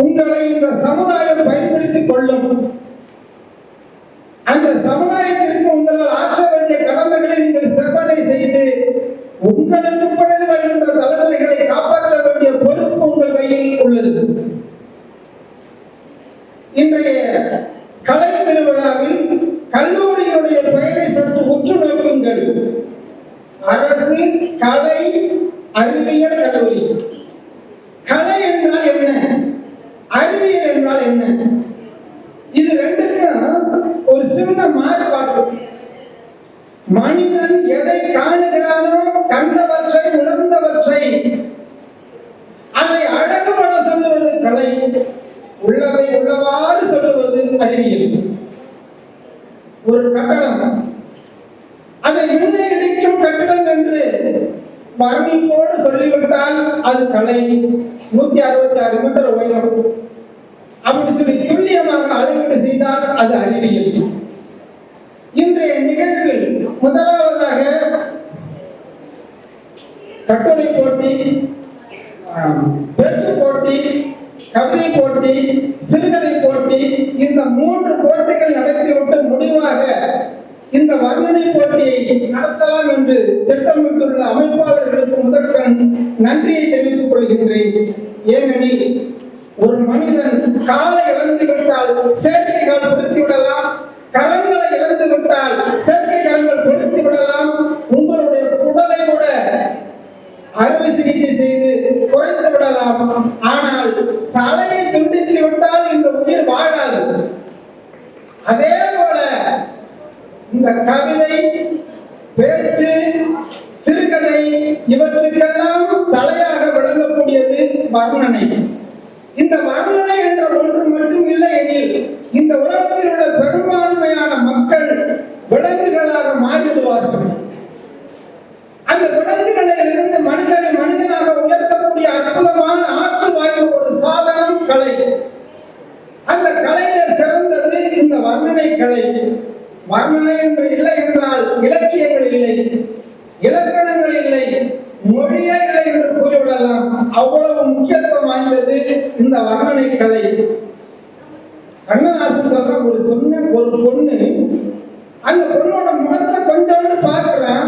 Speaker 16: உங்களை இந்த சமுதாயம் பயன்படுத்திக் கொள்ளும். அந்த சமுதாயத்திற்கு உங்களால் ஆற்ற வேண்டிய கடமைகளை நீங்கள் செவ்வனை செய்து உங்களுக்கு பிறகு வருகின்ற தலைமுறைகளை காப்பாற்ற வேண்டிய பொறுப்பு உங்கள் கையில் உள்ளது. இன்றைய கலை திருவிழாவில் கல்லூரியினுடைய பெயரை சற்று உற்று நோக்குங்கள். அரசு கலை அறிவியல் கல்லூரி. கலை என்றால் என்ன, அறிவியல் என்றால் என்ன? இது ரெண்டுக்கும் ஒரு சின்ன மாறுபாடு. மனிதன் எதை காணுகிறானோ, கண்டவற்றை உணர்ந்தவற்றை அதை அழகுபட சொல்லுவது கலை, உள்ளதை உள்ளவாறு சொல்லுவது அறிவியல். ஒரு கட்டடம் அதை முன்னே இடிக்கும் கட்டடம் என்று வர்ணிப்போடு சொல்லிவிட்டால் அது கலை. 166 மீட்டர் உயரம் அப்படி சொல்லி துல்லியமாக அளவீடு செய்தால் அது அறிவியல். இன்றைய நிகழ்வில் முதலாவதாக கட்டுரை போட்டி, பேச்சு போட்டி, கவிதை போட்டி, சிறுகதை போட்டி, இந்த 3 போட்டிகள் நடத்திவிட்டு முடிவாக இந்த வர்ணனை போட்டியை நடத்தலாம் என்று திட்டமிட்டுள்ள அமைப்பாளர்களுக்கு முதற்கண் நன்றியை தெரிவித்துக் கொள்கின்றேன். ஏனெனில் ஒரு மனிதன் காலை இழந்து விட்டால் செயற்கை கால் பொருத்தி விடலாம், கரங்களை இழந்து விட்டால் செயற்கை கரங்கள் பொருத்தி விடலாம், உங்களுடைய உடலை கூட அறுவை சிகிச்சை செய்து குறைத்து விடலாம். ஆனால் தலையை துண்டித்து விட்டால் இந்த உயிர் வாழாது. அதே போல இந்த கவிதை, பேச்சு, சிறுகதை இவற்றுக்கெல்லாம் தலையாக விளங்கக்கூடியது வர்ணனை. இந்த வர்ணனை என்ற ஒன்று மட்டும் இல்லை எனில் இந்த உலகத்தில் உள்ள பெரும்பான்மையான மக்கள் விலங்குகளாக மாறிவிடுவார்கள். அந்த விலங்குகளில் இருந்து மனிதனை மனிதனாக உயர்த்தக்கூடிய அற்புதமான ஆற்றல் வாய்ந்த ஒரு சாதனம் கலை. அந்த கலையில சிறந்தது இந்த வர்ணனை கலை. வர்ணனை என்று இல்லை என்றால் இலக்கியங்கள் இல்லை, இலக்கணங்கள் இல்லை, மொழியே இல்லை என்று கூறிவிடலாம். அவ்வளவு முக்கியத்துவம் வாய்ந்தது இந்த வர்ணனை கலை. கண்ணதாசன் சொல்ற ஒரு பொண்ணு அந்த பொண்ணோட முகத்தை கொஞ்சோண்டு பார்க்கிறேன்,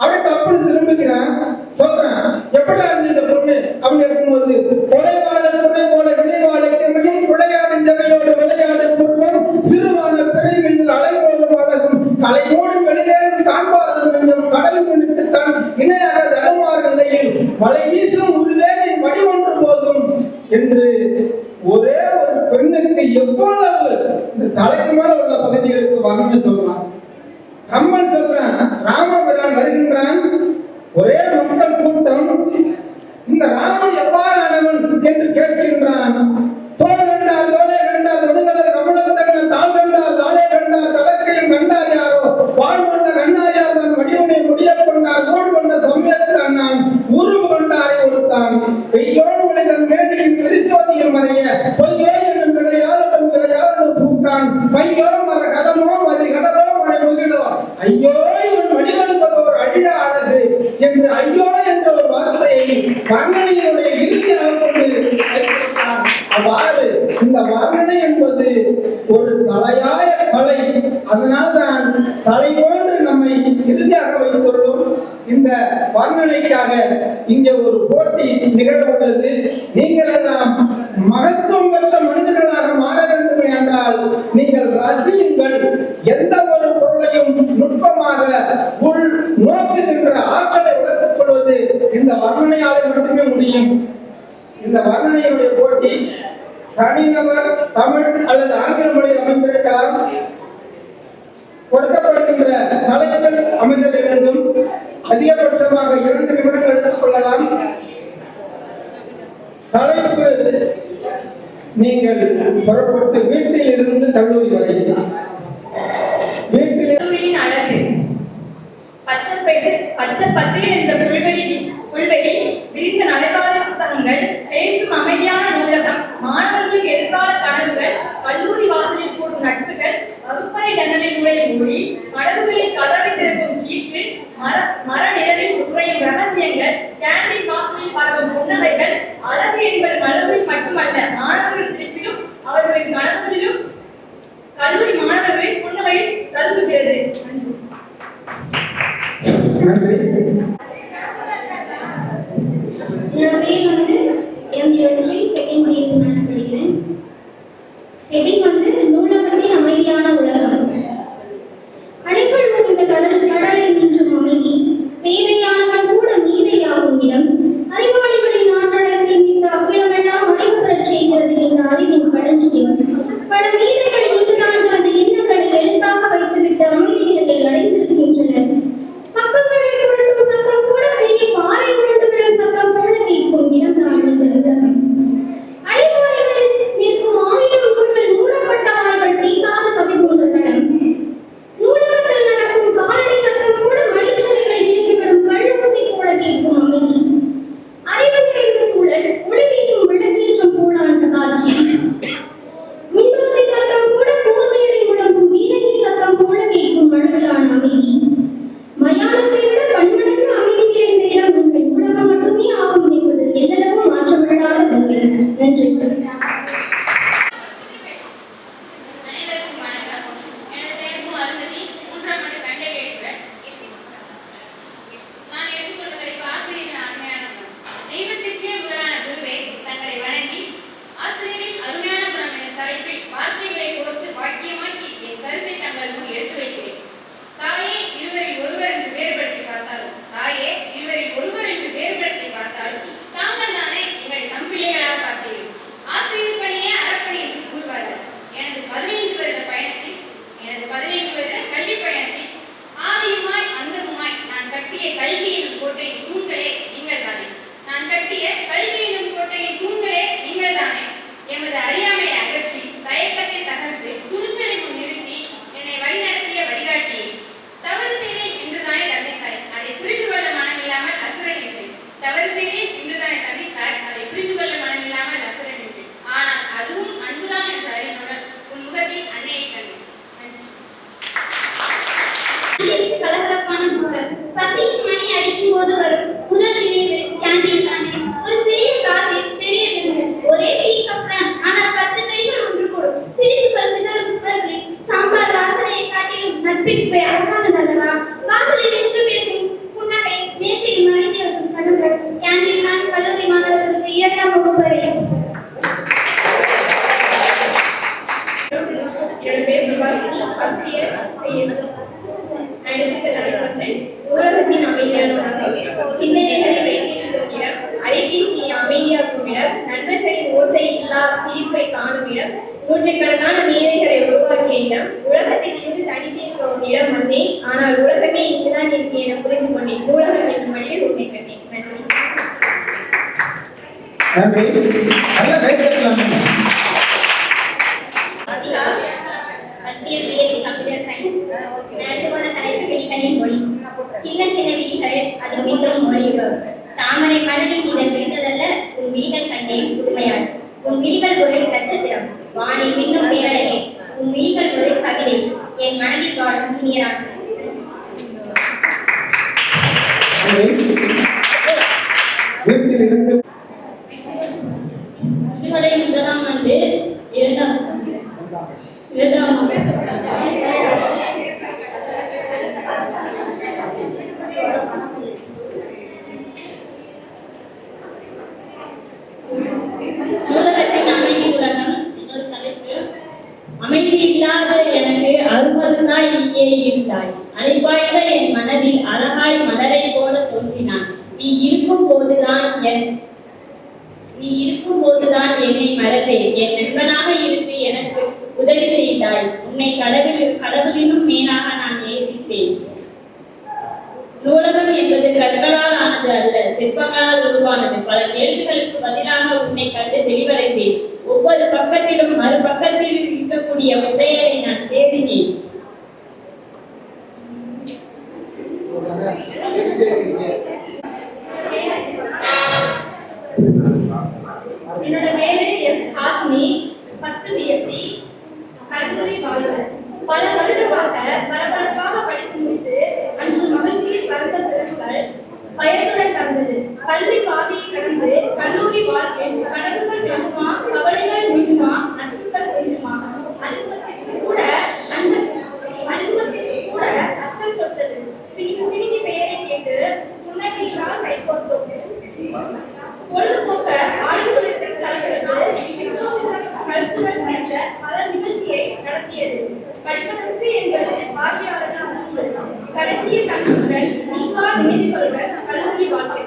Speaker 16: அவன் டப்புன்னு திரும்பிக்கிறான், சொல்றான் எப்படி இருந்தது இந்த பொண்ணு அப்படின்னு இருக்கும்போது, கொலைவாழ துணை போல விளைவாழைக்கும் விளையாடும் ஜகையோடு விளையாடு புருவம் சிறுவான பிறை மீது அலைபோதும் அழகும் கலைமோடு வெளியேறும் காண்பார்தம் கொஞ்சம் கடல் நினைத்து தான் இணையாக தடுமாறு நிலையில் மலை வீசும் உருவேனின் வடிவொன்று போதும் என்று ஒரே ஒரு பெண்ணுக்கு எவ்வளவு இந்த தலைக்கு மேல உள்ள பகுதிகளுக்கு வர்ணனை சொல்லலாம். கம்பன் சொல்றான், ராமபிரான் வருகின்றான், ஒரே மக்கள் கூட்டம், இந்த ராமன் எவ்வாறானவன் என்று கேட்கின்றான். தோல் கண்டார் தோலே கண்டார் தொடுகடல் கமலத்தகன் தாள் கண்டார் தாளே கண்டார் தடக்கையும் கண்டார் யாரோ வாழ் கொண்ட கண்ணாயார் தன் வடிவனை முடிய கொண்டார் கோடு கொண்ட சமயத்து அண்ணான் உருவு கொண்டாரே ஒருத்தான் பெய்யோடு விளைதன் மேடையின் பெரிசோதியம் மறைய பொய்யோ என்னும் விளையாளும் விளையாளும் பூக்கான் பையோ மர கதமோ மதி கடலோ மழை முகிலோ ஐயோ இவன் வடிவென்பதோர் அழிய அழகு என்று ஐயோ என்ற ஒரு வார்த்தையை வர்ணனையினுடைய இறுதியாக கொண்டு அவ்வாறு இந்த வர்ணனை என்பது ஒரு தலையாய கலை. அதனால்தான் தலை போன்று நம்மை இறுதியாக வைத்துள்ளோம். இந்த வர்ணனைக்காக இங்கே ஒரு போட்டி நிகழ உள்ளது. நீங்கள் எல்லாம் மகத்துவம் பெற்ற மனிதர்களாக மாற வேண்டும் என்றால் நீங்கள் ரசியுங்கள். எந்த ஒரு பொருளையும் நுட்பமாக உள் நோக்குகின்ற ஆற்றலை வளர்த்துக் கொள்வது இந்த வர்ணனையால் மட்டுமே முடியும். இந்த வர்ணனையுடைய போட்டி தனிநபர் தமிழ் அல்லது ஆங்கில மொழியில் அமைந்திருக்கலாம். கொடுக்கப்படுகின்ற தலைப்புகள் அமைதல் வேண்டும். அதிகபட்சமாக 2 நிமிடங்கள் எடுத்துக் கொள்ளலாம். தலைப்பு நீங்கள் புறப்பட்டு வீட்டில் இருந்து கல்லூரி வரை வீட்டில்
Speaker 17: அழகு பச்சை பசேல் என்ற புல்வெளி விரிந்த நடைபாதை புத்தகங்கள் பேசும் அமைதியான நூலகம் மாணவர்களின் எதிர்கால கனவுகள் கல்லூரி வாசலில் கூடும் நட்புகள் வகுப்பறை ஜன்னலில் நுழையும் மொழி கதவுகளில் கதவை திறக்கும் கீற்று மர நிழலில் உறையும் ரகசியங்கள் கேண்டீன் வாசலில் பரவும் புன்னகைகள் அழகு என்பது மலர்களில் மட்டுமல்ல மாணவர்கள் சிரிப்பிலும் அவர்களின் கனவுகளிலும் கல்லூரி மாணவர்களின் புன்னகையில் ததும்புகிறது.
Speaker 16: நன்றி.
Speaker 1: நன்றி. வகுப்பறை.
Speaker 17: என்னோட பேர் பிரபாசினி, ஃபர்ஸ்ட் இயர் சிஎஸ். நான் எடுத்த தலைப்பு வந்து ஊரகத்தின் அமைதியான உலகம், சிந்தனைகளை வைத்திருக்கும் இடம், அலைபேசியை அமைதியாக்கும் இடம், நண்பர்களின் ஓசை இல்லா சிரிப்பை காணும் இடம், நூற்றுக்கணக்கான மேடைகளை உருவாக்கிய இடம், உலகத்திலிருந்து தனித்திருக்கும் இடம் வந்தேன். ஆனால் உலகமே இங்குதான் இருக்கு என புரிந்து கொண்டேன். நூலகம் என்னும் மனிதன் உண்மை கண்டேன். நன்றி. சின்ன சின்ன விழிகள் அது மீண்டும் மொழிகள். தாமரை மலரின் இதழ் விரிந்ததல்ல, உன் விழிகள் கண்டேன் புதுமையால். உன் விழிகள் ஒரு நட்சத்திரம், வானில் மின்னும் பேரழகே. உன் விழிகள் ஒரு கவிதை, என் மனதில் வாழும் இனியராக.
Speaker 16: வீட்டில் இருந்து
Speaker 8: இதுவரை முதலாம் ஆண்டு இரண்டாம் நூலகத்தின் அமைதி உலகம். என்னோட தலைப்பு அமைதி இல்லாத எனக்கு 60 நாள் நீயே இருந்தாய். அனைவாய்ந்த என் மனதில் அழகாய் மலரை போல தோன்றினான். நீ இருக்கும் போதுதான் என்னை மறந்தேன். என் நண்பனாக இருந்து எனக்கு உதவி செய்தாய். உன்னை கடவுளினும் மேலாக நான் நேசித்தேன். நூலகம் என்பது கற்களால் ஆனது அல்ல, சிற்பங்களால் உருவானது. பல கேள்விகளுக்கு பதிலாக உன்னை கண்டு தெளிவடைந்தேன். ஒவ்வொரு பக்கத்திலும் மறுபக்கத்தில் இருக்கக்கூடிய புதையலை நான் தேடினேன்.
Speaker 17: என்னோட பேரு எஸ் ஹாஸ்னி, ஃபர்ஸ்ட் பிஎஸ்சி, கல்லூரி மாணவர். பல வருடமாக பரபரப்பாக படித்து முடித்து அன்று மகிழ்ச்சியில் பறந்த சிறப்புகள் பயத்துடன் கடந்தது. பள்ளி பாதையை கடந்து கல்லூரி வாழ்க்கை கனவுகள் கொஞ்சமா, கவலைகள் கொஞ்சமா, நட்புகள் கொஞ்சமா, அனுபவத்திற்கு கூட அச்சம் கொடுத்தது. சிறுமி பெயரை கேட்டு புன்னகையினால் கைகோர்த்தோம். பொழுதுபோக்க ஆழ்துறைத்தில் கல்ச்சுரல் சென்டர் பல நிகழ்ச்சியை நடத்தியது. படிப்பதற்கு என்பது பார்வையாளர்கள் கடத்திய கண்ணுடன் நீங்கா நினைவுகள் கல்லூரி வாழ்க்கை.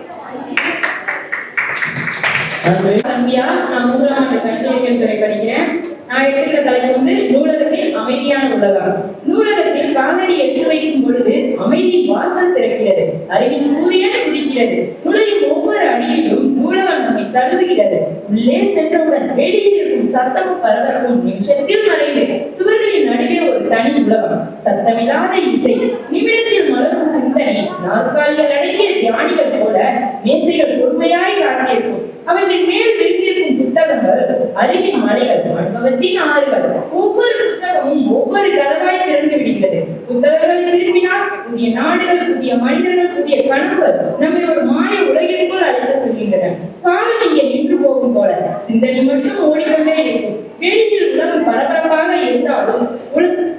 Speaker 4: சந்தியா, நான் 3ஆம் ஆண்டு கல்வியியல் துறை படிக்கிறேன். நான் எடுத்துக்கிற தலைப்பு வந்து நூலகத்தில் அமைதியான உலகம். நூலகத்தில் காலடி எடுத்து வைக்கும் பொழுது அமைதி வாசல் திறக்கிறது, அறிவின் சூரியன் உதிக்கிறது. நுழையும் ஒவ்வொரு அடியிலும் நூலகம் நம்மை தழுவுகிறது. உள்ளே சென்றவுடன் வெளியில் இருக்கும் சத்தமும் பரபரப்பும் நிமிஷத்தில் மறைவு. சுவர்களின் நடுவே ஒரு தனி உலகம், சத்தமில்லாத இசை, நிமிடத்தில் மலரும் சிந்தனை. நாற்காலிகள் அடங்கிய தியானிகள் போல மேசைகள் பொறுமையாய் காத்திருக்கும். அவற்றின் மேல் விரிந்திருக்கும் புத்தகங்கள் அறிவின் மலைகள், அனுபவத்தின் ஆறுகள். ஒவ்வொரு புத்தகமும் ஒவ்வொரு கதவாய் திறந்து விடுகிறது. புத்தகங்களை திரும்பினால் புதிய நாடுகள், புதிய மனிதர்கள், புதிய கனவுகள் நம்மை ஒரு மாய உலகிற்குள் அழைத்து செல்கின்றன. காலம் இங்கே நின்று போகும் போல சிந்தனை மட்டும் ஓடிக்கொண்டே இருக்கும். வெளியில் உலகம் பரபரப்பாக இருந்தாலும்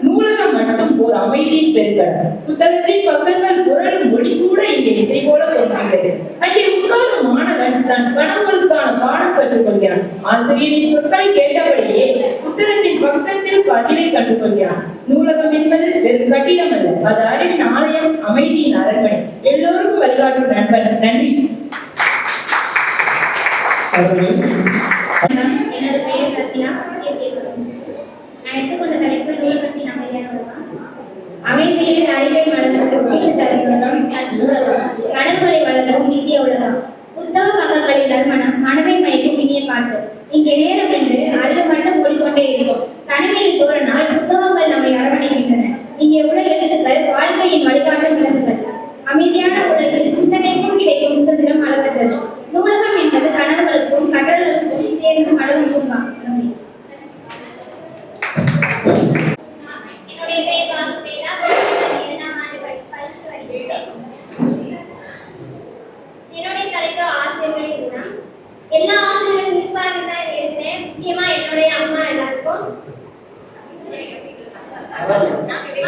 Speaker 4: நூலகம் மட்டும் ஒரு அமைதியின் பெருங்கல். புத்தகத்தின் பக்கங்கள் குரல் மொழி கூட இங்கே இசை போல தோன்றுகிறது. அங்கே உட்காரும் மாணவன் தன் கனவுகளுக்கான பாடம் கற்றுக்கொள்கிறான். ஆசிரியரின் சொற்களை கேட்டபடியே புத்தகத்தின் பக்கத்தில் பதிலை கற்றுக்கொள்கிறான். நூலகம் என்பது வெறும் கட்டிடம் அல்ல, அது அறிவின் ஆலயம், அமைதியின் அரண்மனை, எல்லோருக்கும் வழிகாட்டும் நண்பன். நன்றி.
Speaker 17: என்னோட பேர் சத்யா, நான் எடுத்துக்கொண்ட தலைப்பு நூலகத்தின் அமைதியான உலகம். அமைதியில் அறிவை வளர்க்கும் கனவுகளை வளர்க்கும் நித்திய உலகம். புத்தக பக்கங்களில் நறுமணம், மனதை மயக்கும் இனிய காற்று. இங்கே நேரம் என்று அறிவு மட்டும் ஓடிக்கொண்டே இருக்கும். தனிமையில் தோறனால் புத்தகங்கள் நம்மை அரவணைக்கின்றன. இங்கே உள்ள எழுத்துக்கள் வாழ்க்கையின் வழிகாட்டும் விளக்குகள். அமைதியான உலகில் சிந்தனைக்கும் கிடைக்கும் சுதந்திரம் அளவற்றது. நூலகம் என்பது கனவுகளுக்கும் கற்றல்களுக்கும் சேர்ந்து அளவு பூங்கா. என்னுடைய பெயர் வாசுதேவா, 2ஆம் ஆண்டு பயிற்சி வருகிறேன். என்னுடைய தலைப்பு ஆசிரியர்களின் குணம். எல்லா ஆசிரியர்களும் இருப்பாங்க தான் எழுதுறேன். முக்கியமா என்னுடைய அம்மா எல்லாருக்கும்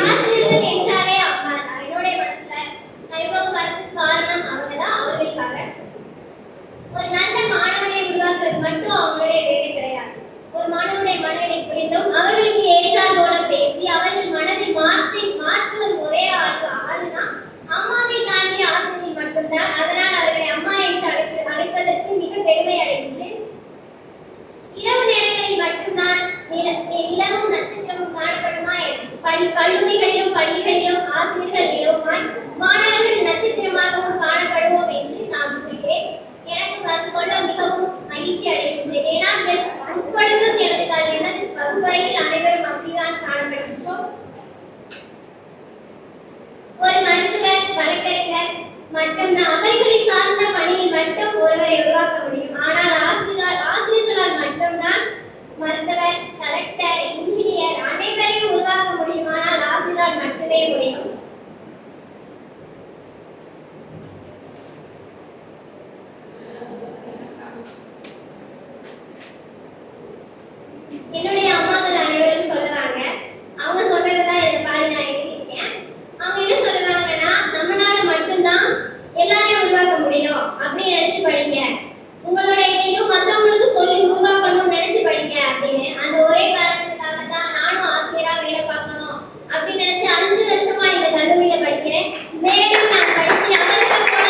Speaker 17: ஆசிரியர்கள் என்றாலே அம்மா தான். என்னுடைய மனசுல கைபோக்கு வரதுக்கு காரணம் அவங்க தான். அவர்களுக்காக ஒரு நல்ல மாணவனை உருவாக்குறது
Speaker 1: மகிழ்ச்சி அடைகின்றேன். ஏன்னா இப்பொழுதும் எனது வகுப்பறையில் அனைவரும் அப்படிதான் காணப்படுகின்றோம். ஒரு மருத்துவர், வழக்கறிஞர் மட்டும்தான் அவர்களை சார்ந்த பணியில் மட்டும் ஒருவரை உருவாக்க முடியும். ஆனால் ஆசிரியர்களால் மட்டும்தான் மருத்துவர், கலெக்டர், இன்ஜினியர் அனைவரையும் உருவாக்க முடியும். ஆனால் ஆசிரியரால் மட்டுமே முடியும். என்னுடைய அம்மாக்கள் அனைவரும் சொல்லுவாங்க, அவங்க சொன்னதுதான் இதை பாரு நான் எழுதியிருக்கேன். அவங்க என்ன சொல்லுவாங்கன்னா, நம்மளால மட்டும்தான் எல்லாரையும் உருவாக்க முடியும் அப்படின்னு நினைச்சு படிங்க, உங்களோட இதையும் மற்றவங்களுக்கு சொல்லி உருவாக்கணும்னு நினைச்சு படிங்க அப்படின்னு. அந்த ஒரே காரணத்துக்காக தான் நானும் ஆசிரியரா வேலை பார்க்கணும் அப்படின்னு நினைச்சு 5 வருஷமா இந்த கல்லூரியில படிக்கிறேன். மேலும் நான் படிச்சு அவர்களை போல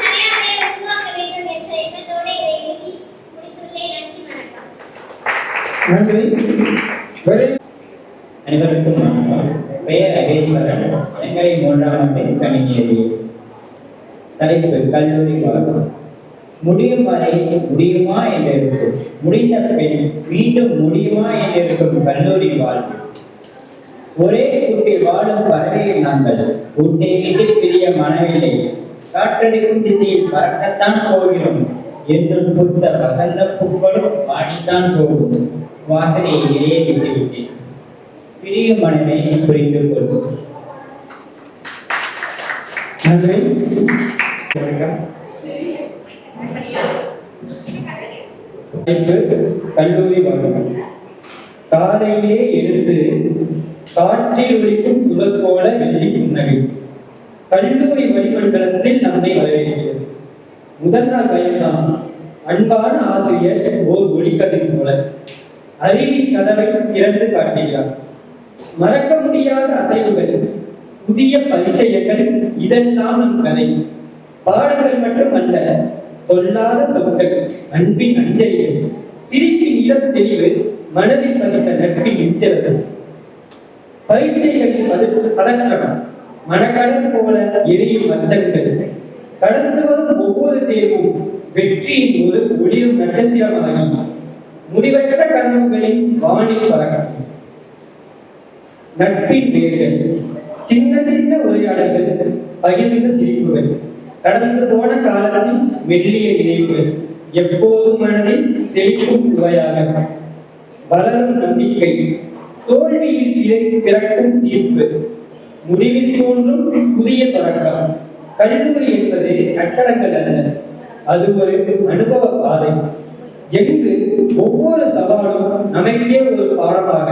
Speaker 1: நிறைய பேரை உருவாக்க வேண்டும் என்ற எண்ணத்தோட இதை எழுதி முடித்துள்ளேன். நன்றி, வணக்கம்.
Speaker 16: நன்றி.
Speaker 10: அனைவருக்கும் வணக்கம். பெயர் அகேஸ்வரன். எங்களை 3ஆம் ஆண்டு கணினியறி. தலைப்பு கல்லூரி வாழ்க்கை. முடியும் வரை முடியுமா என்று இருக்கும், முடிந்த பின் மீண்டும் முடியுமா என்று இருக்கும் கல்லூரி வாழ்க்கை. ஒரே கூட்டில் வாழும் பறவையில் நாங்கள் கூட்டை விட்டு பிரிய மனவில்லை, காற்றடிக்கும் திசையில் பறக்கத்தான் போகிறோம் என்று புத்த வசந்த பூக்களும் பாடித்தான் போகும். வாசனையை நிறைய விட்டுவிட்டேன், பிரியும் மனமே புரிந்து கொள்ளும்.
Speaker 16: நன்றி.
Speaker 10: கல்லூரி வாழ்க்கை. காலையிலே எழுந்து காற்றில் ஒலிக்கும் சுடர் போல வெள்ளி புன்னகை கல்லூரி வளிமண்டலத்தில் நம்மை வரவேற்கிறது. முதல் நாள் பயன்தான் அன்பான ஆசிரியர் ஓர் ஒளிக்கதிர் போல அறிவின் கதவை திறந்து காட்டுகிறார். மறக்க முடியாத அசைவுகள், புதிய பரிச்சயங்கள், இதெல்லாம் நம் கதை. பாடங்கள் மட்டுமல்ல, சொல்லாத சொற்கள், அன்பின் அஞ்சலிகள், சிரிப்பின் இளம் தெளிவு, மனதில் பதித்த நட்பின் இஞ்சல்கள். பரீட்சைகளின் பதற்றம், மனக்கடல் போல எரியும் அச்சங்கள். கடந்து வரும் ஒவ்வொரு தேர்வும் வெற்றியின் ஒரு ஒளிரும் நட்சத்திரமாகி முடிவற்ற கனவுகளின் வானில் பறக்கும். நட்பின் வேர்கள், சின்ன சின்ன உரையாடல்கள், பகிர்ந்த சிரிப்புகள், கடந்து போன காலத்தில் மெல்லிய நினைவுகள், எப்போதும் மனதில் செழிக்கும் சுவையாக. வளரும் நம்பிக்கை, தோல்வியில் பிறக்கும் தீர்ப்பு, முடிவில் தோன்றும் புதிய தொடக்கம். கல்லூரி என்பது கட்டடங்கள் அல்ல, அது ஒரு அனுபவ பாதை. எங்கு ஒவ்வொரு சவாலும் நமக்கே ஒரு பாடமாக,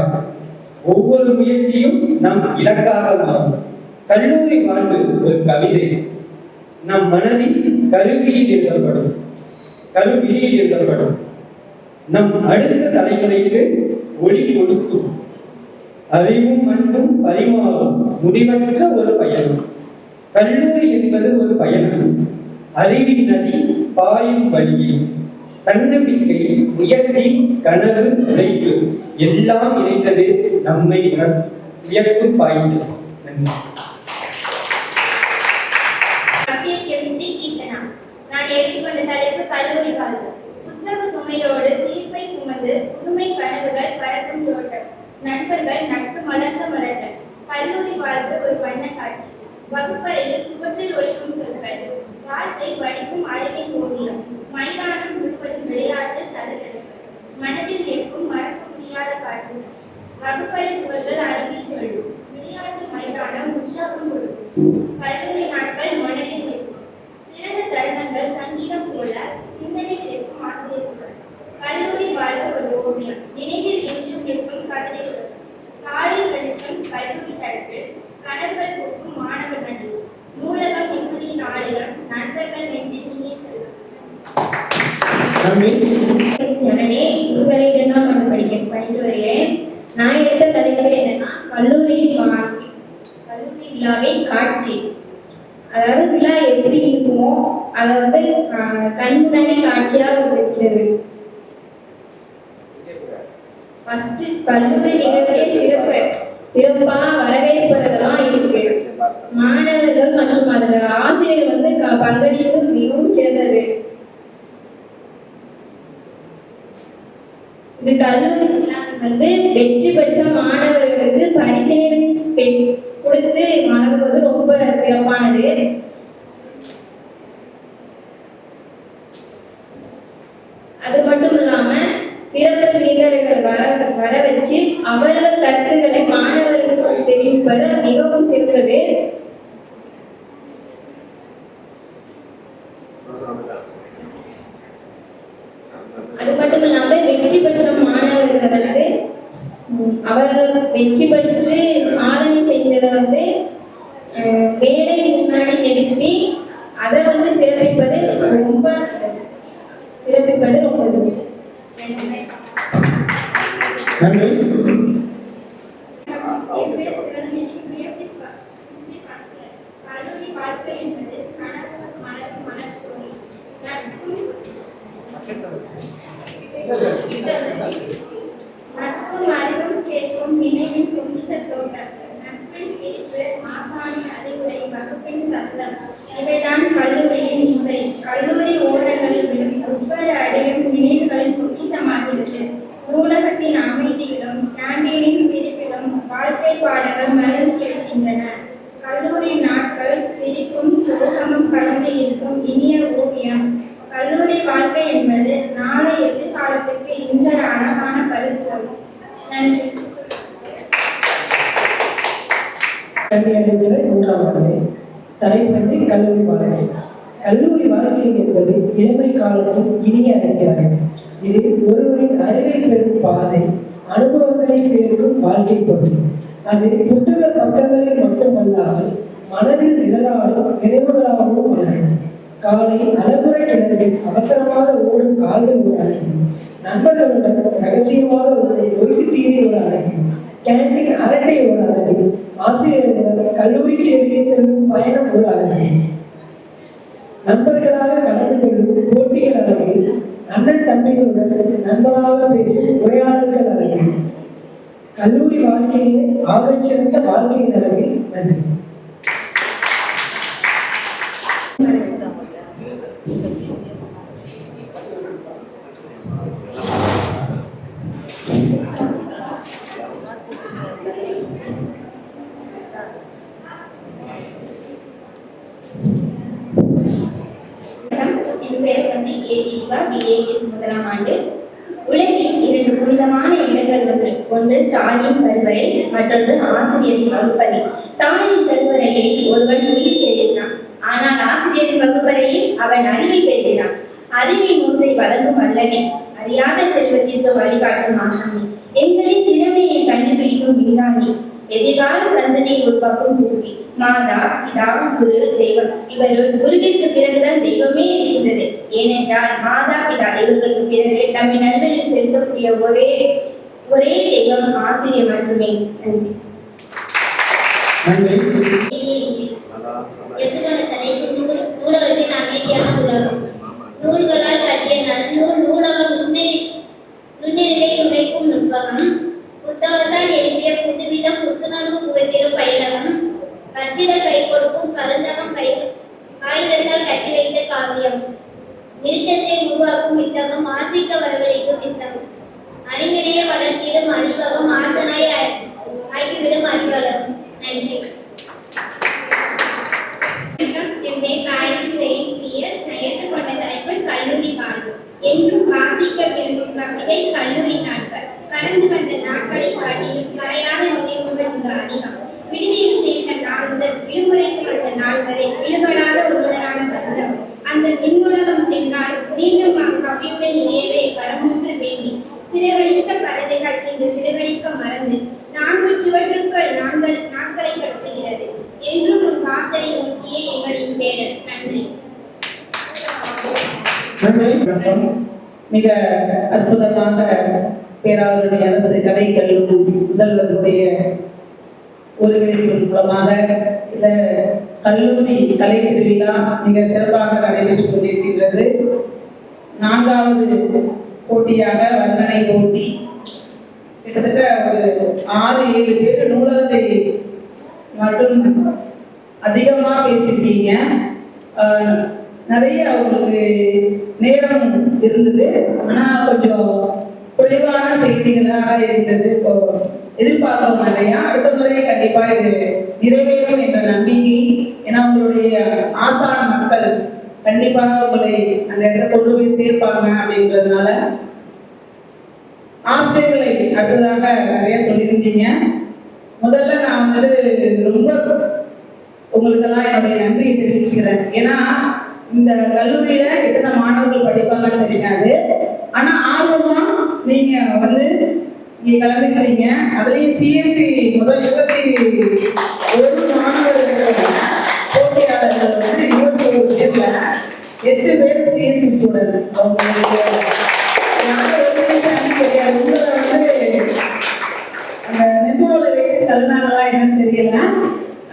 Speaker 10: ஒவ்வொரு முயற்சியும் நம் இலக்காக மாறும். கல்லூரி வாழ்வு ஒரு கவிதை, நம் மனதில் கருவியில் எழுதப்படும். நம் அடுத்த தலைமுறைக்கு ஒளி கொடுக்கும். அறிவும் அன்பும் பரிமாறும் முடிவற்ற ஒரு பயணம். கல்லூரி என்பது ஒரு பயணம், அறிவின் நதி பாயும் வழியில். தன்னம்பிக்கை, முயற்சி, கனவு, உழைப்பு எல்லாம் இணைந்தது நம்மை உயர்த்தும் பாய்ச்சல்.
Speaker 1: நான் ஏற்றுக்கொண்ட தலைப்பு கல்லூரி வாழ்க்கை. புத்தக சுமையோடு சிரிப்பை சுமந்து புதுமை கனவுகள் பறக்கும் தோட்டம், நண்பர்கள் நட்பு மலர்ந்த கல்லூரி வாழ்க்கை ஒரு வண்ண காட்சி. வகுப்பறையில் சுவற்றில் ஒலிக்கும் சொற்கள், வார்த்தை வடிக்கும் அறிவின் ஓவியம், மைதானம் முழுவதும் விளையாட்டு சலசலப்பு, மனதில் நிற்கும் மறக்க முடியாத காட்சிகள். வகுப்பறை சுவர்கள் அறிவில் சொல்லும், விளையாட்டு மைதானம் உற்சாகம் கொடுக்கும். கல்லூரி நாட்கள் மனதில் நிற்கும் சிறந்த தருணங்கள், சங்கீதம் போல சிந்தனை நிற்கும் ஆசிரியர்கள். கல்லூரி வாழ்க்கை ஒரு ஓவியம், நினைவில் என்றும் நிற்கும் கவிதை. காலை வெளிச்சம் கல்லூரி தரப்பில், கனவுகள் போக்கும் மாணவர் நடி, நூலகம் நிம்மதியின் ஆலயம், நண்பர்கள் நெஞ்சில் நீங்கி செல்லும்.
Speaker 13: ஜனனே, முதுகலை 2ஆம் ஆண்டு படித்து வருகிறேன். நான் எடுத்த தலைப்பு என்னன்னா கல்லூரி விழாவின் காட்சி. அதாவது விழா எப்படி இருக்குமோ அதை வந்து கண் முன்னாடி காட்சியா இருக்கிறது. ஃபர்ஸ்ட் கல்லூரி நிகழ்ச்சியை சிறப்பா வரவேற்பதெல்லாம் இருக்கு. மாணவர்கள் மற்றும் அதுல ஆசிரியர் வந்து பங்களிப்பு மிகவும் சிறந்தது. இந்த கல்லூரி வந்து வெற்றி பெற்ற மாணவர்களுக்கு பரிசினை கொடுத்து வழங்குவது ரொம்ப சிறப்பானது. அது மட்டும் இல்லாம சிறப்பு விருந்தினர்கள் வர வச்சு அவர்கள் கருத்துக்களை மாணவர்களுக்கு தெரிவிப்பது மிகவும் சிறந்தது. அது மட்டும் இல்லாம வெற்றி பெற்ற மாணவர்கள் வந்து அவர்கள் வெற்றி பெற்று சாதனை செஞ்சதை வந்து மேடை முன்னாடி நிறுத்தி அதை வந்து சிறப்பிப்பது ரொம்ப
Speaker 9: நன்றி.
Speaker 1: நட்பும் அறிவும் சேர்க்கும் நினைவின் பொங்கிஷ தோட்டம், நட்பின் சிரிப்பு, ஆசானின் அறிவுரை, வகுப்பின் சத்தம், இவைதான் கல்லூரியின் இசை. கல்லூரி ஓரங்களில் விழும் ஒவ்வொரு அடையும் நினைவுகளின் பொக்கிஷமாகிறது. நூலகத்தின் அமைதியிலும் கேண்டீனின் சிரிப்பிலும் வாழ்க்கை பாடங்கள் மலர்ந்து எழுகின்றன. கல்லூரி நாட்கள் சிரிப்பும் சோகமும் கலந்து இருக்கும் இனிய ஓவியம். கல்லூரி வாழ்க்கை என்பது நாளை எதிர்காலத்திற்கு இன்றைய அழகான பரிசு. நன்றி.
Speaker 12: கல்வி அறிவுரை 3ஆம் ஆண்டு தலைப்பு கல்லூரி வாழ்க்கை. கல்லூரி வாழ்க்கை என்பது இளமை காலத்தின் இனிய அத்தியாயம். இது ஒருவரின் அறிவை பெறும் பாதை, அனுபவங்களை சேர்க்கும் வாழ்க்கை பகுதி. அது புத்தக பக்கங்களில் மட்டுமல்லாமல் மனதில் நிழலாடும் நினைவுகளாகவும் உள்ளது. காலை அலமுறை கிளம்பி அவசரமாக ஓடும் கால்கள் ஒரு அழகு, நண்பர்களுடன் ரகசியமாக ஒருக்கு தீனி ஒரு அழகு, கேண்டீன் அரட்டை ஒரு அழகு, ஆசிரியர்களுடன் கல்லூரிக்கு வெளியே செல்லும் பயணம் ஒரு அழகு, நண்பர்களாக கலந்து கொள்ளும் போட்டிகள் அழகு, அண்ணன் தம்பிகளுடன் நண்பனாக பேசும் உரையாடல்கள் அழகு. கல்லூரி வாழ்க்கையை ஆகச்சிறந்த வாழ்க்கையின் அழகு. நன்றி.
Speaker 1: என் பெயர் வந்து ஏதீபா, BAS 1ஆம் ஆண்டு. உலகில் 2 புனிதமான இடங்கள் உண்டு. ஒன்று தாயின் கருவறை, மற்றொன்று ஆசிரியரின் வகுப்பறை. தாயின் கருவறையில் ஒருவன் உயிர் பெறுகிறான், ஆனால் ஆசிரியரின் வகுப்பறையில் அவன் அறிவை பெறுகிறான். அறிவின் ஒன்றை வழங்கும் வல்லனை, அறியாத செல்வத்திற்கு வழிகாட்டும் ஆசாமி, எங்களின் திறமையை கண்டுபிடிக்கும் விஞ்ஞானி, எதிர்கால சந்ததியை உருவாக்கும் சிற்பி. மாதா, பிதா, குரு, தெய்வம். இவர்கள் குருவிற்கு பிறகுதான் தெய்வமே இருக்கிறது. ஏனென்றால் மாதா, பிதா இவர்களுக்கு பிறகு நம்மை நண்பரில் செலுத்தக்கூடிய ஒரே தெய்வம் ஆசிரியர் மட்டுமே. நன்றி. எடுத்துக்கொண்ட தலைப்பு நூலகத்தின் அமைதியான உலகம். நூல்களால் கட்டிய நன்னூல் நூலகம் நுண்ணிலை உழைக்கும் நுட்பகம். புத்தகத்தால் எழுப்பிய புதுவிதம் புத்துணர்வு புகைத்திடும் பயிலகம். கச்சிட கை கொடுக்கும் கருந்தகம் காகிதத்தால் கட்டி வைத்த காவியம். விருச்சத்தை உருவாக்கும் வித்தகம், வாசிக்க வரவழைக்கும் வித்தகம். அறிவினையை வளர்த்திடும் அறிவகம், ஆசனாய் ஆக்கிவிடும் அறிவகம். நன்றி. என் பேர் காயத்ரி CS. நான் எடுத்துக்கொண்ட தலைப்பு கல்லூரி வாழ்வு. என்றும் வாசிக்க விரும்பும் கவிதை கல்லூரி நாட்கள். கடந்து வந்த நாட்களை காட்டியும் மறையாத நினைவுகள் இங்கு அதிகம். விடுதியில் சேர்ந்த நாள் முதல் விடுமுறைக்கு வந்த நாள் வரை விடுபடாத ஒருவரான பந்தம். அந்த மின்னுலகம் சென்றாலும் மீண்டும் அக்கவியுடன் இணையவே வரமுன்று வேண்டி சிறவழித்த பறவைகள் இங்கு சிறவழிக்க மறந்து 4 சுவற்றுக்கள் நாட்களை கடத்துகிறது. என்றும் உன் வாசலை நோக்கியே எங்களின் தேடல். நன்றி.
Speaker 4: மிக அற்புதமாக பேராவூரணி அரசு கலை கல்லூரி முதல்வருடைய ஒருங்கிணைப்பின் மூலமாக இந்த கல்லூரி கலை திருவிழா மிக சிறப்பாக நடைபெற்றுக் கொண்டிருக்கின்றது. 4வது போட்டியாக வர்ணனை போட்டி. கிட்டத்தட்ட ஒரு 6-7 பேர் நூலகத்தை மட்டும் அதிகமாக பேசியிருக்கீங்க. நிறைய அவங்களுக்கு நேரம் இருந்தது, ஆனால் கொஞ்சம் குறைவான செய்திகளாக இருந்தது. இப்போ எதிர்பார்க்கிறோம் நிறையா. அடுத்த முறை கண்டிப்பா இது நிறைவேறும் என்ற நம்பிக்கை. ஏன்னா உங்களுடைய ஆசான மக்கள் கண்டிப்பாக உங்களை அந்த இடத்துல கொண்டு போய் சேர்ப்பாங்க அப்படின்றதுனால ஆசிரியர்களை அடுத்ததாக நிறைய சொல்லியிருந்தீங்க. முதல்ல நான் ரொம்ப உங்களுக்கெல்லாம் என்னுடைய நன்றியை தெரிவிச்சுக்கிறேன். ஏன்னா இந்த கல்லூரியில எத்தனை மாணவர்கள் படிப்பாங்கன்னு தெரியாது. ஆனா ஆர்வமா நீங்க இங்க கலந்துக்கிறீங்க. அதுலயும் சிஎஸ்சி முதல் 21 மாணவர்கள் போட்டியாளர்கள் 21 பேர்ல 8 பேர் சிஎஸ்சி ஸ்டூடெண்ட். அவங்களுக்கு அந்த நெம்புல வைத்து தருணங்களா என்னன்னு தெரியல,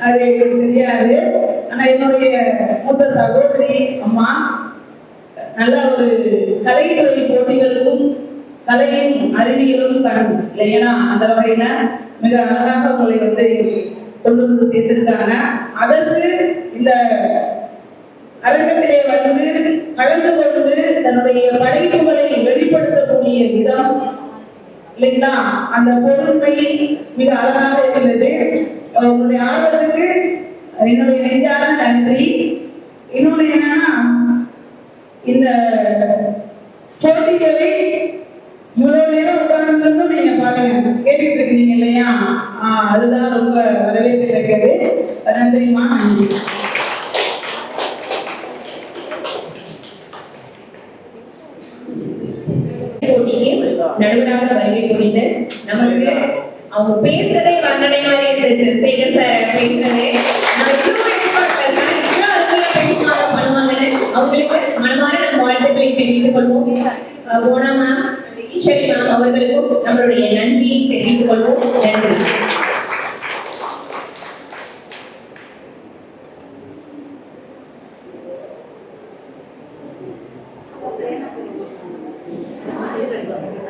Speaker 4: அது எங்களுக்கு தெரியாது. ஆனா என்னுடைய மூத்த சகோதரி அம்மா நல்ல ஒரு கலைத்துறை போட்டிகளுக்கும் கலையும் அறிவியலும் இல்லையா, அந்த வகையில மிக அழகாக உங்களை கொண்டு வந்து சேர்த்திருக்காங்க. அதற்கு இந்த அரங்கத்திலே கலந்து கொண்டு தன்னுடைய படைப்புகளை வெளிப்படுத்தக்கூடிய விதம் இல்லைங்களா, அந்த பொறுமை மிக அழகாக இருந்தது. உங்களுடைய ஆர்வத்துக்கு என்னுடைய நெஞ்சான நன்றி. இன்னொன்னு என்னன்னா, இந்த போட்டிகளை இவ்வளவு நேரம் உட்கார்ந்து நீங்க பாருங்க கேட்டுட்டு இருக்கிறீங்க இல்லையா, அதுதான் ரொம்ப வரவேற்கத்தக்கது. நன்றிமா, நன்றி.
Speaker 13: போட்டிக்கு நடுவராக வருகை புரிந்து நமக்கு அவங்க பேசுறதே வர்ணனை மாதிரி இருந்துச்சு. சேகர் சார் பேசுறதே நான் இவ்வளவு எதிர்பார்க்கல, இவ்வளவு அருமையா பேசுவாங்க பண்ணுவாங்கன்னு அவங்களுக்கு மனமாற நம்ம வாழ்த்துக்களை தெரிவித்துக் கொள்வோம். போனா மேம், ஈஸ்வரி மேம் அவர்களுக்கும் நம்மளுடைய நன்றியை தெரிவித்துக் கொள்வோம். நன்றி.
Speaker 17: Gracias.